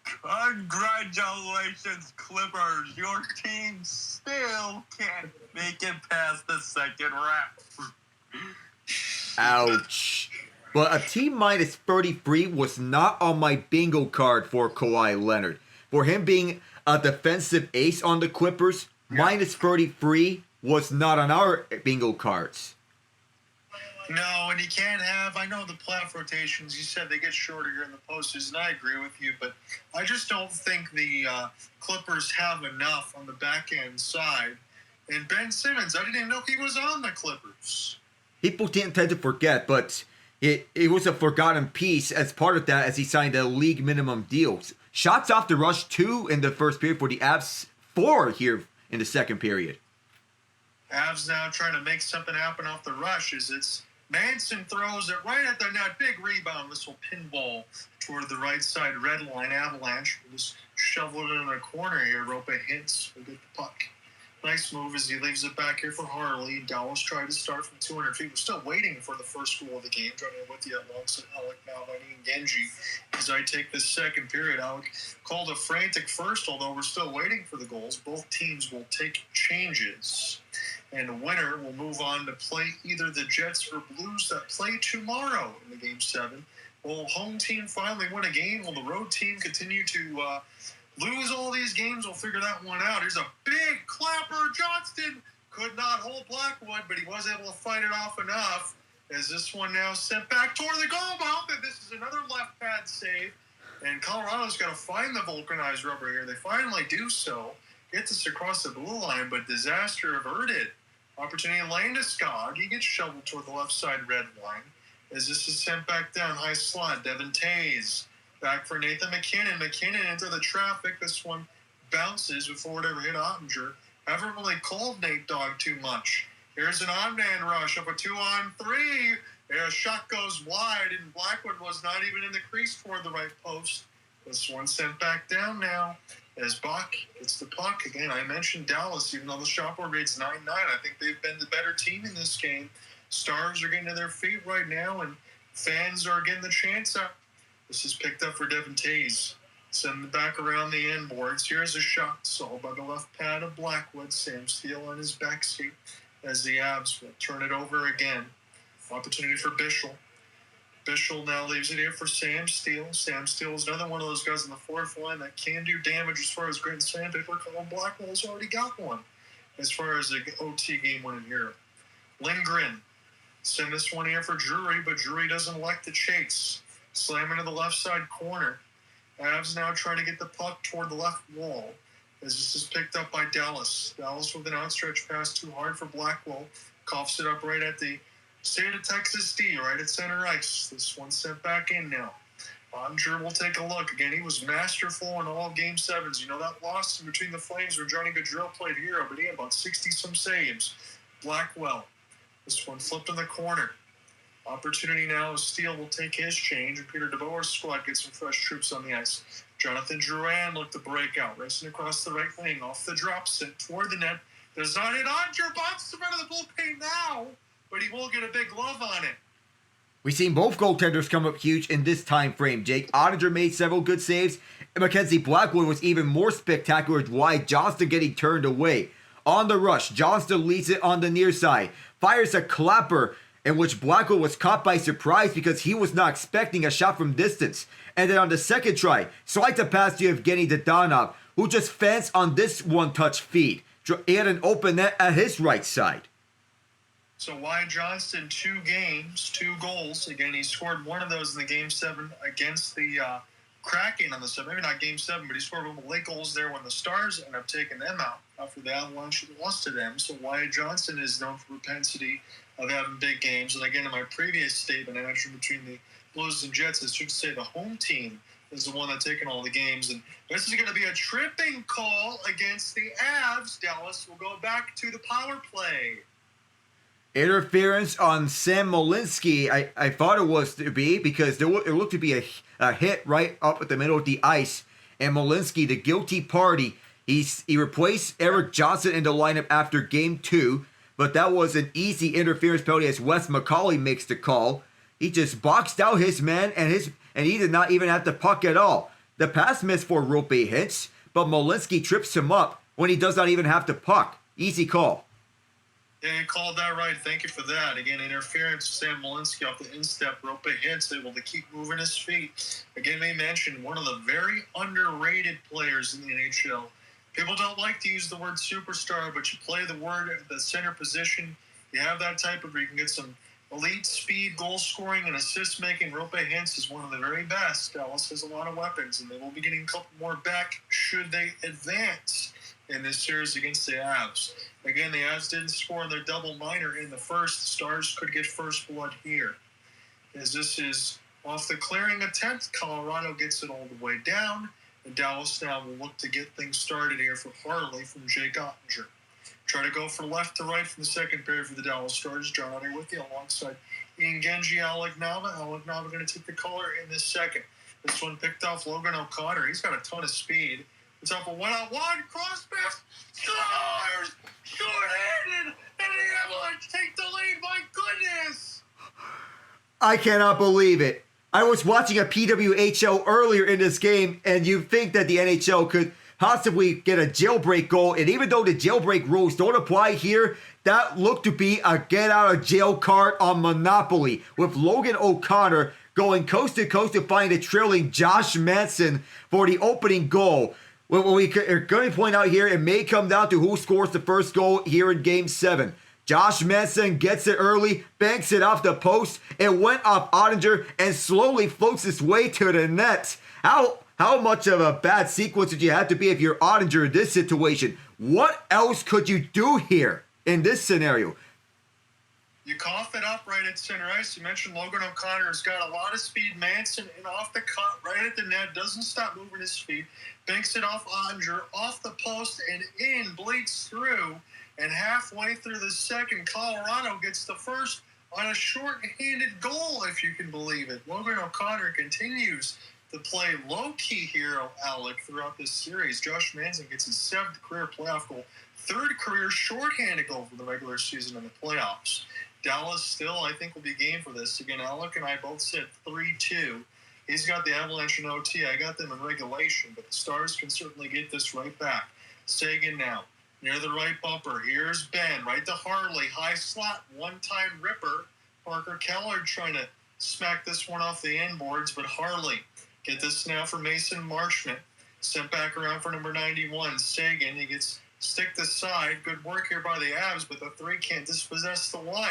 Congratulations, Clippers. Your team still can't make it past the second round. Ouch. But a team minus 33 was not on my bingo card for Kawhi Leonard. For him being a defensive ace on the Clippers, minus 33 was not on our bingo cards. No, and you can't have, I know the playoff rotations, you said they get shorter here in the postseason, I agree with you, but I just don't think the Clippers have enough on the back end side. And Ben Simmons, I didn't even know he was on the Clippers. People tend to forget, but it was a forgotten piece as part of that, as he signed a league minimum deal. Shots off the rush 2 in the first period for the Avs, 4 here in the second period. Avs now trying to make something happen off the rush as it's Manson throws it right at the net. Big rebound. This will pinball toward the right side red line. Avalanche will just shovel it in the corner here. Rope hits. We'll get the puck. Nice move as he leaves it back here for Harley. Dallas tried to start from 200 feet. We're still waiting for the first goal of the game. Joining with you alongside Alec Malvani and Genge as I take this second period. Alec called a frantic first, although we're still waiting for the goals. Both teams will take changes. And the winner will move on to play either the Jets or Blues that play tomorrow in the Game 7. Will home team finally win a game? Will the road team continue to lose all these games? We'll figure that one out. Here's a big clapper. Johnston could not hold Blackwood, but he was able to fight it off enough. As this one now sent back toward the goal mouth, and this is another left pad save. And Colorado's got to find the vulcanized rubber here. They finally do so. Get this across the blue line, but disaster averted. Opportunity Landeskog. He gets shoveled toward the left side red line. As this is sent back down, high slot. Devin Tays. Back for Nathan MacKinnon. MacKinnon into the traffic. This one bounces before it ever hit Oettinger. Haven't really called Nate Dogg too much. Here's an on-man rush up a 2-on-3. A shot goes wide, and Blackwood was not even in the crease toward the right post. This one sent back down now as Bach gets the puck. Again, I mentioned Dallas, even though the shot board rate's 9-9. I think they've been the better team in this game. Stars are getting to their feet right now, and fans are getting the chance out. This is picked up for Devin Tays. Send it back around the end boards. Here's a shot solved by the left pad of Blackwood. Sam Steele on his back seat as the Avs will turn it over again. Opportunity for Bischel. Bischel now leaves it here for Sam Steele. Sam Steele is another one of those guys in the fourth line that can do damage as far as grit and sandpaper. Colin Blackwell's already got one as far as the OT game winning here. Lindgren. Send this one here for Drury, but Drury doesn't elect to chase. Slam into the left side corner. Avs now trying to get the puck toward the left wall as this is picked up by Dallas. Dallas with an outstretched pass too hard for Blackwell. Coughs it up right at the State of Texas D, right at center ice. This one sent back in now. Oettinger will take a look. Again, he was masterful in all Game 7s. You know, that loss in between the Flames where Johnny Gaudreau played hero, but he had about 60-some saves. Blackwell. This one flipped in the corner. Opportunity now as Steele will take his change, and Peter DeBoer's squad gets some fresh troops on the ice. Jonathan Drouin looked to break out, racing across the right wing, off the drop, sent toward the net. Does not hit Oettinger, bounces in front of the bullpen now, but he will get a big glove on it. We've seen both goaltenders come up huge in this time frame. Jake Oettinger made several good saves, and Mackenzie Blackwood was even more spectacular with Wyatt Johnsotn getting turned away. On the rush, Johnston leads it on the near side, fires a clapper, in which Blackwood was caught by surprise because he was not expecting a shot from distance. And then on the second try, slide the pass to Evgeny Dadonov, who just fenced on this one-touch feed. He had an open net at his right side. So Wyatt Johnsotn, 2 games, 2 goals. Again, he scored one of those in the Game 7 against the Kraken on the 7. Maybe not Game 7, but he scored one of the late goals there when the Stars ended up taking them out after the Avalanche lost to them. So Wyatt Johnsotn is known for propensity of having big games. And again, in my previous statement, I mentioned between the Blues and Jets, I should say the home team is the one that's taking all the games. And this is going to be a tripping call against the Avs. Dallas will go back to the power play. Interference on Sam Molinski, I thought it was to be, because it looked to be a hit right up at the middle of the ice. And Molinski, the guilty party, he replaced Erik Johnson in the lineup after Game 2. But that was an easy interference penalty as Wes McCauley makes the call. He just boxed out his man, and he did not even have the puck at all. The pass missed for Rope Hintz, but Molinski trips him up when he does not even have the puck. Easy call. Yeah, you called that right. Thank you for that. Again, interference, Sam Molinski off the instep. Rope Hintz able to keep moving his feet. Again, they mentioned one of the very underrated players in the NHL. People don't like to use the word superstar, but you play the word at the center position. You have that type of where you can get some elite speed, goal scoring, and assist making. Rope Hintz is one of the very best. Dallas has a lot of weapons, and they will be getting a couple more back should they advance in this series against the Avs. Again, the Avs didn't score in their double minor in the first. The Stars could get first blood here. As this is off the clearing attempt, Colorado gets it all the way down, and Dallas now will look to get things started here for Harley from Jake Oettinger. Try to go from left to right from the second period for the Dallas Stars. John here with you alongside Ian Genge, Alec Nava. Alec Nava going to take the color in this second. This one picked off Logan O'Connor. He's got a ton of speed. It's off a one-on-one, cross pass, scores! Short-handed, and the Avalanche take the lead, my goodness! I cannot believe it. I was watching a PWHL earlier in this game, and you'd think that the NHL could possibly get a jailbreak goal, and even though the jailbreak rules don't apply here, that looked to be a get-out-of-jail card on Monopoly, with Logan O'Connor going coast to coast to find a trailing Josh Manson for the opening goal. What we are going to point out here, it may come down to who scores the first goal here in Game 7. Josh Manson gets it early, banks it off the post, it went off Oettinger, and slowly floats its way to the net. How much of a bad sequence would you have to be if you're Oettinger in this situation? What else could you do here in this scenario? You cough it up right at center ice. You mentioned Logan O'Connor has got a lot of speed. Manson in off the cut, right at the net, doesn't stop moving his feet. Banks it off Oettinger, off the post and in, bleeds through. And halfway through the second, Colorado gets the first on a short-handed goal, if you can believe it. Logan O'Connor continues to play low-key hero, Alec, throughout this series. Josh Manson gets his 7th career playoff goal, 3rd career short-handed goal for the regular season in the playoffs. Dallas still, I think, will be game for this. Again, Alec and I both said 3-2. He's got the Avalanche in OT. I got them in regulation, but the Stars can certainly get this right back. Sagan now, near the right bumper. Here's Ben, right to Harley. High slot, one-time ripper. Parker Keller trying to smack this one off the inboards, but Harley get this now for Mason Marchment. Sent back around for number 91, Sagan. He gets stick to side. Good work here by the Avs, but the 3 can't dispossess the 1.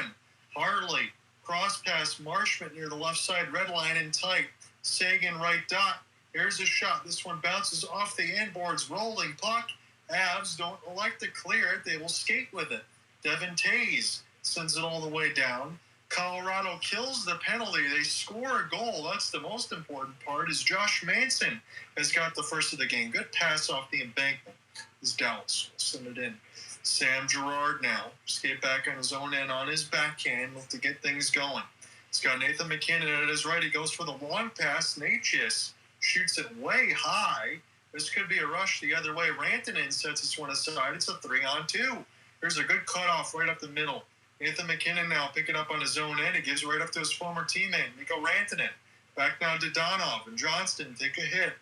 Harley, cross pass, Marchment near the left side, red line in tight. Sagan right dot. Here's a shot. This one bounces off the inboards, rolling puck. Avs don't elect to clear it. They will skate with it. Devin Tays sends it all the way down. Colorado kills the penalty. They score a goal. That's the most important part, is Josh Manson has got the first of the game. Good pass off the embankment. Is Dallas will send it in. Sam Girard now. Skate back on his own end on his backhand. Look to get things going. He's got Nathan MacKinnon at his right. He goes for the long pass. Natchez shoots it way high. This could be a rush the other way. Rantanen sets this one aside. It's a 3-on-2. Here's a good cutoff right up the middle. Nathan MacKinnon now picking up on his own end. It gives right up to his former teammate, Mikko Rantanen. Back now to Donov and Johnston. Take a hit.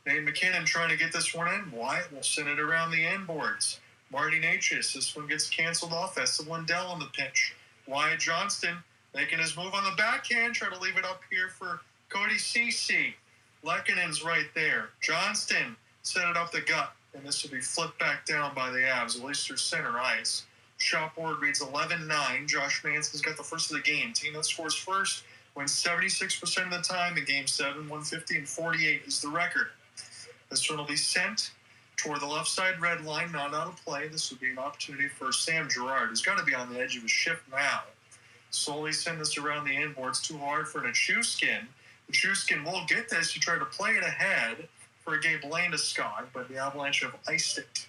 Nate MacKinnon trying to get this one in. Wyatt will send it around the end boards. Marty Natchez. This one gets canceled off. That's the Lindell on the pitch. Wyatt Johnston making his move on the backhand. Try to leave it up here for Cody Ceci. Lekkonen's right there. Johnston set it up the gut. And this will be flipped back down by the Avs. At least through center ice. Shot board reads 11-9. Josh Manson's got the first of the game. Team that scores first wins 76% of the time in Game 7. 150-48 is the record. This one will be sent toward the left side red line, not out of play. This would be an opportunity for Sam Girard, who's got to be on the edge of his ship now. Slowly send this around the end board. It's too hard for Nichushkin. Nichushkin will get this. He tried to play it ahead for Gabe Landeskog, but the Avalanche have iced it.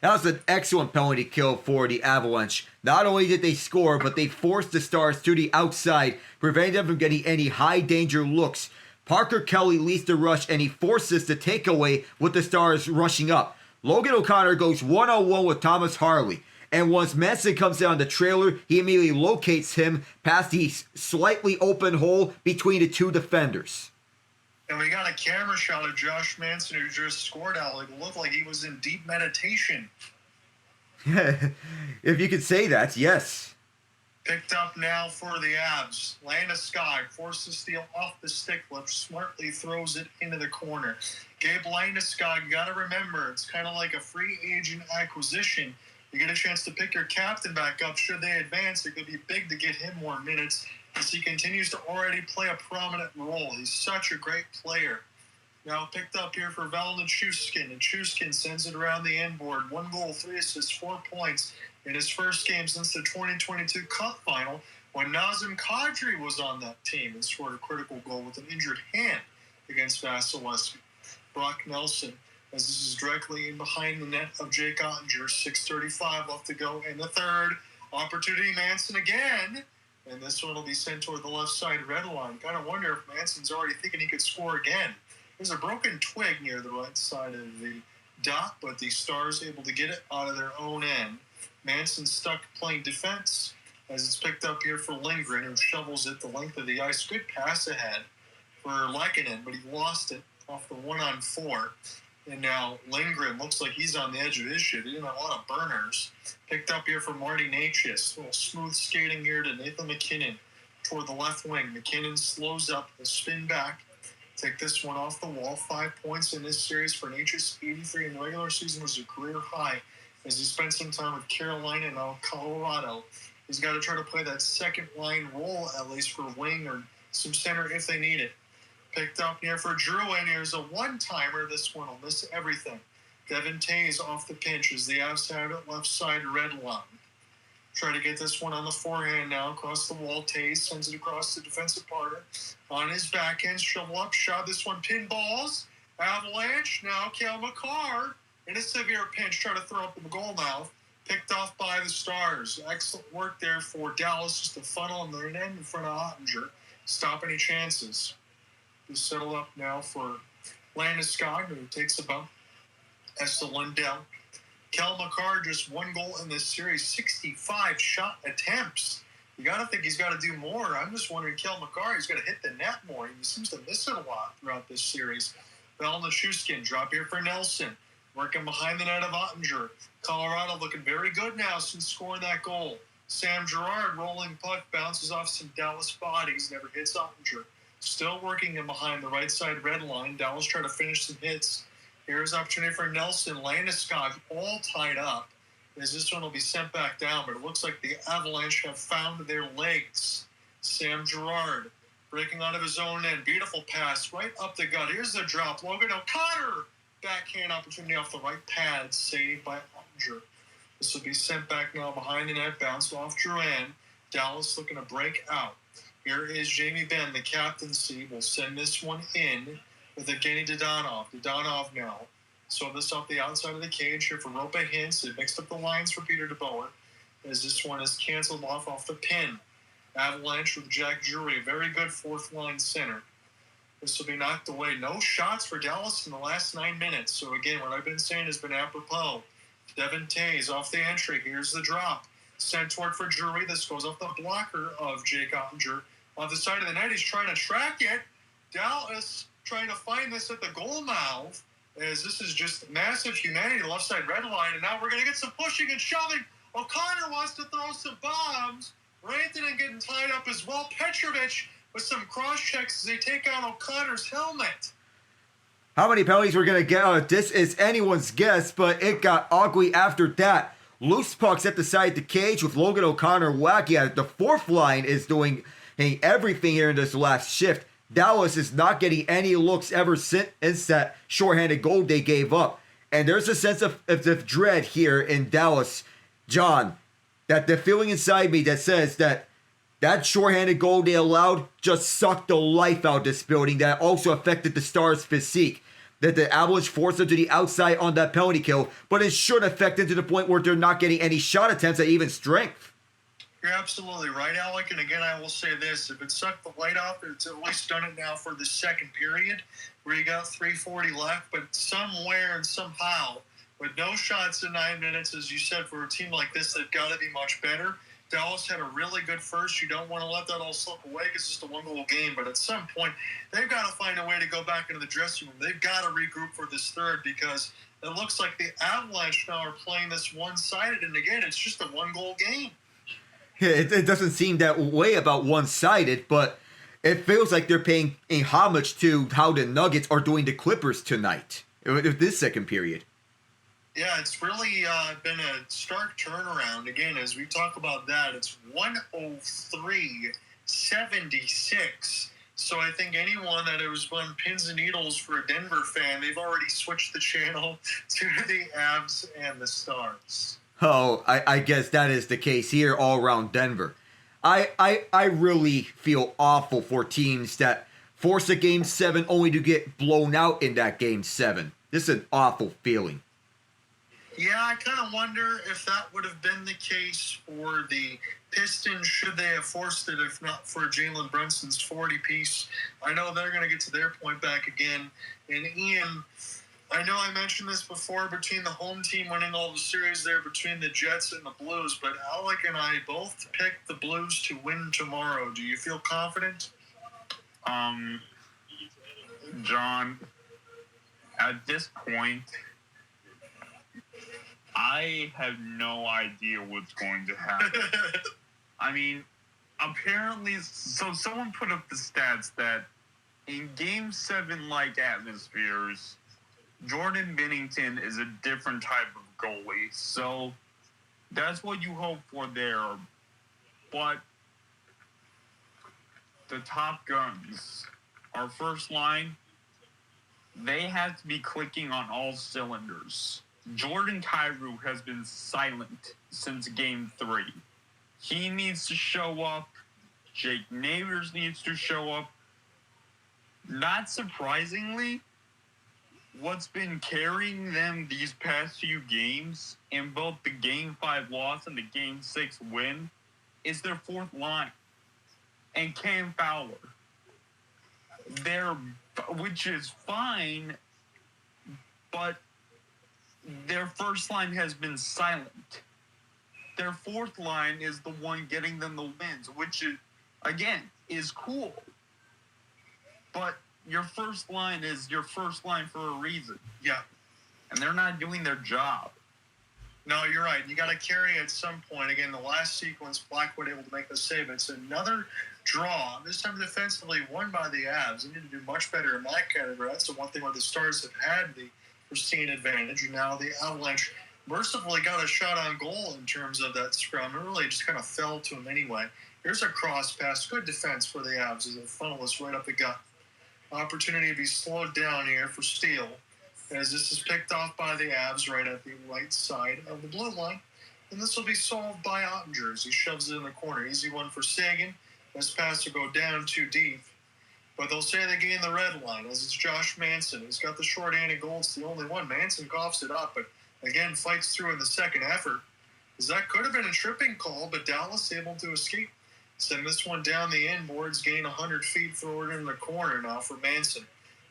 That was an excellent penalty kill for the Avalanche. Not only did they score, but they forced the Stars to the outside, preventing them from getting any high-danger looks. Parker Kelly leads the rush, and he forces the takeaway with the Stars rushing up. Logan O'Connor goes one-on-one with Thomas Harley. And once Manson comes down the trailer, he immediately locates him past the slightly open hole between the two defenders. And we got a camera shot of Josh Manson, who just scored out. It looked like he was in deep meditation. If you could say that, yes. Picked up now for the Avs. Landeskog forces the steal off the stick lift, smartly throws it into the corner. Gabe Landeskog, you got to remember, it's kind of like a free agent acquisition. You get a chance to pick your captain back up. Should they advance, it could be big to get him more minutes as he continues to already play a prominent role. He's such a great player. Now picked up here for Val Nichushkin. Nichushkin sends it around the end board. 1 goal, 3 assists, 4 points in his first game since the 2022 Cup Final when Nazem Kadri was on that team and scored a critical goal with an injured hand against Vasilevsky. Brock Nelson, as this is directly in behind the net of Jake Oettinger. 6:35 left to go in the third. Opportunity, Manson again. And this one will be sent toward the left side red line. Kind of wonder if Manson's already thinking he could score again. There's a broken twig near the right side of the dot, but the Stars able to get it out of their own end. Manson stuck playing defense as it's picked up here for Lindgren, who shovels it the length of the ice. Good pass ahead for MacKinnon, but he lost it off the 1-on-4. And now Lindgren looks like he's on the edge of his shit. He didn't have a lot of burners. Picked up here for Marty Natchez. A little smooth skating here to Nathan MacKinnon toward the left wing. MacKinnon slows up, will spin back. Take this one off the wall. 5 points in this series for Natchez. 83 in the regular season was a career high as he spent some time with Carolina and now Colorado. He's got to try to play that second line role at least for wing or some center if they need it. Picked up here for Drew, and here's a one-timer. This one will miss everything. Devin Tays off the pinch as the outside left side red line. Try to get this one on the forehand now across the wall. Tays sends it across the defensive partner. On his backhand, shovel up shot. This one pinballs. Avalanche now. Cale Makar in a severe pinch, trying to throw up the goal mouth. Picked off by the Stars. Excellent work there for Dallas, just to funnel in their end in front of Oettinger. Stop any chances. We settle up now for Landeskog, who takes a bump. That's the Lundell. Cale Makar, just 1 goal in this series, 65 shot attempts. You got to think he's got to do more. I'm just wondering, Cale Makar, he's got to hit the net more. He seems to miss it a lot throughout this series. Val Nichushkin, drop here for Nelson. Working behind the net of Oettinger. Colorado looking very good now since scoring that goal. Sam Girard, rolling puck, bounces off some Dallas bodies, never hits Oettinger. Still working in behind the right side red line. Dallas trying to finish some hits. Here's opportunity for Nelson. Landeskog all tied up as this one will be sent back down, but it looks like the Avalanche have found their legs. Sam Girard breaking out of his own end. Beautiful pass right up the gut. Here's the drop. Logan O'Connor. Backhand opportunity off the right pad. Saved by Oettinger. This will be sent back now behind the net. Bounce off Drouin. Dallas looking to break out. Here is Jamie Benn, the captaincy. Will send this one in with Evgeny Dadonov. Dadonov now. So this off the outside of the cage here for Rope Hintz. It mixed up the lines for Peter DeBoer as this one is canceled off the pin. Avalanche with Jack Drury. Very good fourth line center. This will be knocked away. No shots for Dallas in the last 9 minutes. So again, what I've been saying has been apropos. Devin Tays off the entry. Here's the drop. Sent toward for Drury. This goes off the blocker of Jake Oettinger. On the side of the net, he's trying to track it. Dallas trying to find this at the goal mouth, as this is just massive humanity, left side red line, and now we're going to get some pushing and shoving. O'Connor wants to throw some bombs. Rantanen getting tied up as well. Petrovic with some cross checks as they take out O'Connor's helmet. How many penalties we're going to get out of this is anyone's guess, but it got ugly after that. Loose pucks at the side of the cage with Logan O'Connor wacky at it. The fourth line is doing everything here in this last shift. Dallas is not getting any looks ever since that shorthanded goal they gave up. And there's a sense of dread here in Dallas, John, that the feeling inside me that says that shorthanded goal they allowed just sucked the life out of this building. That also affected the Stars' physique. That the Avalanche forced them to the outside on that penalty kill, but it should affect them to the point where they're not getting any shot attempts at even strength. You're absolutely right, Alec. And again, I will say this. If it sucked the light off, it's at least done it now for the second period where you got 3:40 left. But somewhere and somehow, with no shots in 9 minutes, as you said, for a team like this, they've got to be much better. Dallas had a really good first. You don't want to let that all slip away because it's just a one-goal game. But at some point, they've got to find a way to go back into the dressing room. They've got to regroup for this third because it looks like the Avalanche now are playing this one-sided. And again, it's just a one-goal game. Yeah, it doesn't seem that way about one-sided, but it feels like they're paying a homage to how the Nuggets are doing the Clippers tonight, this second period. Yeah, it's really been a stark turnaround. Again, as we talk about that, it's 103-76. So I think anyone that was on pins and needles for a Denver fan, they've already switched the channel to the Avs and the Stars. Oh, I guess that is the case here all around Denver. I really feel awful for teams that force a Game 7 only to get blown out in that Game 7. This is an awful feeling. Yeah, I kind of wonder if that would have been the case for the Pistons, should they have forced it, if not for Jalen Brunson's 40-piece. I know they're going to get to their point back again. And Ian, I know I mentioned this before between the home team winning all the series there between the Jets and the Blues, but Alec and I both picked the Blues to win tomorrow. Do you feel confident? John, at this point, I have no idea what's going to happen. I mean, apparently, so someone put up the stats that in Game 7-like atmospheres, Jordan Binnington is a different type of goalie. So that's what you hope for there. But the Top Guns, our first line, they have to be clicking on all cylinders. Jordan Kyrou has been silent since Game 3. He needs to show up. Jake Neighbors needs to show up. Not surprisingly, what's been carrying them these past few games in both the Game 5 loss and the Game 6 win is their fourth line. And Cam Fowler. Which is fine, but their first line has been silent. Their fourth line is the one getting them the wins, which is, again, is cool. But your first line is your first line for a reason. Yeah. And they're not doing their job. No, you're right. You got to carry at some point. Again, the last sequence, Blackwood able to make the save. It's another draw. This time defensively won by the Avs. They need to do much better in that category. That's the one thing where the Stars have had the pristine advantage. And now the Avalanche mercifully got a shot on goal in terms of that scrum. It really just kind of fell to him anyway. Here's a cross pass. Good defense for the Avs as it funnels right up the gut. Opportunity to be slowed down here for Steele, as this is picked off by the Avs right at the right side of the blue line. And this will be solved by Oettinger as he shoves it in the corner. Easy one for Sagan. This pass will go down too deep. But they'll say they gain the red line as it's Josh Manson. He's got the short-handed goal. It's the only one. Manson coughs it up, but again fights through in the second effort. As that could have been a tripping call, but Dallas able to escape. Send this one down the inboards, gain 100 feet, throw it in the corner now for Manson.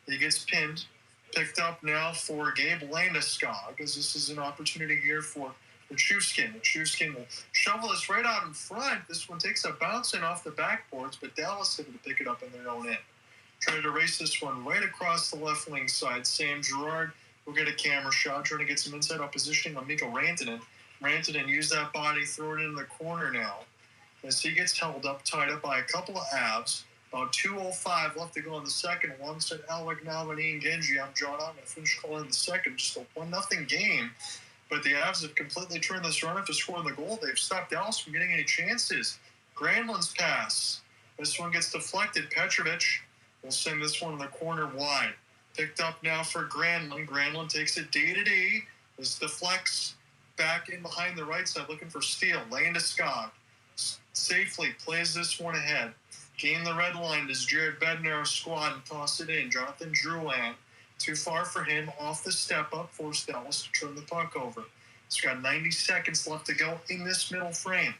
He gets pinned. Picked up now for Gabe Landeskog, as this is an opportunity here for Chuskin. Chuskin will shovel this right out in front. This one takes a bounce in off the backboards, but Dallas able to pick it up in their own end. Trying to race this one right across the left wing side. Sam Girard will get a camera shot, trying to get some inside opposition on Mikko Rantanen. Rantanen used that body, throw it in the corner now, as he gets held up, tied up by a couple of Avs. About 2:05 left to go in the second. Alongside Alec Nominee and Genge, I'm John. I'm going to finish calling the second. Just a 1-0 game. But the Avs have completely turned this run after scoring the goal. They've stopped Dallas from getting any chances. Granlund's pass. This one gets deflected. Petrovic will send this one in the corner wide. Picked up now for Granlund. Granlund takes it D-to-D. This deflects back in behind the right side looking for Steele. Landeskog safely plays this one ahead. Gain the red line as Jared Bednar squad and toss it in. Jonathan Drouin. Too far for him. Off the step up. Forced Dallas to turn the puck over. It's got 90 seconds left to go in this middle frame.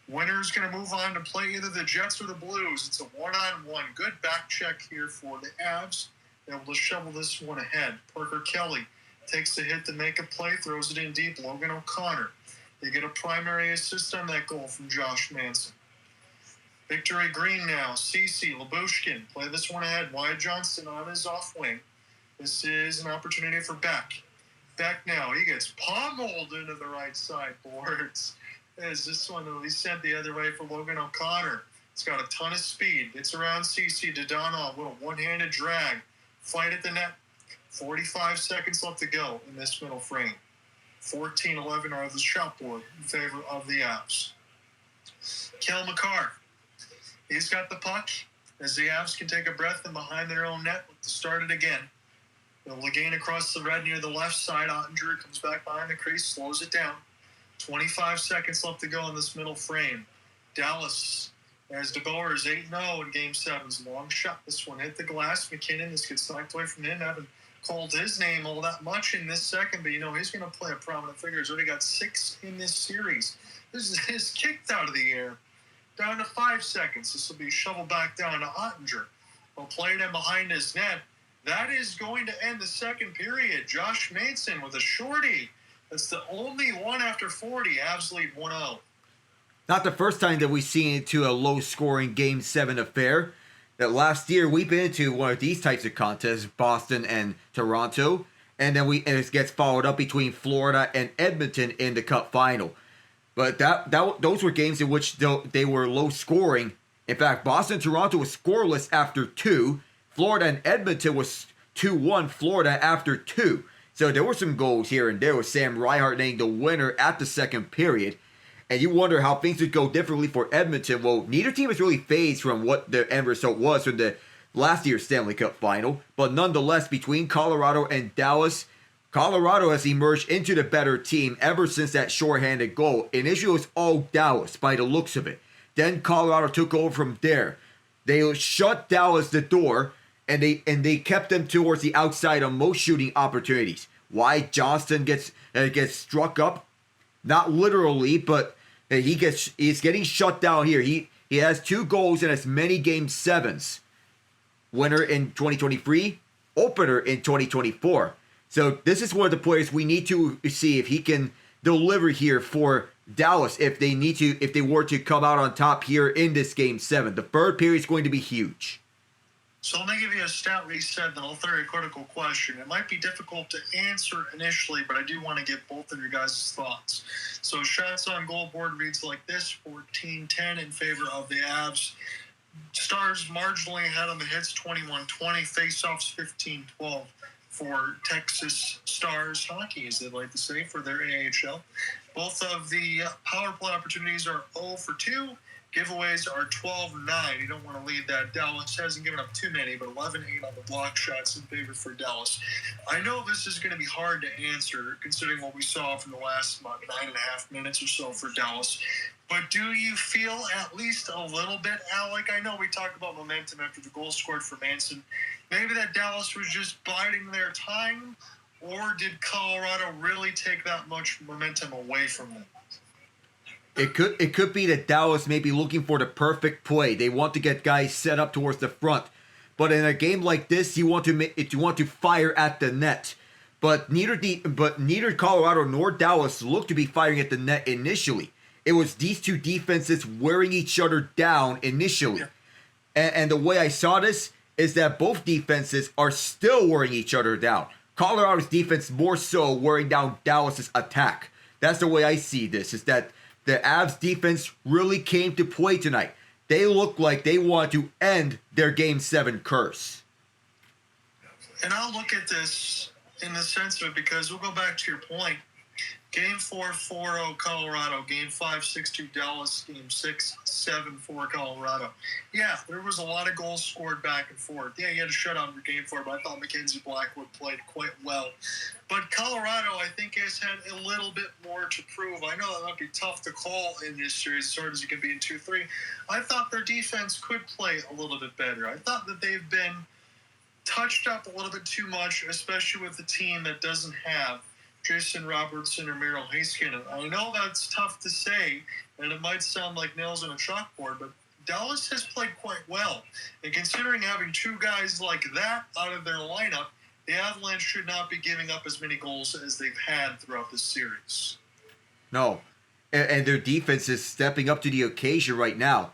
Winner's going to move on to play either the Jets or the Blues. It's a one-on-one. Good back check here for the Avs. Able to shovel this one ahead. Parker Kelly takes the hit to make a play, throws it in deep. Logan O'Connor. They get a primary assist on that goal from Josh Manson. Victory Green now. Cece, Lyubushkin play this one ahead. Wyatt Johnsotn on his off wing. This is an opportunity for Beck. Beck now. He gets pummeled into the right side boards. As this one will be sent the other way for Logan O'Connor. It's got a ton of speed. Gets around Cece. Dodonov. Little one-handed drag. Fight at the net. 45 seconds left to go in this middle frame. 14-11 are the shot board in favor of the Avs. Cale Makar. He's got the puck as the Avs can take a breath and behind their own net to start it again. They'll gain across the red near the left side. Oettinger comes back behind the crease, slows it down. 25 seconds left to go in this middle frame. Dallas, as DeBoer is 8-0 in Game 7's long shot. This one hit the glass. MacKinnon, this gets knocked away from him. Haven't called his name all that much in this second, but he's going to play a prominent figure. He's already got 6 in this series. This is kicked out of the air. Down to 5 seconds. This will be shoveled back down to Oettinger. He'll play it in behind his net. That is going to end the second period. Josh Manson with a shorty. That's the only one after 40. Avs lead 1-0. Not the first time that we've seen it to a low-scoring Game 7 affair. That last year we've been into one of these types of contests, Boston and Toronto, and then it gets followed up between Florida and Edmonton in the Cup final. But those were games in which they were low-scoring. In fact, Boston and Toronto was scoreless after 2. Florida and Edmonton was 2-1 Florida after 2. So there were some goals here and there with Sam Reinhart getting the winner at the second period. And you wonder how things would go differently for Edmonton. Well, neither team has really phased from what the end result was from the last year's Stanley Cup final. But nonetheless, between Colorado and Dallas, Colorado has emerged into the better team ever since that shorthanded goal. Initially, it was all Dallas by the looks of it. Then Colorado took over from there. They shut Dallas the door, and they kept them towards the outside on most shooting opportunities. Wyatt Johnsotn gets struck up, not literally, but he's getting shut down here. He has 2 goals in as many Game 7s. Winner in 2023, opener in 2024. So this is one of the players we need to see if he can deliver here for Dallas if they were to come out on top here in this Game 7. The third period is going to be huge. So let me give you a stat reset, then I'll throw you a critical question. It might be difficult to answer initially, but I do want to get both of your guys' thoughts. So shots on goal board reads like this, 14-10 in favor of the Avs. Stars marginally ahead on the hits, 21-20. Face-offs, 15-12 for Texas Stars hockey, as they like to say, for their AHL. Both of the power play opportunities are 0 for 2. Giveaways are 12-9. You don't want to lead that. Dallas hasn't given up too many, but 11-8 on the block shots in favor for Dallas. I know this is going to be hard to answer, considering what we saw from the last 9.5 minutes or so for Dallas. But do you feel at least a little bit, Alec? I know we talked about momentum after the goal scored for Manson. Maybe that Dallas was just biding their time, or did Colorado really take that much momentum away from them? It could be that Dallas may be looking for the perfect play. They want to get guys set up towards the front. But in a game like this, you want to fire at the net. But neither Colorado nor Dallas looked to be firing at the net initially. It was these two defenses wearing each other down initially. Yeah. And the way I saw this is that both defenses are still wearing each other down. Colorado's defense more so wearing down Dallas's attack. That's the way I see this, is that the Avs defense really came to play tonight. They look like they want to end their Game 7 curse. And I'll look at this in the sense of it because we'll go back to your point. Game 4, 4-0 Colorado. Game 5, 6-2 Dallas. Game 6, 7-4 Colorado. Yeah, there was a lot of goals scored back and forth. Yeah, you had a shutout in Game 4, but I thought Mackenzie Blackwood played quite well. But Colorado, I think, has had a little bit more to prove. I know that might be tough to call in this series, as hard as you can be in 2-3. I thought their defense could play a little bit better. I thought that they've been touched up a little bit too much, especially with a team that doesn't have Jason Robertson or Merrill Heiskanen. I know that's tough to say, and it might sound like nails on a chalkboard, but Dallas has played quite well. And considering having two guys like that out of their lineup, the Avalanche should not be giving up as many goals as they've had throughout this series. No. And their defense is stepping up to the occasion right now.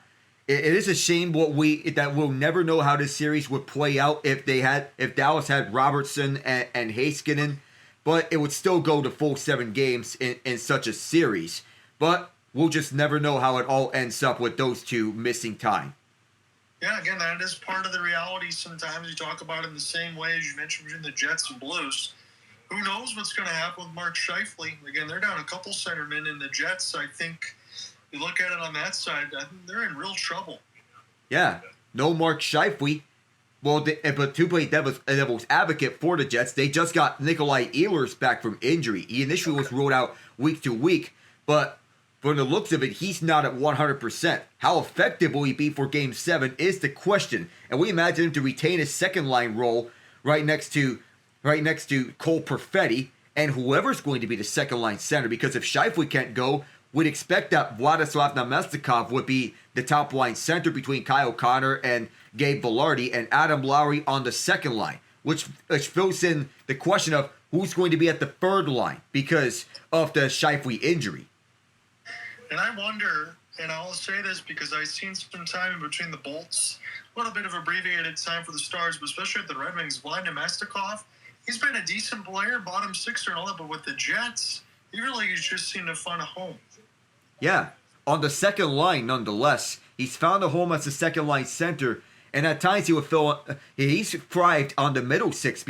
It is a shame that we'll never know how this series would play out if Dallas had Robertson and Heiskanen, but it would still go to full 7 games in such a series. But we'll just never know how it all ends up with those two missing time. Yeah, again, that is part of the reality. Sometimes you talk about it in the same way as you mentioned between the Jets and Blues. Who knows what's going to happen with Mark Scheifele? Again, they're down a couple centermen in the Jets. I think you look at it on that side, I think they're in real trouble. Yeah, no Mark Scheifele. Well, but to play devil's advocate for the Jets, they just got Nikolai Ehlers back from injury. He initially was ruled out week to week, but from the looks of it, he's not at 100%. How effective will he be for Game 7 is the question. And we imagine him to retain his second-line role right next to Cole Perfetti and whoever's going to be the second-line center. Because if Scheifele can't go, we'd expect that Vladislav Namestnikov would be the top-line center between Kyle Connor and Gabe Vilardi and Adam Lowry on the second line, which fills in the question of who's going to be at the third line because of the Scheifele injury. And I wonder, and I'll say this because I've seen some time in between the Bolts, a little bit of abbreviated time for the Stars, but especially at the Red Wings, Vlad Namestnikov, he's been a decent player, bottom sixer and all that, but with the Jets, he really just seemed to find a home. Yeah, on the second line, nonetheless, he's found a home as a second line center, and at times he's thrived on the middle six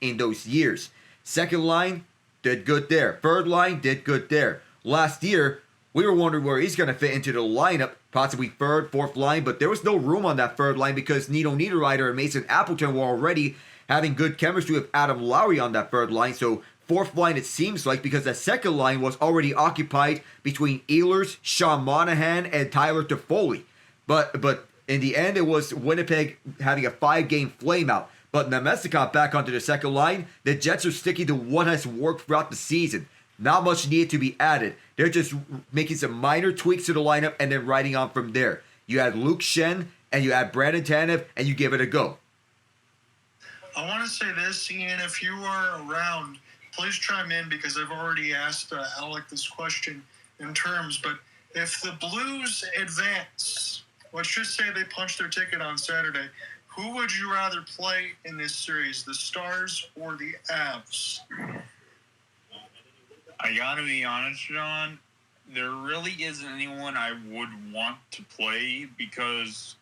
in those years. Second line, did good there. Third line, did good there. Last year, we were wondering where he's going to fit into the lineup, possibly third, fourth line, but there was no room on that third line because Nino Niederreiter and Mason Appleton were already having good chemistry with Adam Lowry on that third line, so fourth line it seems like because that second line was already occupied between Ehlers, Sean Monahan, and Tyler Toffoli. But in the end, it was Winnipeg having a 5-game flameout. But Namestnikov back onto the second line, the Jets are sticking to what has worked throughout the season. Not much needed to be added. They're just making some minor tweaks to the lineup and then riding on from there. You add Luke Shen and you add Brandon Tanev and you give it a go. I want to say this, Ian, if you are around, please chime in because I've already asked Alec this question in terms, but if the Blues advance, let's just say they punch their ticket on Saturday, who would you rather play in this series, the Stars or the Avs? I gotta be honest, John. There really isn't anyone I would want to play because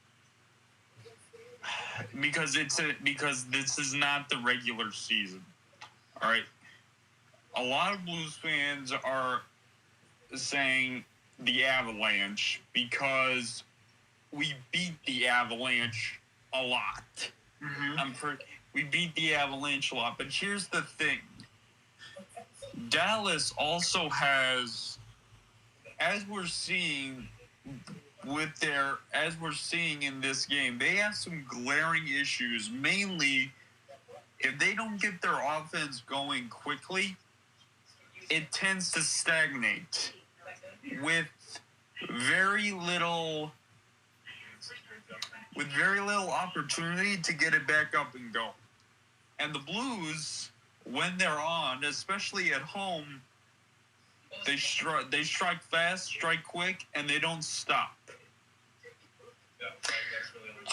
this is not the regular season. All right. A lot of Blues fans are saying the Avalanche because we beat the Avalanche a lot. Mm-hmm. We beat the Avalanche a lot, but here's the thing. Dallas also has, as we're seeing in this game, they have some glaring issues. Mainly, if they don't get their offense going quickly, it tends to stagnate with very little opportunity to get it back up and go. And the Blues, when they're on, especially at home, they strike fast, strike quick, and they don't stop.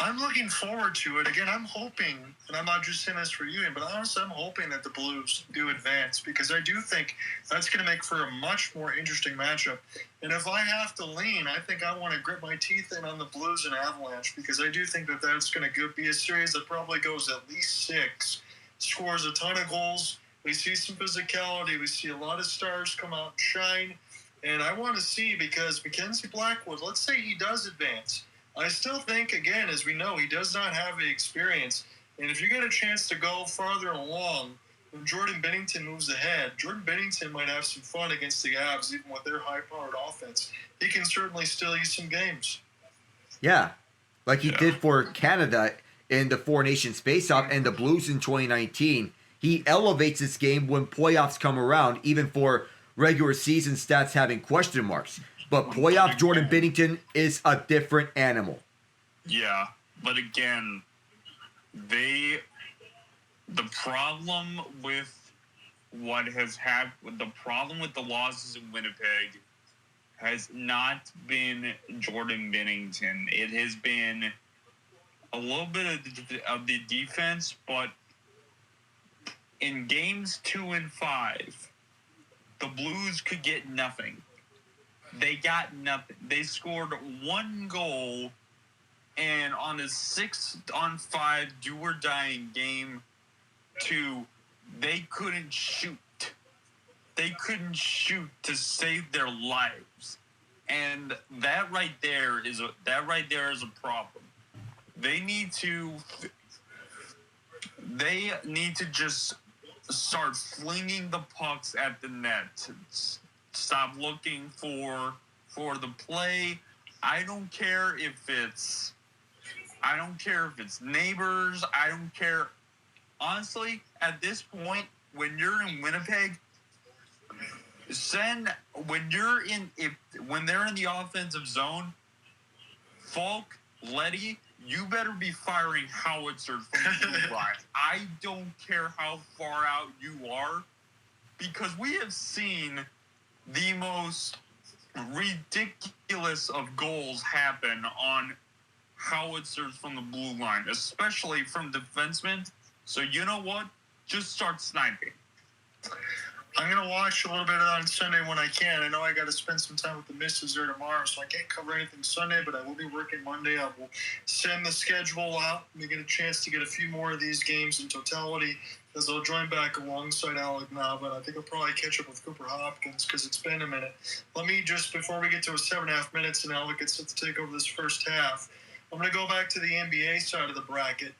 I'm looking forward to it. Again, I'm hoping, and I'm not just saying this for you, but honestly, I'm hoping that the Blues do advance because I do think that's going to make for a much more interesting matchup. And if I have to lean, I think I want to grit my teeth in on the Blues and Avalanche because I do think that that's going to be a series that probably goes at least 6, scores a ton of goals, We see some physicality. We see a lot of stars come out and shine. And I want to see, because Mackenzie Blackwood, let's say he does advance. I still think, again, as we know, he does not have the experience. And if you get a chance to go farther along, when Jordan Binnington moves ahead, Jordan Binnington might have some fun against the Avs, even with their high-powered offense. He can certainly still use some games. Yeah, like he did for Canada in the Four Nations Face-Off and the Blues in 2019. He elevates his game when playoffs come around, even for regular season stats having question marks. But playoff Jordan Binnington is a different animal. Yeah, but again, the problem with what has happened, the problem with the losses in Winnipeg has not been Jordan Binnington. It has been a little bit of the defense, but in games 2 and 5, the Blues could get nothing. They got nothing. They scored 1 goal, and on a 6-on-5 do-or-die game 2, they couldn't shoot. They couldn't shoot to save their lives, and that right there is a problem. They need to just start flinging the pucks at the net. Stop looking for the play. I don't care if it's neighbors. I don't care. Honestly, at this point, when you're in Winnipeg, when they're in the offensive zone, Falk, Letty, you better be firing howitzers from the blue line. I don't care how far out you are, because we have seen the most ridiculous of goals happen on howitzers from the blue line, especially from defensemen. So you know what? Just start sniping. I'm going to watch a little bit on Sunday when I can. I know I got to spend some time with the missus there tomorrow, so I can't cover anything Sunday, but I will be working Monday. I will send the schedule out and get a chance to get a few more of these games in totality, as I'll join back alongside Alec now, but I think I'll probably catch up with Cooper Hopkins because it's been a minute. Let me just, before we get to 7.5 minutes and Alec gets set to take over this first half, I'm going to go back to the NBA side of the bracket.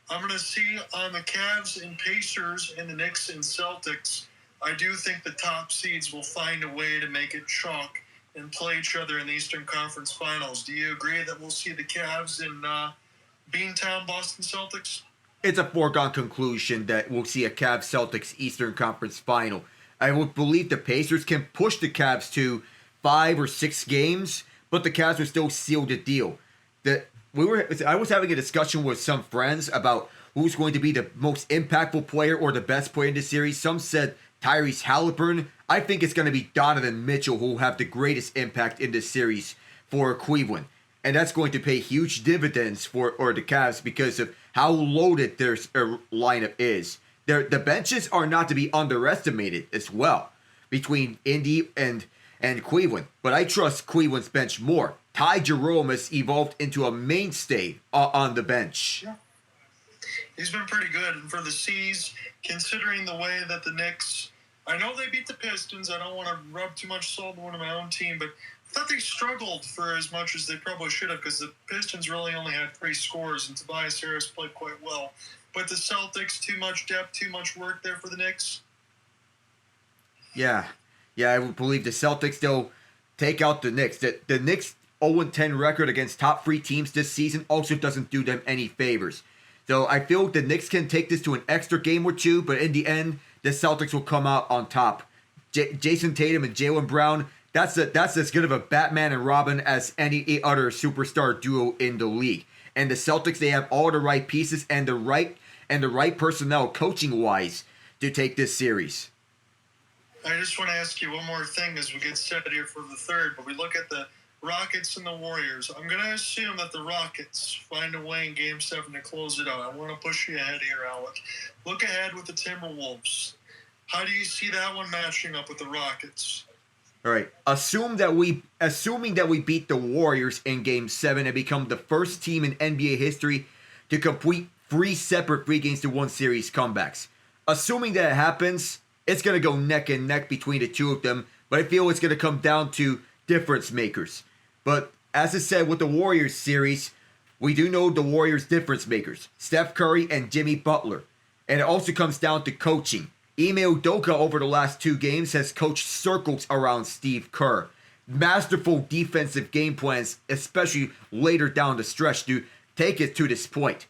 I'm going to see on the Cavs and Pacers and the Knicks and Celtics, I do think the top seeds will find a way to make it chalk and play each other in the Eastern Conference Finals. Do you agree that we'll see the Cavs in Beantown, Boston Celtics? It's a foregone conclusion that we'll see a Cavs-Celtics Eastern Conference Final. I would believe the Pacers can push the Cavs to 5 or 6 games, but the Cavs will still seal the deal. I was having a discussion with some friends about who's going to be the most impactful player or the best player in the series. Some said Tyrese Halliburton. I think it's going to be Donovan Mitchell who will have the greatest impact in this series for Cleveland. And that's going to pay huge dividends for the Cavs because of how loaded their lineup is. The benches are not to be underestimated as well between Indy and Cleveland. But I trust Cleveland's bench more. Ty Jerome has evolved into a mainstay on the bench. Yeah. He's been pretty good. And for the C's, considering the way that the Knicks, I know they beat the Pistons. I don't want to rub too much salt in one of my own team, but I thought they struggled for as much as they probably should have because the Pistons really only had 3 scores and Tobias Harris played quite well. But the Celtics, too much depth, too much work there for the Knicks. Yeah, I would believe the Celtics, they'll take out the Knicks. The Knicks' 0-10 record against top 3 teams this season also doesn't do them any favors. So I feel the Knicks can take this to an extra game or 2, but in the end, the Celtics will come out on top. Jason Tatum and Jaylen Brown, that's as good of a Batman and Robin as any other superstar duo in the league. And the Celtics, they have all the right pieces and the right personnel coaching-wise to take this series. I just want to ask you one more thing as we get set here for the third, but we look at the Rockets and the Warriors. I'm going to assume that the Rockets find a way in Game 7 to close it out. I want to push you ahead here, Alec. Look ahead with the Timberwolves. How do you see that one matching up with the Rockets? All right. Assuming that we beat the Warriors in Game 7 and become the first team in NBA history to complete 3 separate 3 games to 1 series comebacks. assuming that happens, it's going to go neck and neck between the two of them. But I feel it's going to come down to difference makers. But as I said with the Warriors series, we do know the Warriors difference makers, Steph Curry and Jimmy Butler. And it also comes down to coaching. Ime Udoka over the last 2 games has coached circles around Steve Kerr. Masterful defensive game plans, especially later down the stretch, to take it to this point.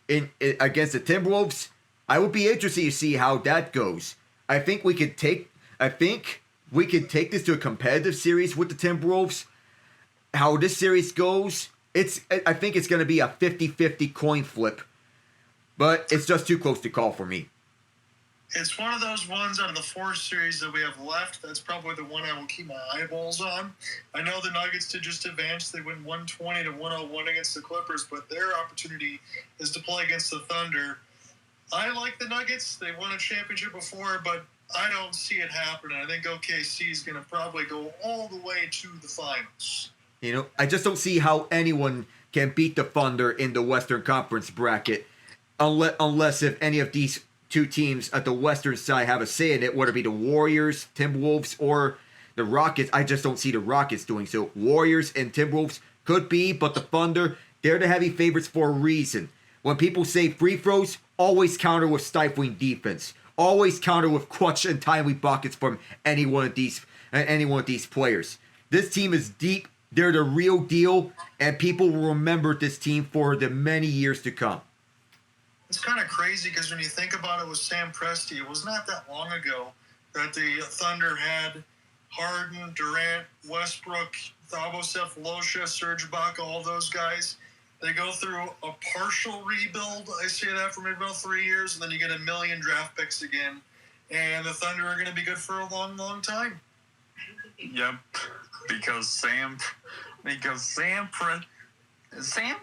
Against the Timberwolves, I would be interested to see how that goes. I think we could take this to a competitive series with the Timberwolves. How this series goes, I think it's going to be a 50-50 coin flip, but it's just too close to call for me. It's one of those ones out of the 4 series that we have left. That's probably the one I will keep my eyeballs on. I know the Nuggets did just advance. They win 120-101 against the Clippers, but their opportunity is to play against the Thunder. I like the Nuggets. They won a championship before, but I don't see it happening. I think OKC is going to probably go all the way to the finals. You know, I just don't see how anyone can beat the Thunder in the Western Conference bracket unless if any of these 2 teams at the Western side have a say in it, whether it be the Warriors, Timberwolves, or the Rockets. I just don't see the Rockets doing so. Warriors and Timberwolves could be, but the Thunder, they're the heavy favorites for a reason. When people say free throws, always counter with stifling defense. Always counter with clutch and timely buckets from any one of these players. This team is deep. They're the real deal, and people will remember this team for the many years to come. It's kind of crazy because when you think about it with Sam Presti, it was not that long ago that the Thunder had Harden, Durant, Westbrook, Thabo Sefolosha, Serge Ibaka, all those guys. They go through a partial rebuild. I say that for maybe about 3 years, and then you get a million draft picks again. And the Thunder are going to be good for a long, long time. Yep, because Sam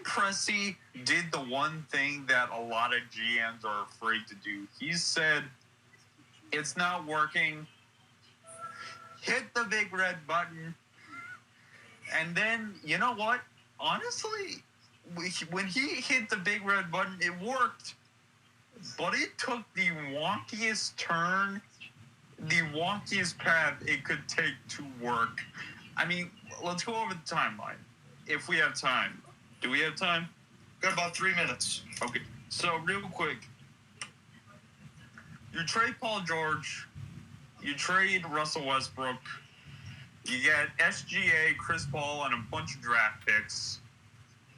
Presti did the one thing that a lot of GMs are afraid to do. He said, it's not working. Hit the big red button. And then, you know what? Honestly, when he hit the big red button, it worked. But it took the wonkiest turn, the wonkiest path it could take to work. I mean, let's go over the timeline, if we have time. Do we have time? Got about 3 minutes. Okay, so real quick. You trade Paul George. You trade Russell Westbrook. You get SGA, Chris Paul, and a bunch of draft picks.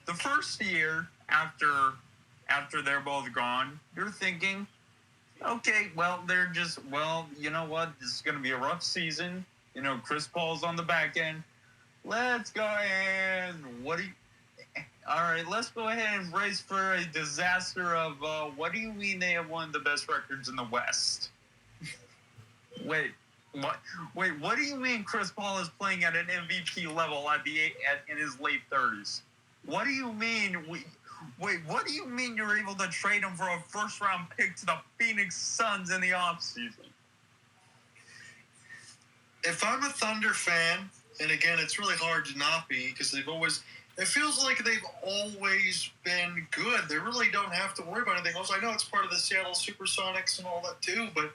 The first year after they're both gone, you're thinking, okay, well, you know what? This is going to be a rough season. You know, Chris Paul's on the back end. Let's go ahead. All right, let's go ahead and brace for a disaster of, what do you mean they have one of the best records in the West? Wait, what do you mean Chris Paul is playing at an MVP level in his late 30s? What do you mean? What do you mean you're able to trade him for a first-round pick to the Phoenix Suns in the offseason? If I'm a Thunder fan, and again, it's really hard to not be because it feels like they've always been good. They really don't have to worry about anything else. I know it's part of the Seattle Supersonics and all that too, but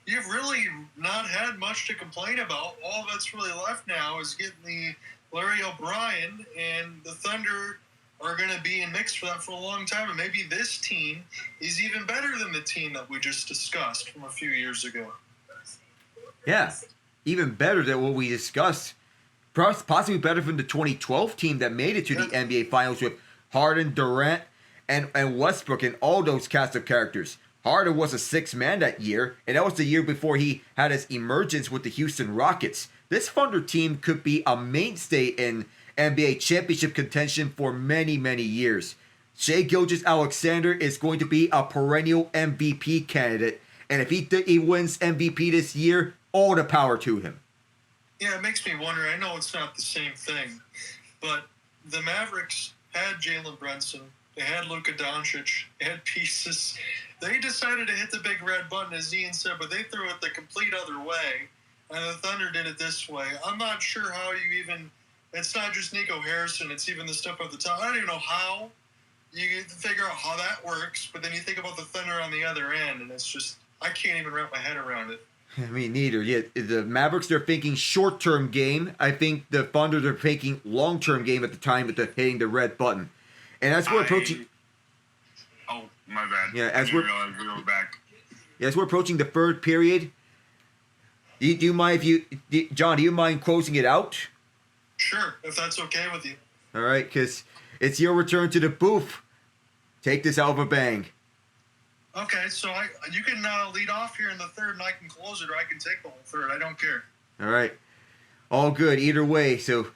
you've really not had much to complain about. All that's really left now is getting the Larry O'Brien, and the Thunder are going to be in mix for that for a long time. And maybe this team is even better than the team that we just discussed from a few years ago. Yeah, even better than what we discussed. Possibly better than the 2012 team that made it to the NBA Finals with Harden, Durant, and Westbrook and all those cast of characters. Harden was a 6th man that year, and that was the year before he had his emergence with the Houston Rockets. This Thunder team could be a mainstay in NBA championship contention for many, many years. Shai Gilgeous-Alexander is going to be a perennial MVP candidate, and if he wins MVP this year, all the power to him. Yeah, it makes me wonder. I know it's not the same thing, but the Mavericks had Jalen Brunson. They had Luka Doncic. They had pieces. They decided to hit the big red button, as Ian said, but they threw it the complete other way, and the Thunder did it this way. I'm not sure how you even – it's not just Nico Harrison. It's even the stuff at the top. I don't even know how you figure out how that works, but then you think about the Thunder on the other end, and it's just I can't even wrap my head around it. Me neither. Yeah, the Mavericks, they're thinking short-term game. I think the Thunder, they're thinking long-term game at the time with the hitting the red button. And as we're approaching... Oh, my bad. Yeah, as we were back. Yeah, as we're approaching the third period, do you mind John, do you mind closing it out? Sure, if that's okay with you. All right, because it's your return to the booth. Take this out of a bang. Okay, so you can lead off here in the third, and I can close it, or I can take the whole third. I don't care. All right, all good either way. So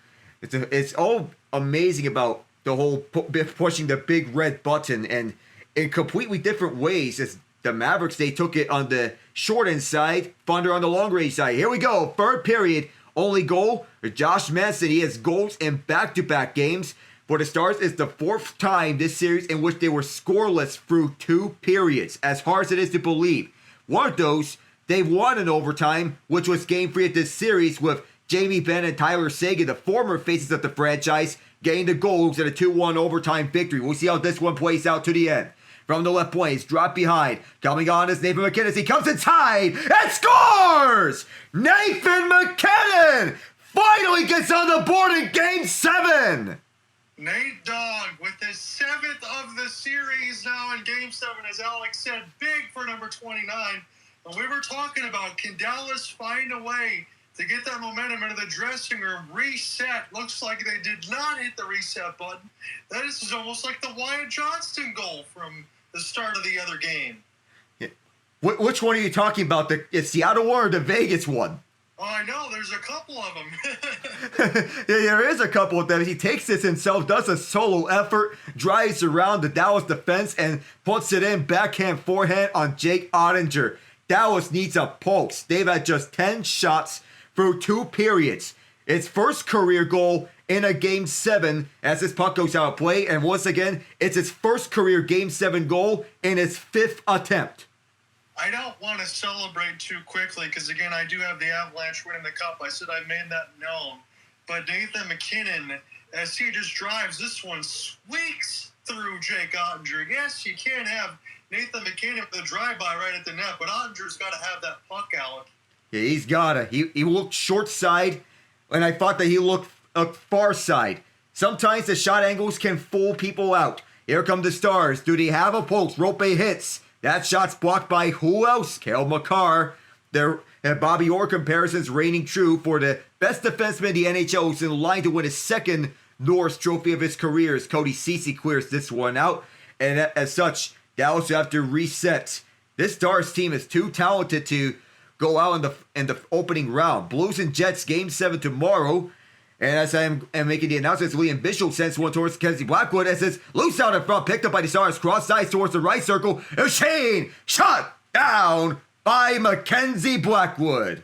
it's all amazing about the whole pushing the big red button, and in completely different ways. As the Mavericks, they took it on the short end side, Thunder on the long range side. Here we go, third period. Only goal for Josh Manson. He has goals in back-to-back games. For the Stars, it's the fourth time this series in which they were scoreless through 2 periods. As hard as it is to believe. One of those, they won in overtime, which was Game 3 of this series with Jamie Benn and Tyler Seguin, the former faces of the franchise, getting the goals in a 2-1 overtime victory. We'll see how this one plays out to the end. From the left point, he's dropped behind. Coming on is Nathan MacKinnon. He comes inside and scores! Nathan MacKinnon finally gets on the board in Game 7! Nate Dogg with his 7th of the series now in Game 7, as Alex said, big for number 29. And we were talking about, can Dallas find a way to get that momentum into the dressing room, reset? Looks like they did not hit the reset button. That is almost like the Wyatt Johnsotn goal from the start of the other game. Yeah. Which one are you talking about? The Seattle one or the Vegas one? Oh, I know. There's a couple of them. Yeah, there is a couple of them. He takes this himself, does a solo effort, drives around the Dallas defense, and puts it in backhand forehand on Jake Oettinger. Dallas needs a pulse. They've had just 10 shots through 2 periods. Its first career goal in a Game 7 as this puck goes out of play. And once again, it's its first career Game 7 goal in its 5th attempt. I don't want to celebrate too quickly because, again, I do have the Avalanche winning the Cup. I said I made that known. But Nathan MacKinnon, as he just drives, this one squeaks through Jake Oettinger. Yes, you can't have Nathan MacKinnon with a drive-by right at the net, but Ottinger's got to have that puck, Alec. Yeah, he's got to. He looked short side, and I thought that he looked far side. Sometimes the shot angles can fool people out. Here come the Stars. Do they have a pulse? Rope hits. That shot's blocked by who else? Cale Makar. Their Bobby Orr comparisons reigning true for the best defenseman in the NHL, who's in line to win his 2nd Norris Trophy of his career, as Cody Ceci clears this one out. And as such, Dallas will have to reset. This Stars team is too talented to go out in the opening round. Blues and Jets Game 7 tomorrow. And as I am making the announcements, Liam Bishop sends one towards Kenzie Blackwood as it's loose out in front, picked up by the Stars, cross sides towards the right circle. Shane shut down by Mackenzie Blackwood.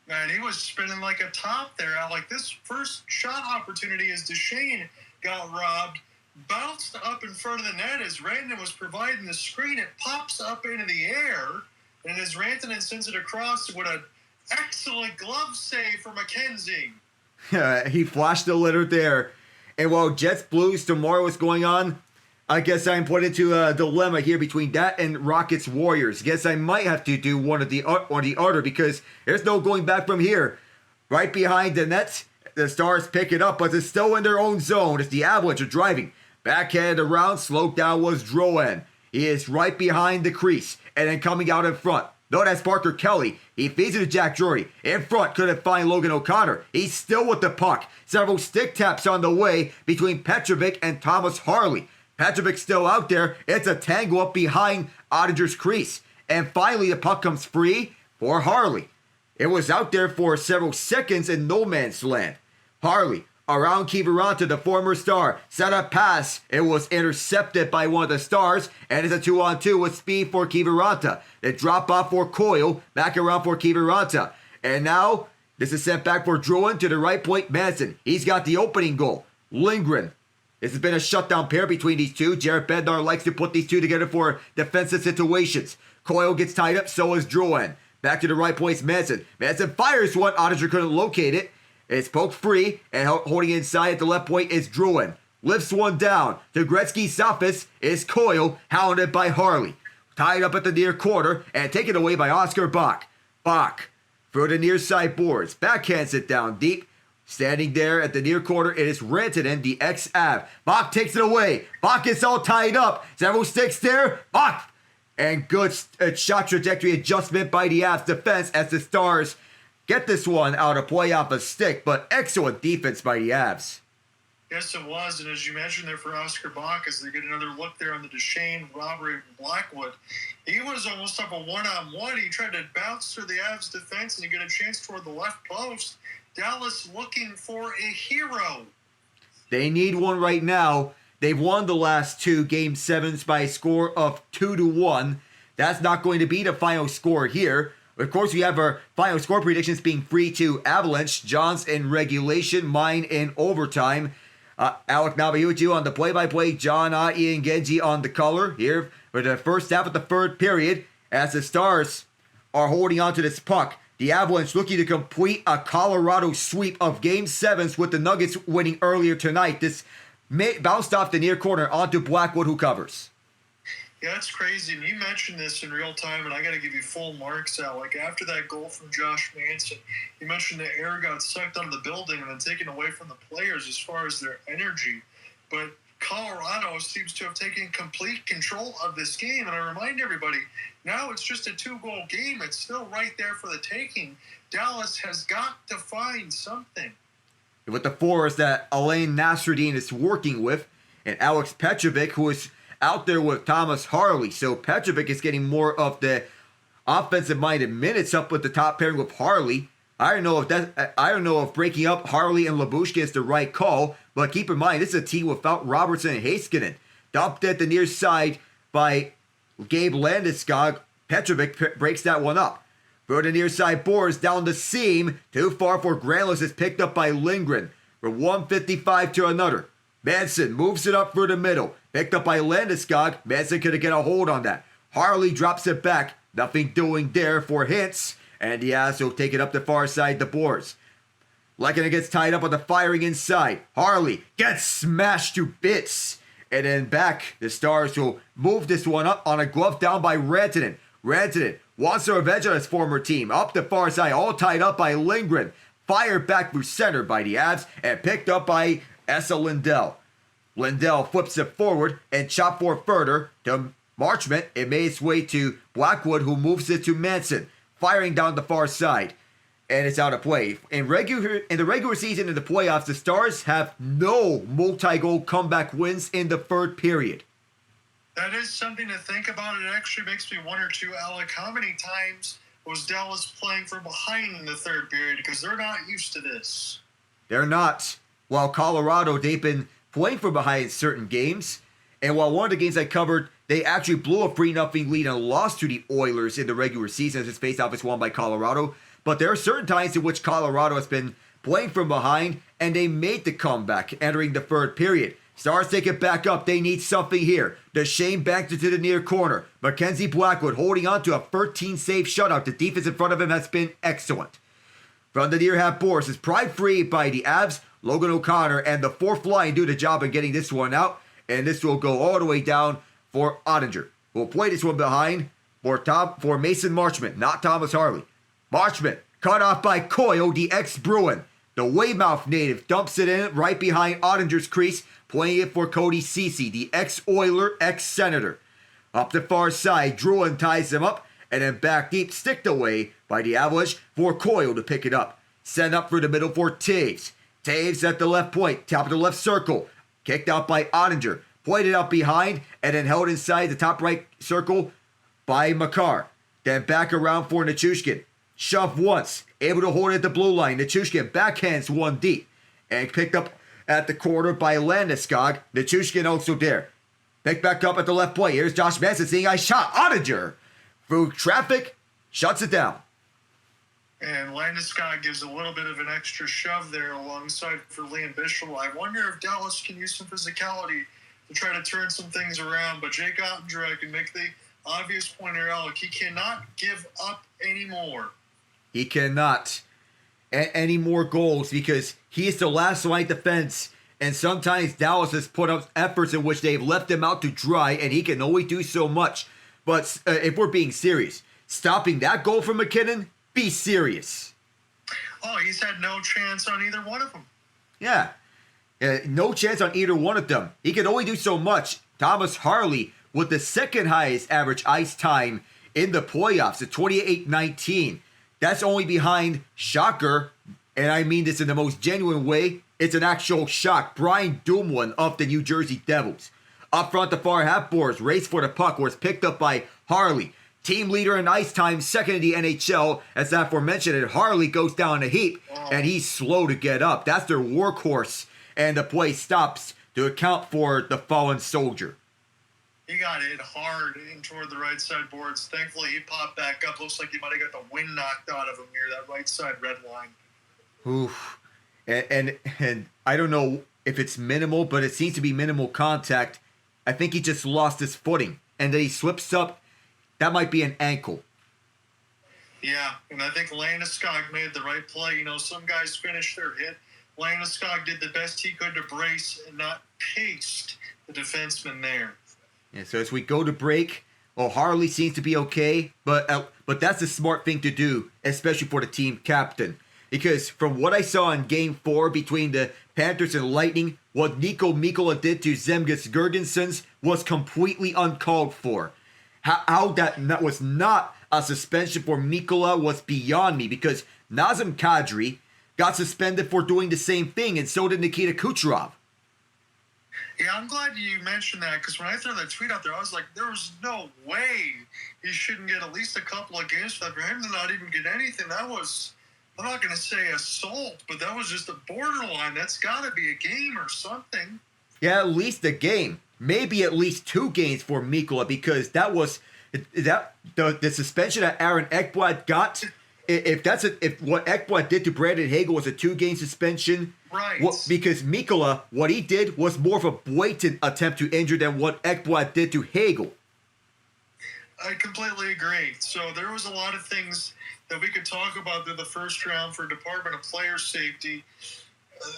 Man, he was spinning like a top there. Like this first shot opportunity as Duchesne got robbed, bounced up in front of the net as Rantanen was providing the screen. It pops up into the air, and as Rantanen sends it across, what an excellent glove save for Mackenzie. He flashed the litter there. And while Jets Blues tomorrow is going on, I guess I'm put into a dilemma here between that and Rockets Warriors. Guess I might have to do one or the other because there's no going back from here. Right behind the net, the Stars pick it up, but it's still in their own zone as the Avalanche are driving. Backhand around, slowed down was Drouin. He is right behind the crease and then coming out in front. No, that's Parker Kelly. He feeds it to Jack Drury. In front, couldn't find Logan O'Connor. He's still with the puck. Several stick taps on the way between Petrovic and Thomas Harley. Petrovic still out there. It's a tangle up behind Oettinger's crease. And finally, the puck comes free for Harley. It was out there for several seconds in no man's land. Harley, around Kiviranta, the former Star, set a pass. It was intercepted by one of the Stars, and it's a 2-on-2 with speed for Kiviranta. They drop off for Coyle, back around for Kiviranta. And now, this is sent back for Drouin to the right point, Manson. He's got the opening goal. Lindgren. This has been a shutdown pair between these two. Jared Bednar likes to put these two together for defensive situations. Coyle gets tied up, so is Drouin. Back to the right point, Manson. Manson fires one. Oettinger couldn't locate it. It's poked free, and holding it inside at the left point is Drouin. Lifts one down. To Gretzky's office is Coyle, hounded by Harley. tied up at the near corner and taken away by Oscar Bach. Bach through the near side boards, backhands it down deep. Standing there at the near corner, it is Rantanen, the ex-Av. Bach takes it away. Bach gets all tied up. Several sticks there. Bach! And good shot trajectory adjustment by the Avs defense as the Stars get this one out of play off a stick, but excellent defense by the Avs. Yes, it was, and as you mentioned there for Oscar Bach, as they get another look there on the Duchesne, Robert, and Blackwood, he was almost up a one-on-one. He tried to bounce through the Avs defense, and he got a chance toward the left post. Dallas looking for a hero. They need one right now. They've won the last 2 Game 7s by a score of 2-1. That's not going to be the final score here. Of course, we have our final score predictions being 3-2 Avalanche. John's in regulation, mine in overtime. Alec Naviuchu on the play-by-play. John, Ian Genge on the color here for the first half of the third period as the Stars are holding on to this puck. The Avalanche looking to complete a Colorado sweep of Game 7s with the Nuggets winning earlier tonight. This bounced off the near corner onto Blackwood, who covers. Yeah, it's crazy. And you mentioned this in real time, and I got to give you full marks out. Like, after that goal from Josh Manson, you mentioned the air got sucked out of the building and then taken away from the players as far as their energy. But Colorado seems to have taken complete control of this game. And I remind everybody, now it's just a 2-goal game. It's still right there for the taking. Dallas has got to find something. With the force that Alain Nasruddin is working with, and Alex Petrovic, who is out there with Thomas Harley. So Petrovic is getting more of the offensive-minded minutes up with the top pairing with Harley. I don't know if breaking up Harley and Labushkin is the right call, but keep in mind, this is a team without Robertson and Heiskanen. Dumped at the near side by Gabe Landeskog. Petrovic breaks that one up. For the near side boards down the seam. Too far for Granlund is picked up by Lindgren. From 155 to another. Manson moves it up through the middle. Picked up by Landeskog. Manson couldn't get a hold on that. Harley drops it back. Nothing doing there for Hintz. And the Avs will take it up the far side, the boards. Lehkonen gets tied up on the firing inside. Harley gets smashed to bits. And then back, the Stars will move this one up on a glove down by Rantanen. Rantanen wants to revenge on his former team. Up the far side, all tied up by Lindgren. Fired back through center by the Avs and picked up by Esa Lindell. Lindell flips it forward and chopped for further to Marchment. It made its way to Blackwood, who moves it to Manson. Firing down the far side. And it's out of play. In the regular season and the playoffs, the Stars have no multi-goal comeback wins in the third period. That is something to think about. It actually makes me wonder, too, Alec, how many times was Dallas playing from behind in the third period? Because they're not used to this. They're not. While Colorado, they've been playing from behind in certain games. And while one of the games I covered, they actually blew a 3-0 lead and lost to the Oilers in the regular season as its face-off is won by Colorado. But there are certain times in which Colorado has been playing from behind, and they made the comeback entering the third period. Stars take it back up. They need something here. Duchesne backed it to the near corner. Mackenzie Blackwood holding on to a 13-save shutout. The defense in front of him has been excellent. From the near half boards is pried free by the Avs. Logan O'Connor and the fourth line do the job in getting this one out. And this will go all the way down for Oettinger. We'll play this one behind for Mason Marchment, not Thomas Harley. Marchment, cut off by Coyle, the ex-Bruin. The Weymouth native dumps it in right behind Ottinger's crease, playing it for Cody Ceci, the ex-Oiler, ex-Senator. Up the far side, Druin ties him up, and then back deep, sticked away by the Avalanche for Coyle to pick it up. Sent up through the middle for Taves. Taves at the left point, top of the left circle. Kicked out by Oettinger. Pointed out behind, and then held inside the top right circle by Makar. Then back around for Nichushkin. Shove once, able to hold it at the blue line. Nichushkin backhands one deep. And picked up at the corner by Landeskog. Nichushkin also there. Picked back up at the left point. Here's Josh Manson seeing I shot. Oettinger through traffic, shuts it down. And Landeskog gives a little bit of an extra shove there alongside for Liam Bishop. I wonder if Dallas can use some physicality to try to turn some things around. But Jake Oettinger, I can make the obvious point here, Alec. He cannot give up anymore. He cannot any more goals because he is the last line defense. And sometimes Dallas has put up efforts in which they've left him out to dry, and he can only do so much. But if we're being serious, stopping that goal from MacKinnon, be serious. Oh, he's had no chance on either one of them. Yeah. No chance on either one of them. He can only do so much. Thomas Harley with the second highest average ice time in the playoffs at 28-19. That's only behind, shocker, and I mean this in the most genuine way, it's an actual shock, Brian Dumoulin of the New Jersey Devils. Up front, the far half boards race for the puck was picked up by Harley. Team leader in ice time, second in the NHL, as aforementioned, Harley goes down a heap, and he's slow to get up. That's their workhorse, and the play stops to account for the fallen soldier. He got hit hard in toward the right side boards. Thankfully, he popped back up. Looks like he might have got the wind knocked out of him near that right side red line. Oof. And I don't know if it's minimal, but it seems to be minimal contact. I think he just lost his footing, and then he slips up. That might be an ankle. Yeah, and I think Landeskog made the right play. You know, some guys finish their hit. Landeskog did the best he could to brace and not paste the defenseman there. Yeah, so as we go to break, Harley seems to be okay, but that's a smart thing to do, especially for the team captain. Because from what I saw in Game 4 between the Panthers and Lightning, what Nico Mikkola did to Zemgus Girgensons was completely uncalled for. How that was not a suspension for Mikkola was beyond me, because Nazem Kadri got suspended for doing the same thing, and so did Nikita Kucherov. Yeah, I'm glad you mentioned that, because when I threw that tweet out there, I was like, there was no way he shouldn't get at least a couple of games for that. For him to not even get anything, that was, I'm not going to say assault, but that was just a borderline. That's got to be a game or something. Yeah, at least a game. Maybe at least 2 games for Mikkola, because that was the suspension that Aaron Ekblad got. If what Ekblad did to Brandon Hagel was a 2-game suspension, right? Because Mikkola, what he did was more of a blatant attempt to injure than what Ekblad did to Hagel. I completely agree. So there was a lot of things that we could talk about through the first round for Department of Player Safety.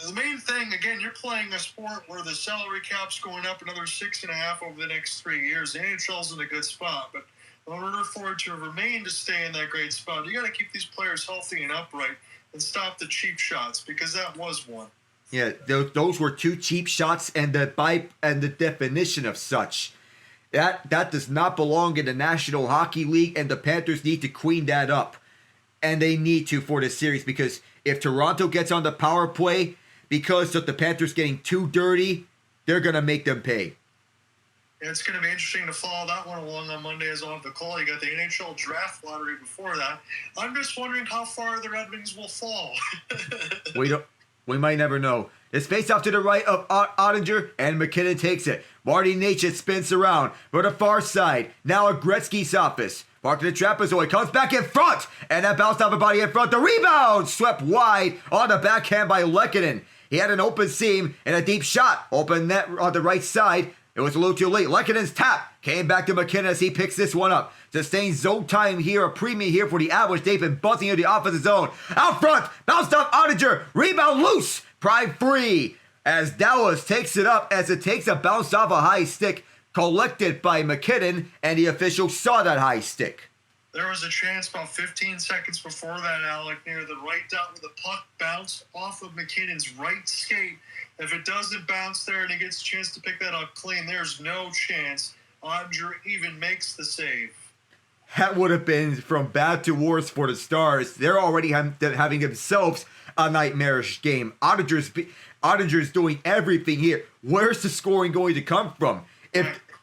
The main thing, again, you're playing a sport where the salary cap's going up another 6.5 over the next 3 years. The NHL's in a good spot, but in order for it to remain to stay in that great spot, you got to keep these players healthy and upright and stop the cheap shots, because that was one. Yeah, those were 2 cheap shots, and the definition of such. That does not belong in the National Hockey League, and the Panthers need to clean that up. And they need to for this series, because if Toronto gets on the power play because of the Panthers getting too dirty, they're going to make them pay. It's going to be interesting to follow that one along on Monday as I'll have the call. You got the NHL draft lottery before that. I'm just wondering how far the Red Wings will fall. We might never know. It's face off to the right of Oettinger, and MacKinnon takes it. Marty Necas spins around for the far side. Now at Gretzky's office. Park to the trapezoid, comes back in front, and that bounced off a body in front. The rebound swept wide on the backhand by Lehkonen. He had an open seam and a deep shot. Open net on the right side. It was a little too late. Lekkonen's tap came back to MacKinnon as he picks this one up. Sustained zone time here, a premium here for the Avalanche. They've been buzzing into the offensive zone. Out front, bounced off Oettinger. Rebound loose, prime free. As Dallas takes it up, as it takes a bounce off a high stick. Collected by MacKinnon, and the official saw that high stick. There was a chance about 15 seconds before that, Alec, near the right dot where the puck bounced off of McKinnon's right skate. If it doesn't bounce there and he gets a chance to pick that up clean, there's no chance Oettinger even makes the save. That would have been from bad to worse for the Stars. They're already having themselves a nightmarish game. Oettinger's doing everything here. Where's the scoring going to come from?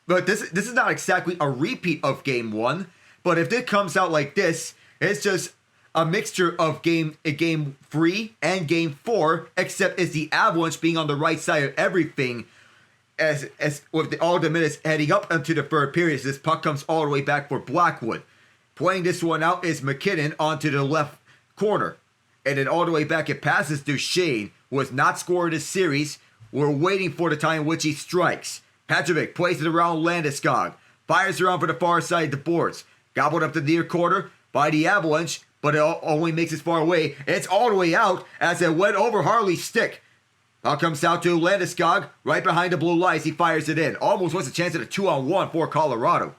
But this is not exactly a repeat of Game 1. But if it comes out like this, it's just a mixture of Game 3 and Game 4, except it's the Avalanche being on the right side of everything, as with all the minutes heading up into the third period. This puck comes all the way back for Blackwood. Playing this one out is MacKinnon onto the left corner. And then all the way back it passes to Shane, who has not scored this series. We're waiting for the time in which he strikes. Patrick plays it around Landeskog. Fires around for the far side of the boards. Gobbled up the near corner by the Avalanche, but it only makes it far away. It's all the way out as it went over Harley's stick. Puck comes out to Landeskog right behind the blue lights. He fires it in. Almost was a chance at a 2-on-1 for Colorado.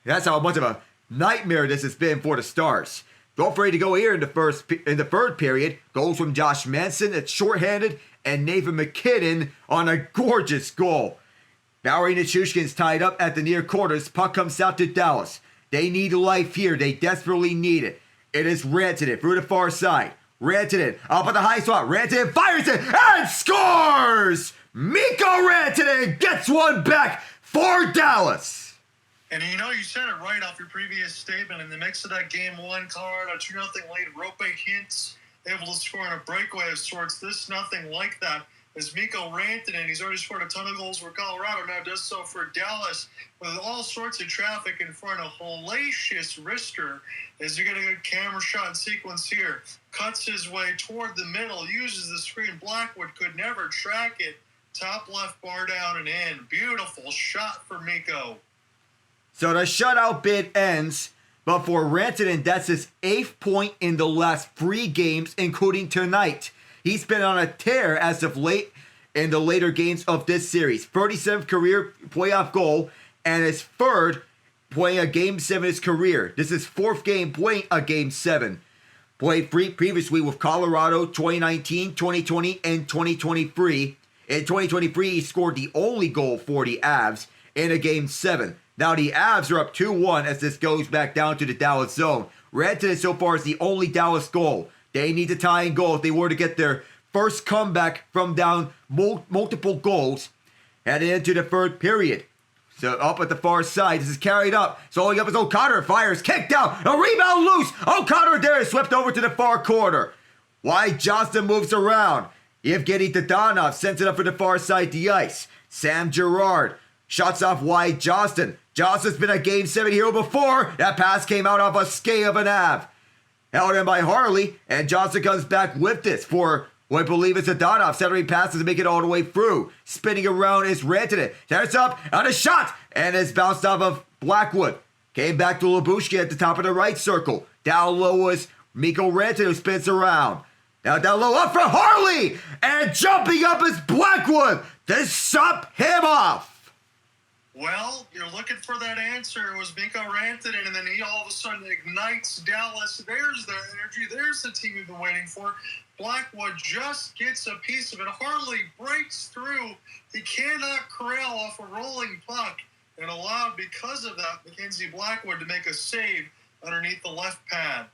That's how much of a nightmare this has been for the Stars. Both ready to go here in the third period. Goals from Josh Manson, it's shorthanded, and Nathan MacKinnon on a gorgeous goal. Valeri Nichushkin's tied up at the near quarters. Puck comes out to Dallas. They need life here. They desperately need it. It is Rantanen through the far side. Rantanen up at the high spot. Rantanen fires it and scores! Mikko Rantanen gets one back for Dallas. And you said it right off your previous statement. In the mix of that game one, Colorado 2-0 lead, Rope Hintz able to score on a breakaway of sorts. This nothing like that is Mikko Rantanen. He's already scored a ton of goals for Colorado, now does so for Dallas with all sorts of traffic in front of hellacious wrister as you get a good camera shot sequence here. Cuts his way toward the middle, uses the screen. Blackwood could never track it. Top left bar down and in. Beautiful shot for Mikko. So the shutout bid ends, but for Rantanen, that's his 8th point in the last 3 games, including tonight. He's been on a tear as of late in the later games of this series. 37th career playoff goal, and his 3rd playing a Game 7 in his career. This is 4th game playing a Game 7. Played previously with Colorado 2019, 2020, and 2023. In 2023, he scored the only goal for the Avs in a Game 7. Now the Avs are up 2-1 as this goes back down to the Dallas zone. Rantanen so far is the only Dallas goal. They need to tie in goal if they were to get their first comeback from down multiple goals heading into the third period. So up at the far side, this is carried up. So all up is O'Connor, fires, kicked out, a rebound loose. O'Connor there is swept over to the far corner. Wyatt Johnsotn moves around. Evgeny Dadonov sends it up for the far side of the ice. Sam Girard shots off Wyatt Johnsotn. Johnson's been a Game 7 hero before. That pass came out off a skate of an Av. Held in by Harley, and Johnston comes back with this for what I believe is Dadonov. Centering passes to make it all the way through. Spinning around is Rantanen. Tears up on a shot, and it's bounced off of Blackwood. Came back to Lyubushkin at the top of the right circle. Down low was Mikko Rantanen who spins around. Now down low up for Harley, and jumping up is Blackwood to stop him off. Well, you're looking for that answer. It was Mikko Rantanen, and then he all of a sudden ignites Dallas. There's the energy. There's the team you've been waiting for. Blackwood just gets a piece of it. Harley breaks through. He cannot corral off a rolling puck, and allowed, because of that, Mackenzie Blackwood to make a save underneath the left pad.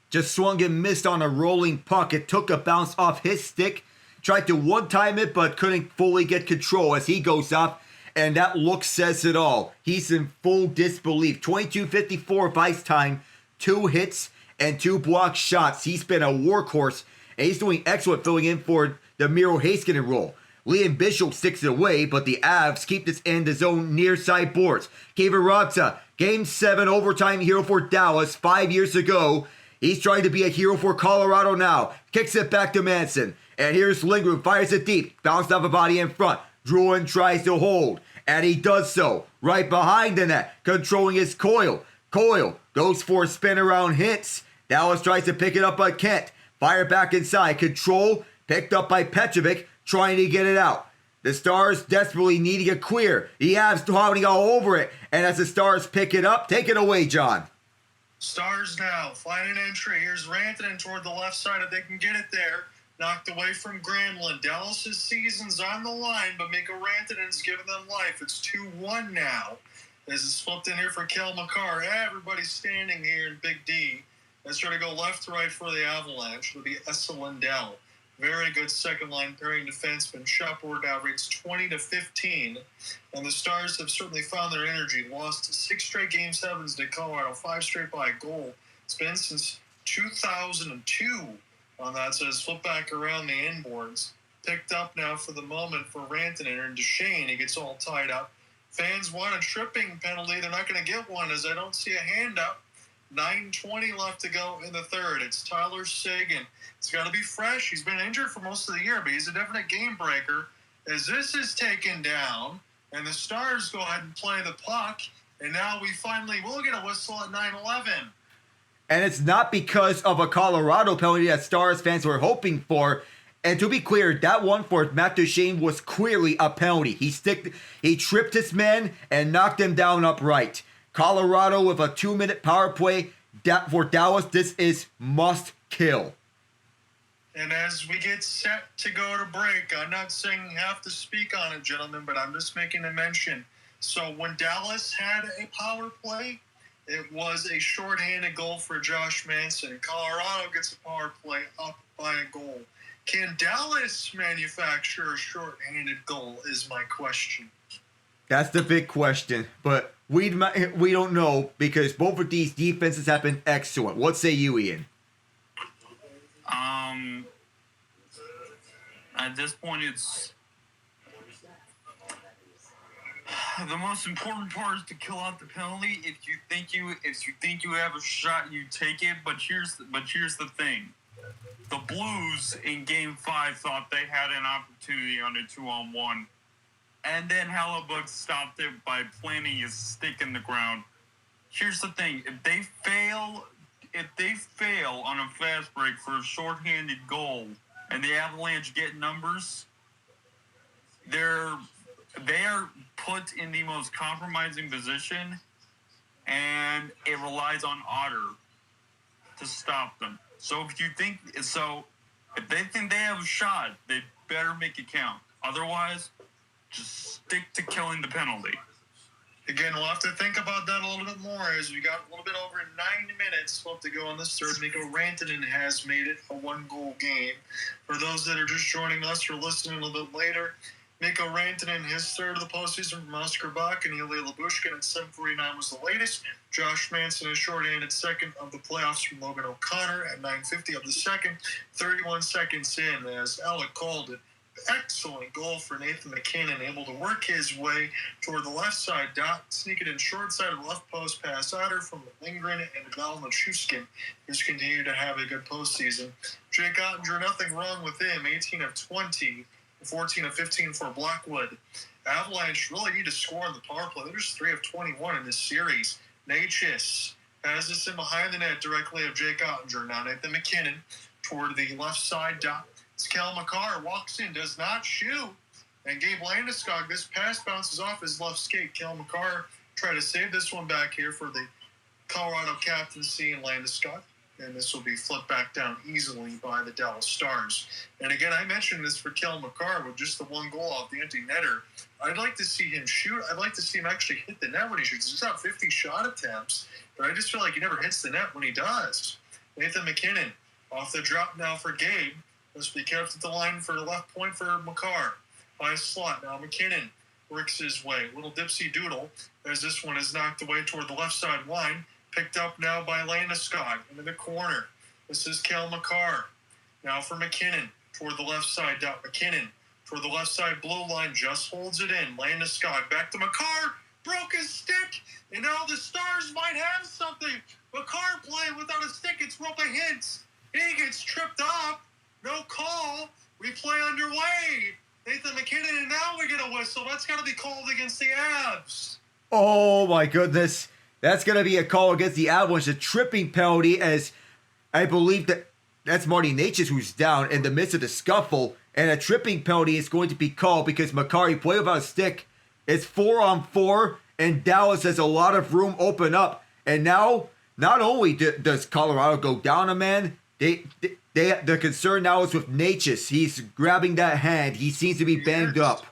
Just swung and missed on a rolling puck. It took a bounce off his stick. Tried to one-time it, but couldn't fully get control as he goes up. And that look says it all. He's in full disbelief. 22:54 of ice time, 2 hits and 2 blocked shots. He's been a workhorse, and he's doing excellent filling in for the Miro Heiskanen role. Liam Bishop sticks it away, but the Avs keep this in the zone near side boards. Kiviranta, Game 7 overtime hero for Dallas 5 years ago. He's trying to be a hero for Colorado now. Kicks it back to Manson. And here's Lindgren, fires it deep. Bounced off a body in front. Druin tries to hold, and he does so. Right behind the net, controlling his Coyle. Coyle goes for a spin around Hintz. Dallas tries to pick it up by Kent. Fire back inside. Control, picked up by Petrovic, trying to get it out. The Stars desperately needing a queer. The Avs hounding all over it. And as the Stars pick it up, take it away, John. Stars now, find an entry. Here's Rantanen toward the left side if they can get it there. Knocked away from Granlund. Dallas' season's on the line, but Mikko Rantanen's giving them life. It's 2-1 now. This is flipped in here for Cale Makar. Everybody's standing here in Big D. Let's try to go left to right for the Avalanche. It'll be Esa Lindell. Very good second-line pairing defenseman. Shot board now reads 20-15. And the Stars have certainly found their energy. Lost 6 straight Game 7s to Colorado, 5 straight by a goal. It's been since 2002 on that. So it's flipped back around the inboards. Picked up now for the moment for Rantanen and Duchesne. He gets all tied up. Fans want a tripping penalty. They're not going to get one as I don't see a hand up. 9:20 left to go in the third. It's Tyler Seguin. It's got to be fresh. He's been injured for most of the year, but he's a definite game breaker. As this is taken down, and the Stars go ahead and play the puck, and now we finally will get a whistle at 9:11. And it's not because of a Colorado penalty that Stars fans were hoping for. And to be clear, that one for Matt Duchesne was clearly a penalty. He tripped his man and knocked him down upright. Colorado with a 2-minute power play. For Dallas, this is must kill. And as we get set to go to break, I'm not saying you have to speak on it, gentlemen, but I'm just making a mention. So when Dallas had a power play, it was a shorthanded goal for Josh Manson. Colorado gets a power play up by a goal. Can Dallas manufacture a shorthanded goal is my question. That's the big question, but we don't know because both of these defenses have been excellent. What say you, Ian? At this point, it's the most important part is to kill out the penalty. If you think you have a shot, you take it. But here's the thing: the Blues in Game 5 thought they had an opportunity on a 2-on-1, and then Hellebuck stopped it by planting his stick in the ground. Here's the thing: if they fail on a fast break for a shorthanded goal, and the Avalanche get numbers, they are put in the most compromising position, and it relies on Otter to stop them. So if they think they have a shot, they better make it count. Otherwise, just stick to killing the penalty. Again, we'll have to think about that a little bit more as we got a little bit over 9 minutes left to go on this third. Mikko Rantanen has made it a 1-goal game. For those that are just joining us or listening a little bit later, Mikko Rantanen, his third of the postseason from Oscar Bach and Ilya Lyubushkin at 7:49 was the latest. Josh Manson is shorthanded second of the playoffs from Logan O'Connor at 9:50 of the second. 31 seconds in, as Alec called it. Excellent goal for Nathan MacKinnon, able to work his way toward the left side dot, sneak it in short side of the left post past Otter from Lindgren and Valnichuskin, who's continued to have a good postseason. Jake Oettinger, nothing wrong with him, 18 of 20, 14 of 15 for Blackwood. Avalanche really need to score on the power play. They're just 3 of 21 in this series. Natchez has this in behind the net directly of Jake Oettinger. Now Nathan MacKinnon toward the left side dot. Cale Makar walks in, does not shoot. And Gabe Landeskog, this pass bounces off his left skate. Cale Makar try to save this one back here for the Colorado captaincy and Landeskog. And this will be flipped back down easily by the Dallas Stars. And again, I mentioned this for Cale Makar with just the 1 goal off the empty netter. I'd like to see him shoot. I'd like to see him actually hit the net when he shoots. He's got 50 shot attempts, but I just feel like he never hits the net when he does. Nathan MacKinnon off the drop now for Gabe. Must be careful at the line for the left point for Makar. By slot. Now MacKinnon works his way. Little dipsy doodle as this one is knocked away toward the left side line. Picked up now by Landeskog into the corner. This is Cale Makar. Now for MacKinnon toward the left side. MacKinnon toward the left side blue line. Just holds it in. Landeskog back to Makar. Broke his stick. And now the Stars might have something. Makar playing without a stick. It's Rope Hintz. He gets tripped up. No call. Replay underway. Nathan MacKinnon, and now we get a whistle. That's got to be called against the Avs. Oh my goodness. That's going to be a call against the Avalanche. A tripping penalty, as I believe that's Marty Natchez who's down in the midst of the scuffle. And a tripping penalty is going to be called because Makar played without a stick. It's 4-on-4, and Dallas has a lot of room open up. And now, not only does Colorado go down a man, the concern now is with Natchez. He's grabbing that hand. He seems to be banged up.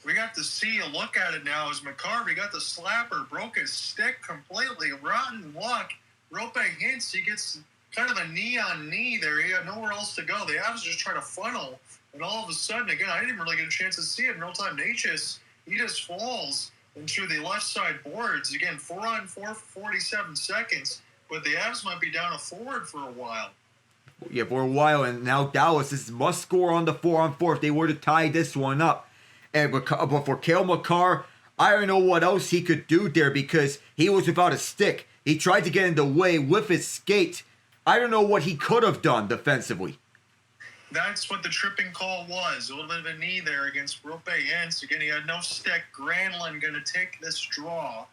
We got to see a look at it now as Makar, we got the slapper, broke his stick completely. Rotten luck. Rope Hintz, he gets kind of a knee-on-knee there. He had nowhere else to go. The Avs just trying to funnel. And all of a sudden, again, I didn't really get a chance to see it in real time. Natchez, he just falls into the left side boards. Again, 4-on-4 for 47 seconds. But the Avs might be down a forward for a while. Yeah, for a while, and now Dallas is must score on the 4-on-4 if they were to tie this one up. But for Cale Makar, I don't know what else he could do there because he was without a stick. He tried to get in the way with his skate. I don't know what he could have done defensively. That's what the tripping call was. A little bit of a knee there against Rope Hintz. Again, he had no stick. Granlund going to take this draw.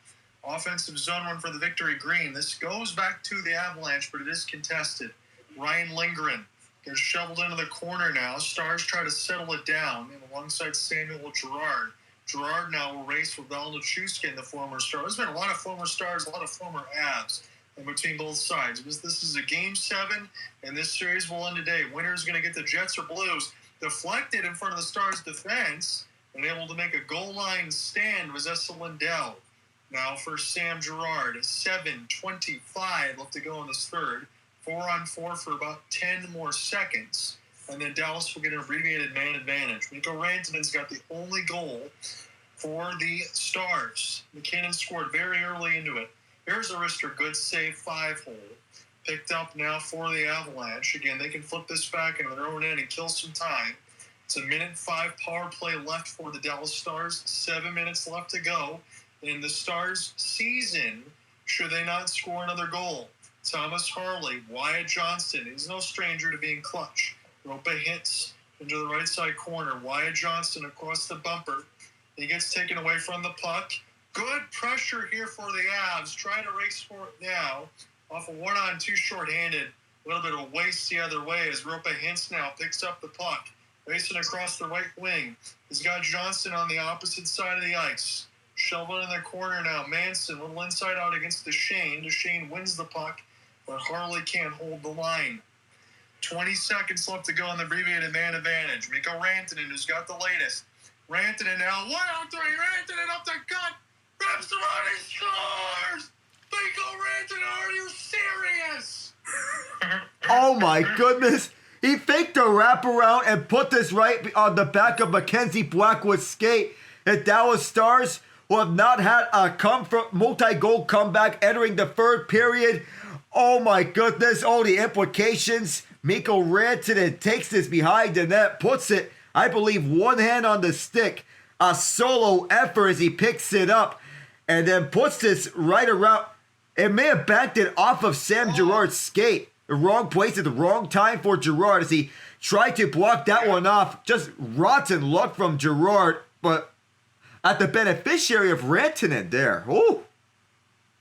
Offensive zone one for the Victory Green. This goes back to the Avalanche, but it is contested. Ryan Lindgren gets shoveled into the corner now. Stars try to settle it down. And alongside Samuel Girard. Girard now will race with Valdichuskin, the former star. There's been a lot of former stars, a lot of former Avs in between both sides. This is a Game 7, and this series will end today. Winner's going to get the Jets or Blues. Deflected in front of the Stars' defense, and able to make a goal line stand was Esa Lindell. Now for Sam Girard, 7:25 left to go in this third. 4-on-4 for about 10 more seconds. And then Dallas will get an abbreviated man advantage. Mikko Rantanen's got the only goal for the Stars. MacKinnon scored very early into it. Here's a wrister, good save, 5-hole. Picked up now for the Avalanche. Again, they can flip this back into their own end and kill some time. It's a 1:05 power play left for the Dallas Stars. 7 minutes left to go in the Stars' season, should they not score another goal. Thomas Harley, Wyatt Johnsotn, he's no stranger to being clutch. Rope hits into the right side corner. Wyatt Johnsotn across the bumper. He gets taken away from the puck. Good pressure here for the Avs. Trying to race for it now. Off a 1-on-2 shorthanded. A little bit of waste the other way as Rope Hintz now picks up the puck. Racing across the right wing. He's got Johnston on the opposite side of the ice. Shoveled in the corner now. Manson, a little inside out against Duchesne. Duchesne wins the puck, but Harley can't hold the line. 20 seconds left to go on the abbreviated man advantage. Mikko Rantanen, who's got the latest. Rantanen now, 1-on-3. Rantanen up the gut. Wraps the run, he scores! Mikko Rantanen, are you serious? Oh my goodness. He faked a wraparound and put this right on the back of Mackenzie Blackwood's skate. The Dallas Stars, who have not had a multi-goal comeback entering the third period. Oh my goodness, all the implications. Mikko Rantanen takes this behind the net, puts it, I believe, one hand on the stick. A solo effort as he picks it up and then puts this right around. It may have backed it off of Sam Girard's skate. The wrong place at the wrong time for Girard as he tried to block that one off. Just rotten luck from Girard, but at the beneficiary of Rantanen there. Ooh.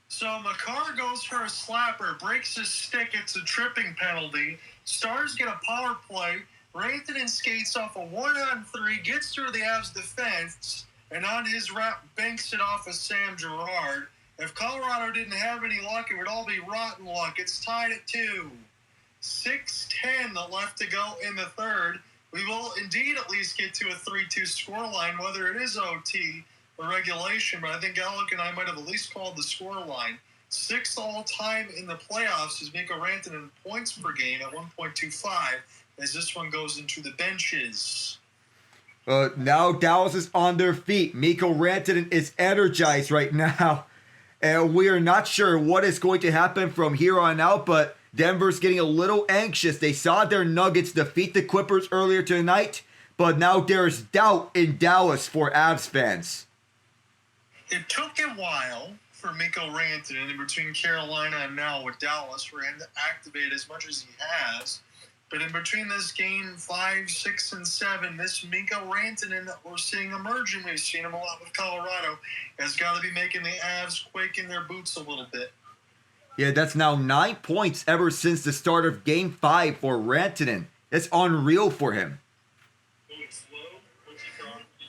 So Makar goes for a slapper, breaks his stick, it's a tripping penalty. Stars get a power play. Rantanen skates off a 1-on-3, gets through the Avs defense, and on his wrap banks it off of Sam Girard. If Colorado didn't have any luck, it would all be rotten luck. It's tied at 2. 6:10 left to go in the third. We will indeed at least get to a 3-2 scoreline, whether it is OT or regulation, but I think Alec and I might have at least called the scoreline. 6th all-time in the playoffs is Mikko Rantanen points per game at 1.25, as this one goes into the benches. Now Dallas is on their feet. Mikko Rantanen is energized right now. And we are not sure what is going to happen from here on out, but Denver's getting a little anxious. They saw their Nuggets defeat the Clippers earlier tonight, but now there's doubt in Dallas for Avs fans. It took a while for Mikko Rantanen in between Carolina and now with Dallas for him to activate as much as he has. But in between this game 5, 6, and 7, this Mikko Rantanen that we're seeing emerging, we've seen him a lot with Colorado, has got to be making the Avs quake in their boots a little bit. Yeah, that's now 9 points ever since the start of Game 5 for Rantanen. It's unreal for him.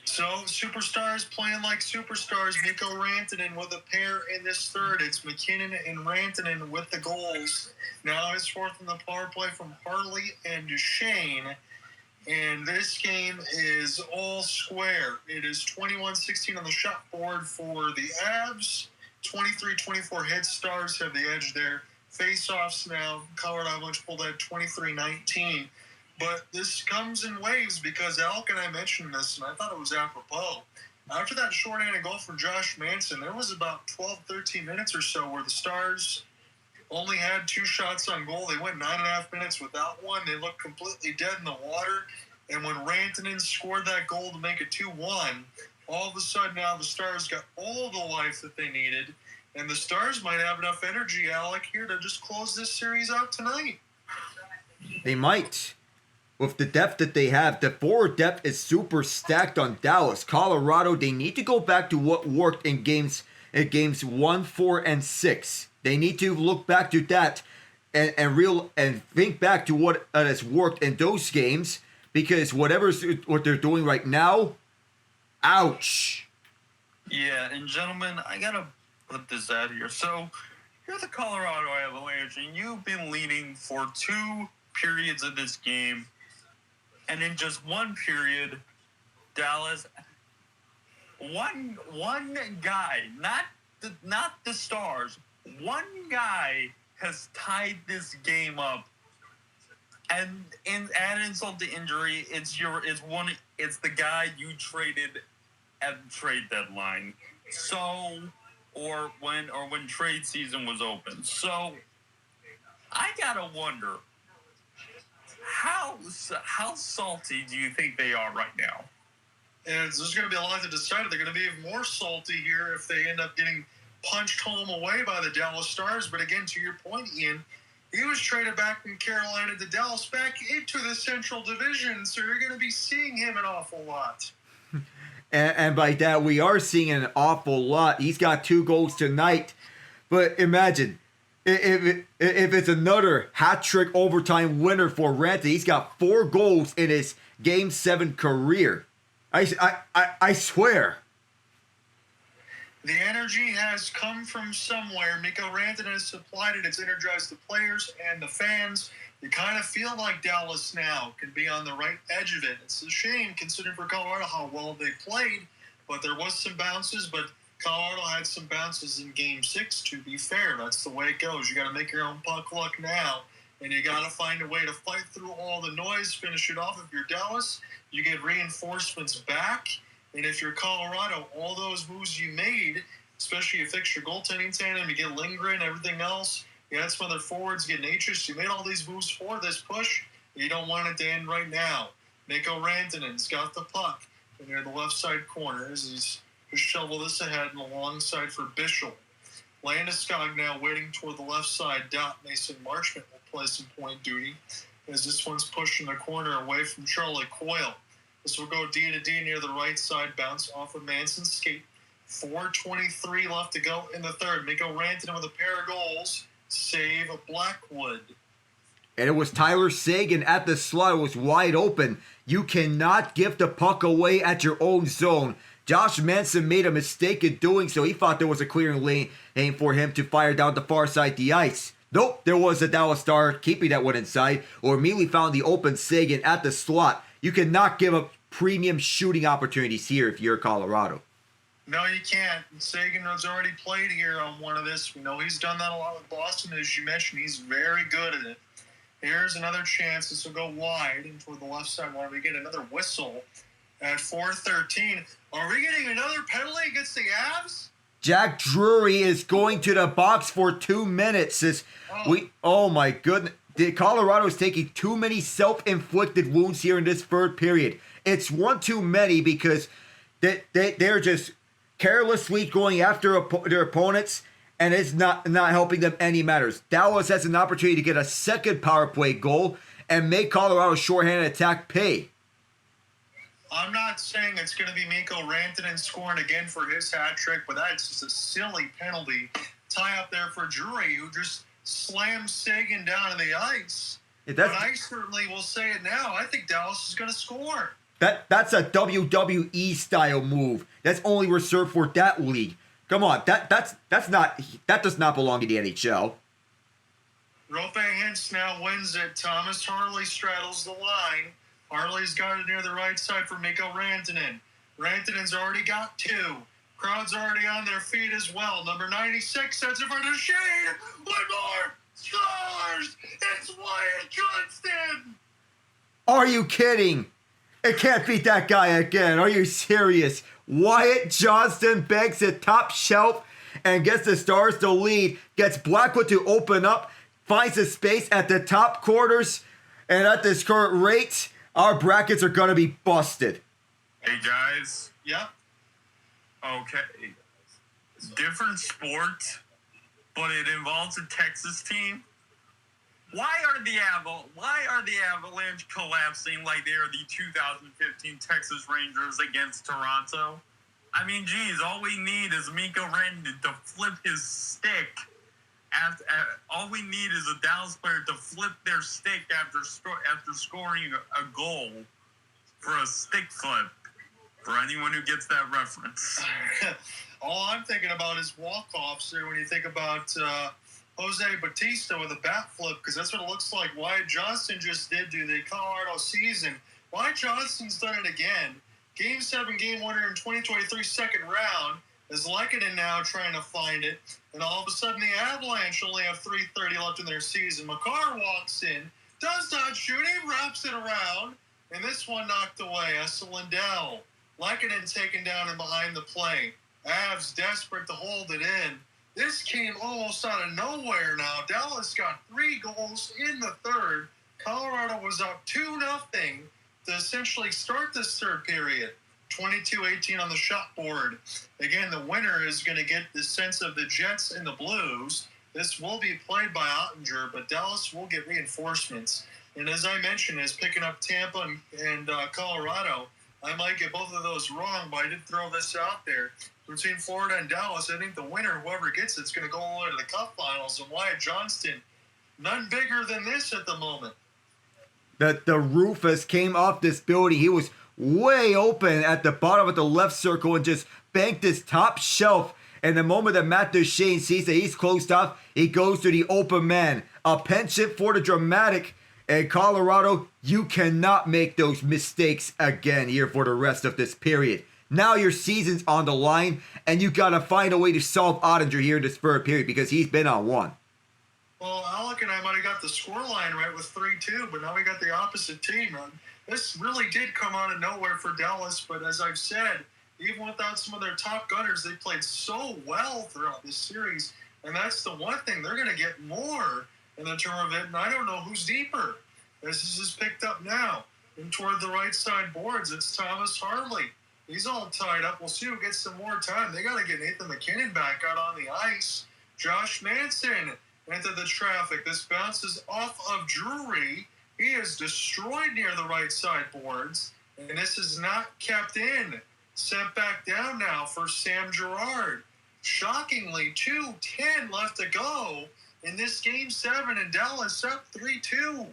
So, superstars playing like superstars. Mikko Rantanen with a pair in this third. It's MacKinnon and Rantanen with the goals. Now it's fourth in the power play from Harley and Duchesne. And this game is all square. It is 21-16 on the shot board for the Avs. 23-24 head Stars have the edge there. Face-offs now. Colorado Avalanche pulled at 23-19. But this comes in waves because Alec and I mentioned this, and I thought it was apropos. After that shorthanded goal from Josh Manson, there was about 12, 13 minutes or so where the Stars only had 2 shots on goal. They went 9.5 minutes without one. They looked completely dead in the water. And when Rantanen scored that goal to make it 2-1, all of a sudden now the Stars got all the life that they needed. And the Stars might have enough energy, Alec, here to just close this series out tonight. They might. With the depth that they have, the forward depth is super stacked on Dallas. Colorado, they need to go back to what worked in games 1, 4, and 6. They need to look back to that and think back to what has worked in those games, because what they're doing right now, ouch. Yeah, and gentlemen, I gotta put this out here. So, you're the Colorado Avalanche, and you've been leading for 2 periods of this game, and in just 1 period, Dallas, one guy, not the Stars, one guy has tied this game up. And add insult to injury, it's the guy you traded at the trade deadline. So, or when trade season was open. So, I gotta wonder, how salty do you think they are right now? And there's going to be a lot to decide. They're going to be even more salty here if they end up getting punched home away by the Dallas Stars. But again, to your point, Ian, he was traded back from Carolina to Dallas back into the Central Division, so you're going to be seeing him an awful lot. And by that, we are seeing an awful lot. He's got 2 goals tonight. But imagine, if it's another hat-trick overtime winner for Rantanen, he's got 4 goals in his Game 7 career. I swear. The energy has come from somewhere. Mikko Rantanen has supplied it. It's energized the players and the fans. You kind of feel like Dallas now can be on the right edge of it. It's a shame considering for Colorado how well they played, but there was some bounces, but Colorado had some bounces in Game 6, to be fair. That's the way it goes. You got to make your own puck luck now, and you got to find a way to fight through all the noise, finish it off. If you're Dallas, you get reinforcements back. And if you're Colorado, all those moves you made, especially you fix your goaltending tandem, you get Lindgren, everything else, you had some other forwards get Natchez, you made all these moves for this push. You don't want it to end right now. Mikko Rantanen's got the puck near the left side corner as he's shovel this ahead and alongside for Bishop. Landeskog now waiting toward the left side. Mason Marchment will play some point duty as this one's pushed in the corner away from Charlie Coyle. This will go D to D near the right side, bounce off of Manson's skate. 4:23 left to go in the third. Mikko Rantanen with a pair of goals. Save Blackwood. And it was Tyler Seguin at the slot. It was wide open. You cannot give the puck away at your own zone. Josh Manson made a mistake in doing so. He thought there was a clearing lane for him to fire down the far side of the ice. Nope, there was a Dallas Star keeping that one inside, or immediately found the open Seguin at the slot. You cannot give up premium shooting opportunities here if you're Colorado. No, you can't. Seguin has already played here on one of this. We know he's done that a lot with Boston. As you mentioned, he's very good at it. Here's another chance. This will go wide and toward the left side. Why do we get another whistle at 4:13? Are we getting another penalty against the Avs? Jack Drury is going to the box for 2 minutes. Oh my goodness. Colorado is taking too many self-inflicted wounds here in this third period. It's one too many because they're just carelessly going after their opponents, and it's not helping them any matters. Dallas has an opportunity to get a second power play goal and make Colorado's shorthanded attack pay. I'm not saying it's going to be Mikko Rantanen scoring again for his hat trick, but that's just a silly penalty tie up there for Drury, who just slammed Seguin down on the ice. But I certainly will say it now. I think Dallas is going to score. That's a WWE style move. That's only reserved for that league. Come on, that does not belong in the NHL. Rope Hintz now wins it. Thomas Harley straddles the line. Harley's got it near the right side for Mikko Rantanen. Rantanen's already got 2. Crowd's already on their feet as well. Number 96 sets it for the shade. One more. Scores! It's Wyatt Johnsotn! Are you kidding? It can't be that guy again. Are you serious? Wyatt Johnsotn begs at top shelf and gets the Stars to lead. Gets Blackwood to open up. Finds a space at the top quarters. And at this current rate, our brackets are going to be busted. Hey, guys. Yep. Okay. Different sport, but it involves a Texas team. Why are the Avalanche collapsing like they are the 2015 Texas Rangers against Toronto? I mean, geez, all we need is Mikko Rantanen to flip his stick. All we need is a Dallas player to flip their stick after scoring a goal for a stick flip. For anyone who gets that reference. All I'm thinking about is walk-offs there when you think about Jose Bautista with a bat flip, because that's what it looks like Wyatt Johnsotn just did to the Colorado season. Wyatt Johnston's done it again. Game 7, game winner in 2023 second round. Is Lehkonen now trying to find it. And all of a sudden, the Avalanche only have 3:30 left in their season. Makar walks in, does not shoot, he wraps it around, and this one knocked away. Esa Lindell. Lehkonen taken down and behind the play. Avs desperate to hold it in. This came almost out of nowhere now. Dallas got 3 goals in the third. Colorado was up 2-0 to essentially start this third period. 22-18 on the shot board. Again, the winner is going to get the sense of the Jets and the Blues. This will be played by Oettinger, but Dallas will get reinforcements. And as I mentioned, is picking up Tampa and Colorado. I might get both of those wrong, but I did throw this out there. Between Florida and Dallas, I think the winner, whoever gets it's going to go all the way to the Cup Finals. And Wyatt Johnston, none bigger than this at the moment. The roof has came off this building. He was way open at the bottom of the left circle and just banked his top shelf. And the moment that Matt Duchene sees that he's closed off, he goes to the open man. A penchant for the dramatic. And Colorado, you cannot make those mistakes again here for the rest of this period. Now your season's on the line, and you got to find a way to solve Oettinger here in this third period because he's been on one. Well, Alec and I might have got the scoreline right with 3-2, but now we got the opposite team. This really did come out of nowhere for Dallas, but as I've said, even without some of their top gunners, they played so well throughout this series, and that's the one thing. They're going to get more in the tournament, and I don't know who's deeper. This is just picked up now. And toward the right side boards, it's Thomas Harley. He's all tied up. We'll see who gets some more time. They got to get Nathan MacKinnon back out on the ice. Josh Manson into the traffic. This bounces off of Drury. He is destroyed near the right side boards, and this is not kept in. Sent back down now for Sam Girard. Shockingly, 2:10 left to go in this Game 7, and Dallas up 3-2.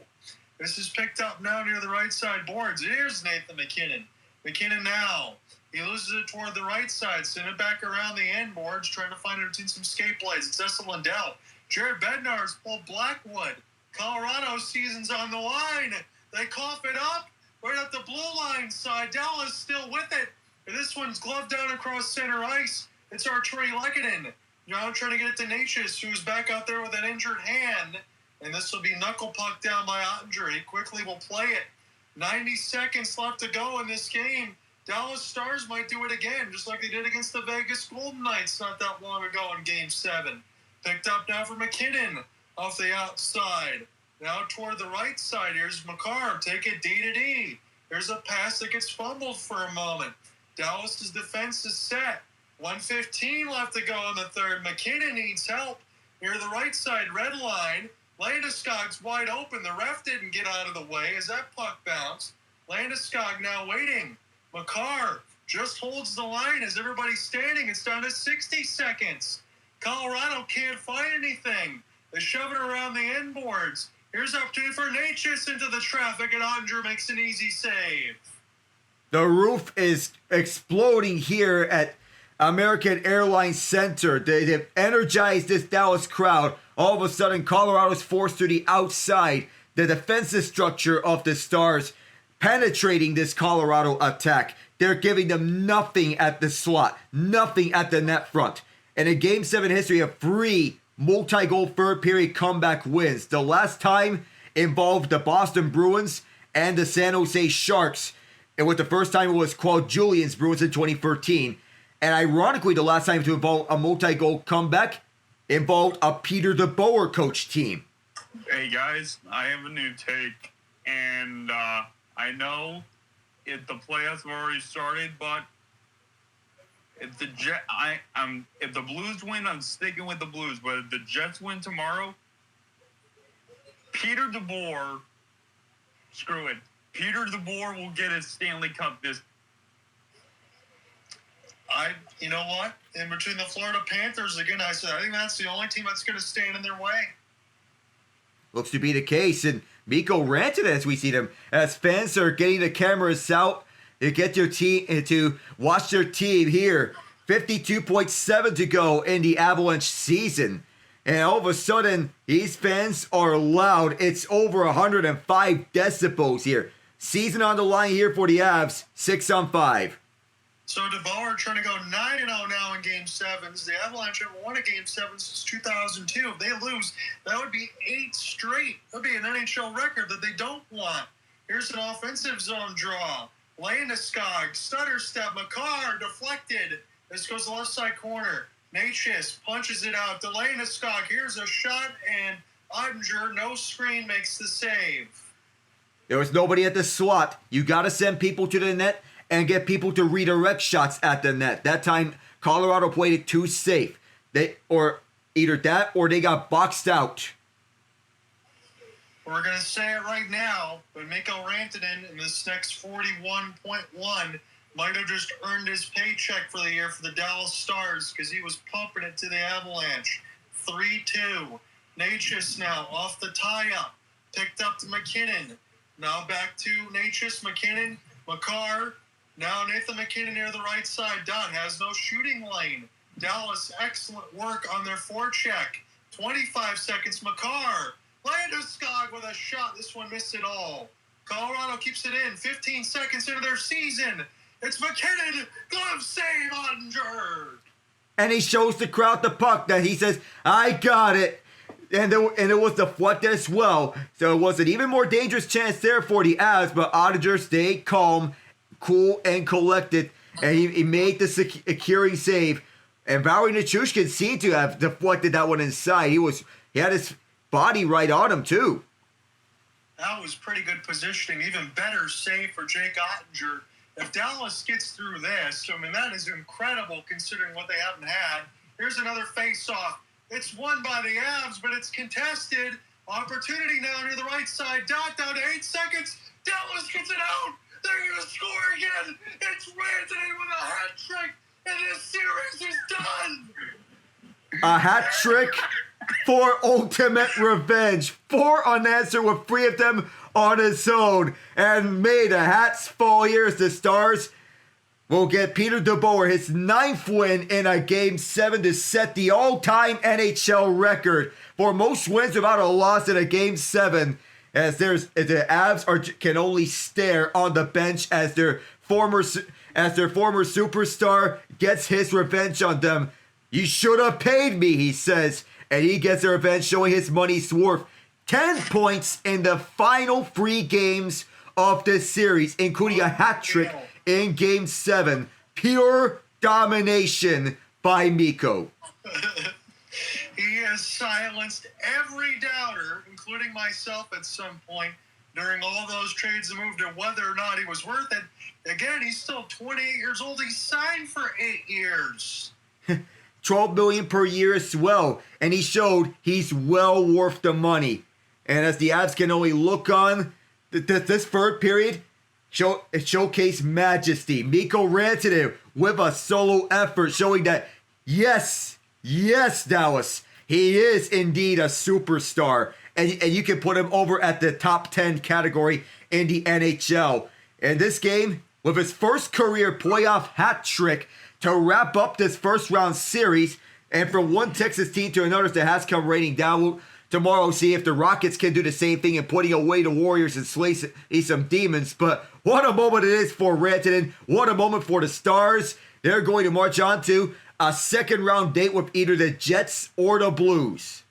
This is picked up now near the right side boards. Here's Nathan MacKinnon. MacKinnon now. He loses it toward the right side. Send it back around the end boards, trying to find it between some skate blades. It's Esa Lindell. Jared Bednar's pulled Blackwood. Colorado season's on the line. They cough it up right up the blue line side. Dallas still with it. And this one's gloved down across center ice. It's Arturi Lehkonen. Now trying to get it to Natchez, who's back out there with an injured hand. And this will be knuckle puck down by Oettinger. He quickly will play it. 90 seconds left to go in this game. Dallas Stars might do it again, just like they did against the Vegas Golden Knights not that long ago in Game 7. Picked up now for MacKinnon off the outside. Now toward the right side, here's Makar. Take it D to D. There's a pass that gets fumbled for a moment. Dallas's defense is set. 1:15 left to go in the third. MacKinnon needs help near the right side red line. Landeskog's wide open. The ref didn't get out of the way as that puck bounced. Landeskog now waiting. Makar just holds the line as everybody's standing. It's down to 60 seconds. Colorado can't find anything. They shove it around the end boards. Here's opportunity for Natchez into the traffic, and Oettinger makes an easy save. The roof is exploding here at American Airlines Center. They've energized this Dallas crowd. All of a sudden, Colorado's forced to the outside. The defensive structure of the Stars penetrating this Colorado attack. They're giving them nothing at the slot, nothing at the net front. And in Game 7 history of 3 multi-goal third period comeback wins. The last time involved the Boston Bruins and the San Jose Sharks. And with the first time it was Claude Julien's Bruins in 2013. And ironically, the last time to involve a multi-goal comeback involved a Peter DeBoer coach team. Hey guys, I have a new take, and I know the playoffs have already started, but if if the Blues win, I'm sticking with the Blues. But if the Jets win tomorrow, Peter DeBoer, screw it. Peter DeBoer will get his Stanley Cup this. You know what? In between the Florida Panthers, again, I think that's the only team that's going to stand in their way. Looks to be the case. And Mikko Rantanen, as we see them, as fans are getting the cameras out, to get your team to watch their team here. 52.7 to go in the Avalanche season. And all of a sudden, these fans are loud. It's over 105 decibels here. Season on the line here for the Avs, 6-on-5. So DeBoer trying to go 9-0 now in Game 7s. The Avalanche haven't won a Game 7 since 2002. If they lose, that would be 8 straight. That would be an NHL record that they don't want. Here's an offensive zone draw. Landeskog, stutter step, Makar deflected. This goes to the left side corner. Natchez punches it out to Landeskog. Here's a shot, and Oettinger, no screen, makes the save. There was nobody at the slot. You got to send people to the net and get people to redirect shots at the net. That time, Colorado played it too safe. Either that or they got boxed out. We're going to say it right now, but Mikko Rantanen in this next 41.1 might have just earned his paycheck for the year for the Dallas Stars because he was pumping it to the Avalanche. 3-2. Natchez now off the tie-up. Picked up to MacKinnon. Now back to Natchez, MacKinnon, Makar. Now Nathan MacKinnon near the right side. Dot has no shooting lane. Dallas, excellent work on their forecheck. 25 seconds, Makar. Landeskog with a shot. This one missed it all. Colorado keeps it in. 15 seconds into their season. It's MacKinnon. Glove save, Oettinger. And he shows the crowd the puck that he says, I got it. And it was deflected as well. So it was an even more dangerous chance there for the Avs, but Oettinger stayed calm, cool, and collected. And he made the securing save. And Valeri Nichushkin seemed to have deflected that one inside. He had his body right on him, too. That was pretty good positioning. Even better save for Jake Oettinger. If Dallas gets through this, I mean, that is incredible considering what they haven't had. Here's another face-off. It's won by the Avs, but it's contested. Opportunity now near the right side. Dot down to 8 seconds. Dallas gets it out. They're going to score again. It's Rantanen with a hat trick, and this series is done. A hat trick for ultimate revenge. 4 unanswered with 3 of them on his own. And may the hats fall here as the Stars will get Peter DeBoer his 9th win in a Game 7 to set the all-time NHL record for most wins without a loss in a Game 7. As the Avs can only stare on the bench as their former superstar gets his revenge on them. You should have paid me, he says. And he gets a revenge, showing his money's worth. 10 points in the final 3 games of this series, including a hat trick in Game 7. Pure domination by Mikko. He has silenced every doubter, including myself at some point, during all those trades that moved to whether or not he was worth it. Again, he's still 28 years old. He signed for 8 years. $12 million per year as well. And he showed he's well worth the money. And as the Avs can only look on, this third period showcase majesty. Mikko Rantanen with a solo effort showing that, yes, Dallas, he is indeed a superstar. And you can put him over at the top 10 category in the NHL. And this game, with his first career playoff hat trick to wrap up this first round series, and from one Texas team to another that has come raining down. Tomorrow, see if the Rockets can do the same thing in putting away the Warriors and slay some demons. But what a moment it is for Rantanen. What a moment for the Stars. They're going to march on to a second round date with either the Jets or the Blues.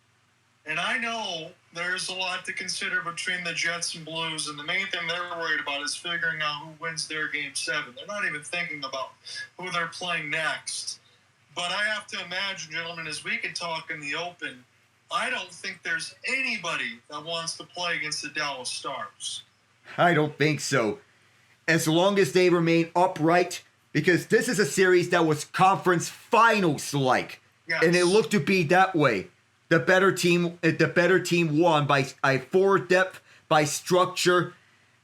And I know there's a lot to consider between the Jets and Blues, and the main thing they're worried about is figuring out who wins their Game 7. They're not even thinking about who they're playing next. But I have to imagine, gentlemen, as we can talk in the open, I don't think there's anybody that wants to play against the Dallas Stars. I don't think so. As long as they remain upright, because this is a series that was conference finals-like. Yes. And it looked to be that way. The better team won by forward depth, by structure,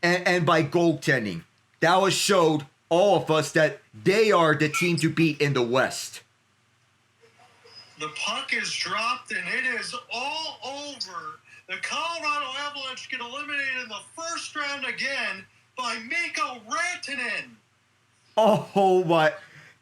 and by goaltending. Dallas showed all of us that they are the team to beat in the West. The puck is dropped, and it is all over. The Colorado Avalanche get eliminated in the first round again by Mikko Rantanen. Oh my,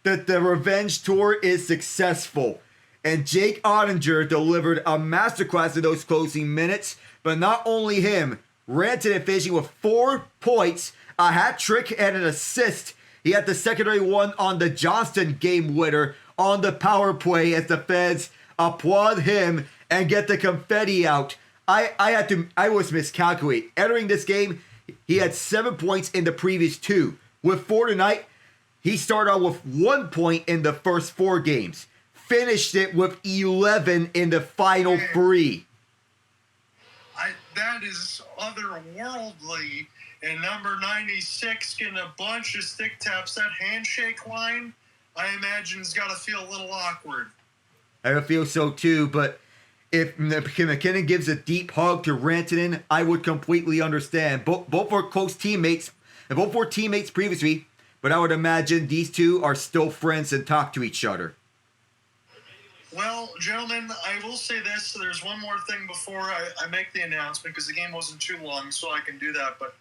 the revenge tour is successful. And Jake Oettinger delivered a masterclass in those closing minutes. But not only him, Rantanen finishing with 4 points, a hat trick and an assist. He had the secondary one on the Johnston game winner on the power play as the fans applaud him and get the confetti out. I was miscalculating. Entering this game, he had 7 points in the previous 2. With 4 tonight, he started out with 1 point in the first 4 games. Finished it with 11 in the final 3. That is otherworldly. And number 96 getting a bunch of stick taps. That handshake line, I imagine, has got to feel a little awkward. I feel so too, but if MacKinnon gives a deep hug to Rantanen, I would completely understand. Both were close teammates, and both were teammates previously, but I would imagine these two are still friends and talk to each other. Well, gentlemen, I will say this. There's one more thing before I make the announcement, because the game wasn't too long, so I can do that. But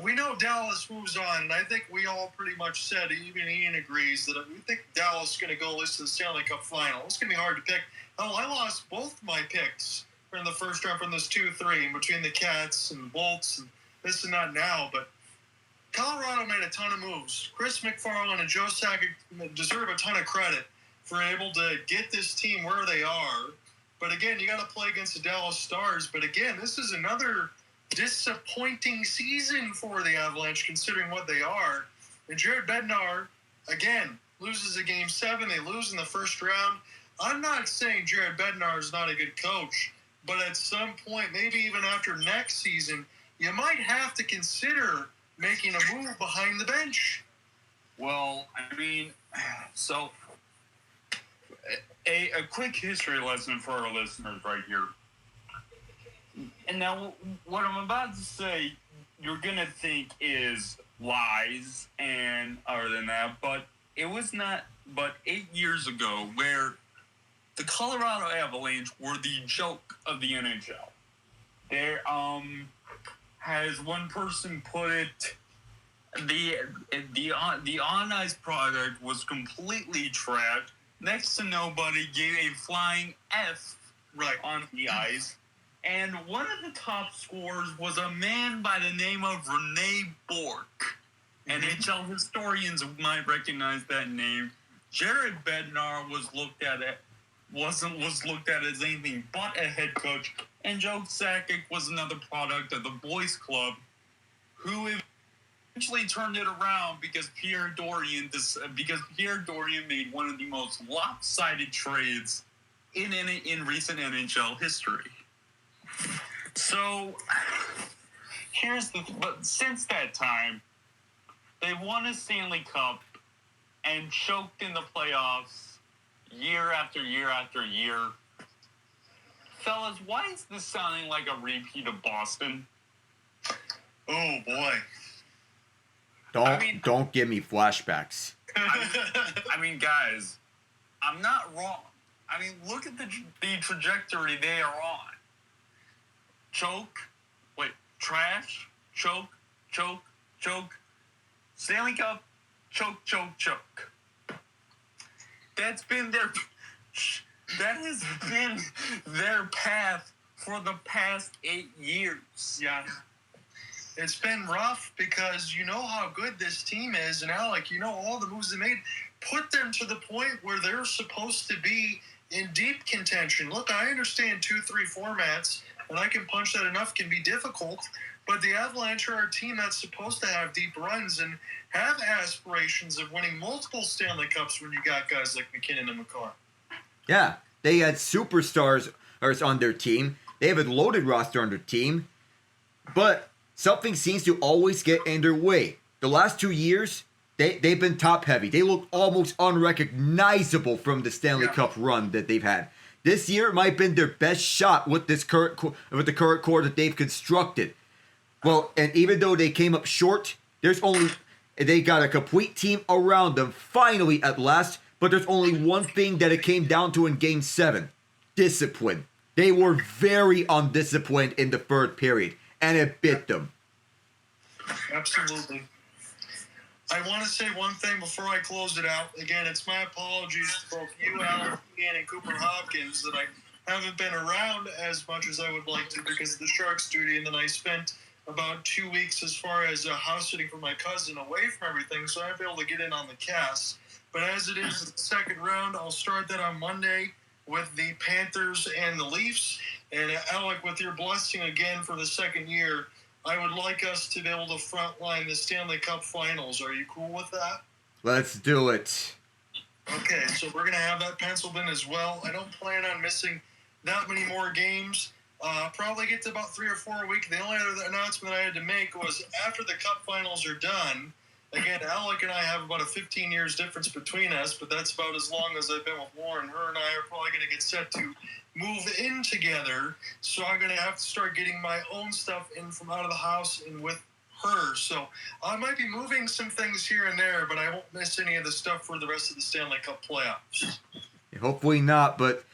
we know Dallas moves on, and I think we all pretty much said, even Ian agrees, that we think Dallas is going to go at least to the Stanley Cup final. It's going to be hard to pick. Hell, I lost both my picks in the first round from this 2-3 between the Cats and Bolts and this and that now. But Colorado made a ton of moves. Chris McFarland and Joe Sakic deserve a ton of credit for able to get this team where they are. But again, you got to play against the Dallas Stars. But again, this is another disappointing season for the Avalanche, considering what they are. And Jared Bednar, again, loses a Game 7. They lose in the first round. I'm not saying Jared Bednar is not a good coach, but at some point, maybe even after next season, you might have to consider making a move behind the bench. Well, I mean, so a quick history lesson for our listeners right here. And now, what I'm about to say, you're going to think is lies and other than that, but it was not but 8 years ago where the Colorado Avalanche were the joke of the NHL. There, as one person put it, the on-ice product was completely trash. Next to nobody gave a flying F on the ice. And one of the top scorers was a man by the name of Rene Bourque. NHL historians might recognize that name. Jared Bednar was looked at as anything but a head coach, and Joe Sakic was another product of the boys club, who eventually turned it around because Pierre Dorian made one of the most lopsided trades in recent NHL history. So but since that time, they won a Stanley Cup and choked in the playoffs year after year after year. Fellas, why is this sounding like a repeat of Boston? Oh boy. Don't give me flashbacks. I mean, guys, I'm not wrong. I mean, look at the trajectory they are on. Trash, choke, Stanley Cup, choke. That has been their path for the past 8 years. Yeah. It's been rough because you know how good this team is, and Alec, you know all the moves they made put them to the point where they're supposed to be in deep contention. Look, I understand 2-3 formats, and I can punch that enough can be difficult, but the Avalanche are a team that's supposed to have deep runs and have aspirations of winning multiple Stanley Cups when you got guys like MacKinnon and Makar. Yeah, they had superstars on their team. They have a loaded roster on their team, but something seems to always get in their way. The last 2 years, they've been top heavy. They look almost unrecognizable from the Stanley Cup run that they've had. This year might have been their best shot with the current core that they've constructed. Well, and even though they came up short, they got a complete team around them finally at last. But there's only one thing that it came down to in Game 7: discipline. They were very undisciplined in the third period, and it bit them. Absolutely. I want to say one thing before I close it out. Again, it's my apologies to both you, Alex, Ian, and Cooper Hopkins that I haven't been around as much as I would like to because of the Sharks duty, and then I spent about 2 weeks as far as house sitting for my cousin away from everything, so I haven't been able to get in on the cast. But as it is the second round, I'll start that on Monday with the Panthers and the Leafs. And Alec, with your blessing again for the second year, I would like us to be able to frontline the Stanley Cup Finals. Are you cool with that? Let's do it. Okay, so we're going to have that penciled in as well. I don't plan on missing that many more games. Probably get to about 3 or 4 a week. The only other announcement I had to make was after the Cup Finals are done, again, Alec and I have about a 15 years difference between us, but that's about as long as I've been with Lauren. Her and I are probably going to get set to move in together, so I'm going to have to start getting my own stuff in from out of the house and with her. So I might be moving some things here and there, but I won't miss any of the stuff for the rest of the Stanley Cup playoffs. Hopefully not, but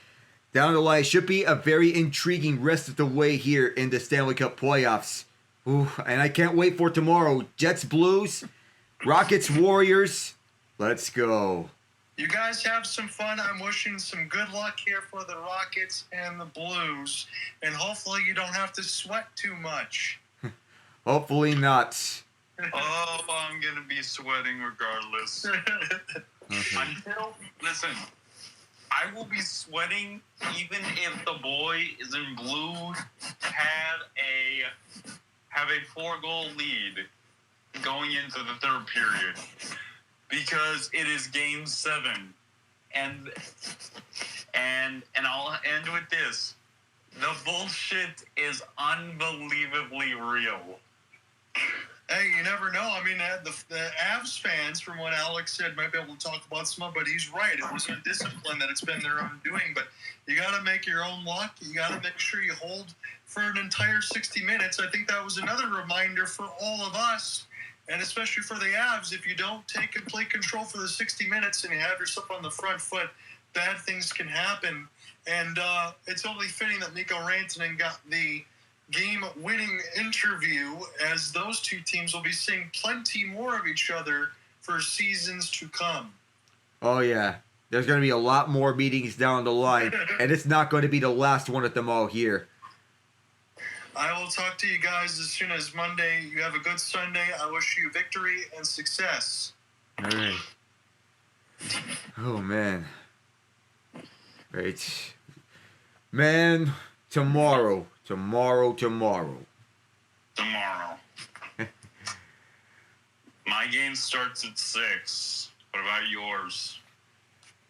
down the line should be a very intriguing rest of the way here in the Stanley Cup playoffs. Ooh, and I can't wait for tomorrow. Jets, Blues, Rockets, Warriors. Let's go. You guys have some fun. I'm wishing some good luck here for the Rockets and the Blues. And hopefully you don't have to sweat too much. Hopefully not. Oh, I'm going to be sweating regardless. Listen, I will be sweating even if the boy is in blue have a 4-goal lead going into the third period. Because it is Game 7, and I'll end with this: the bullshit is unbelievably real. Hey, you never know. I mean, the Avs fans, from what Alex said, might be able to talk about some, but he's right. It was a discipline that it's been their own doing. But you got to make your own luck. You got to make sure you hold for an entire 60 minutes. I think that was another reminder for all of us. And especially for the Avs, if you don't take complete control for the 60 minutes and you have yourself on the front foot, bad things can happen. And it's only fitting that Mikko Rantanen got the game-winning interview, as those two teams will be seeing plenty more of each other for seasons to come. Oh, yeah. There's going to be a lot more meetings down the line, and it's not going to be the last one at them all here. I will talk to you guys as soon as Monday. You have a good Sunday. I wish you victory and success. All right. Oh, man. Right. Man, tomorrow. My game starts at 6. What about yours?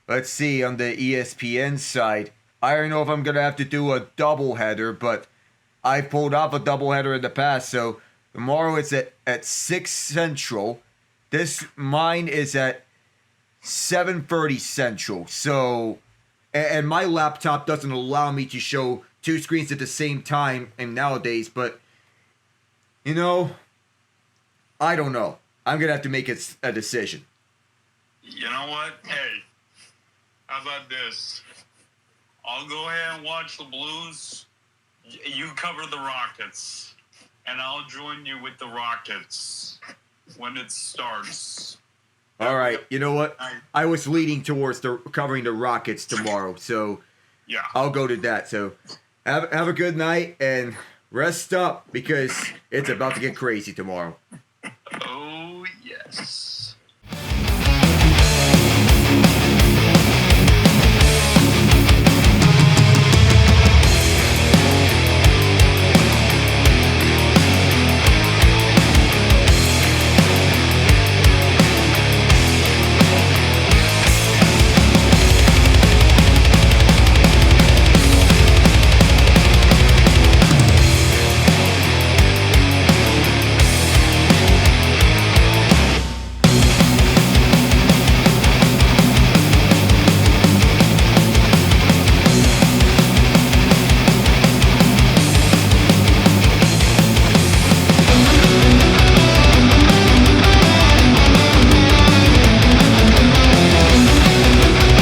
Let's see, on the ESPN side, I don't know if I'm going to have to do a doubleheader, but I pulled off a doubleheader in the past, so tomorrow it's at 6 Central. Mine is at 7:30 Central. So, and my laptop doesn't allow me to show 2 screens at the same time and nowadays, but, you know, I don't know. I'm going to have to make a decision. You know what? Hey, how about this? I'll go ahead and watch the Blues. You cover the Rockets, and I'll join you with the Rockets when it starts. All right. You know what? I was leaning towards covering the Rockets tomorrow, so yeah, I'll go to that. So have a good night and rest up because it's about to get crazy tomorrow. Oh, yes.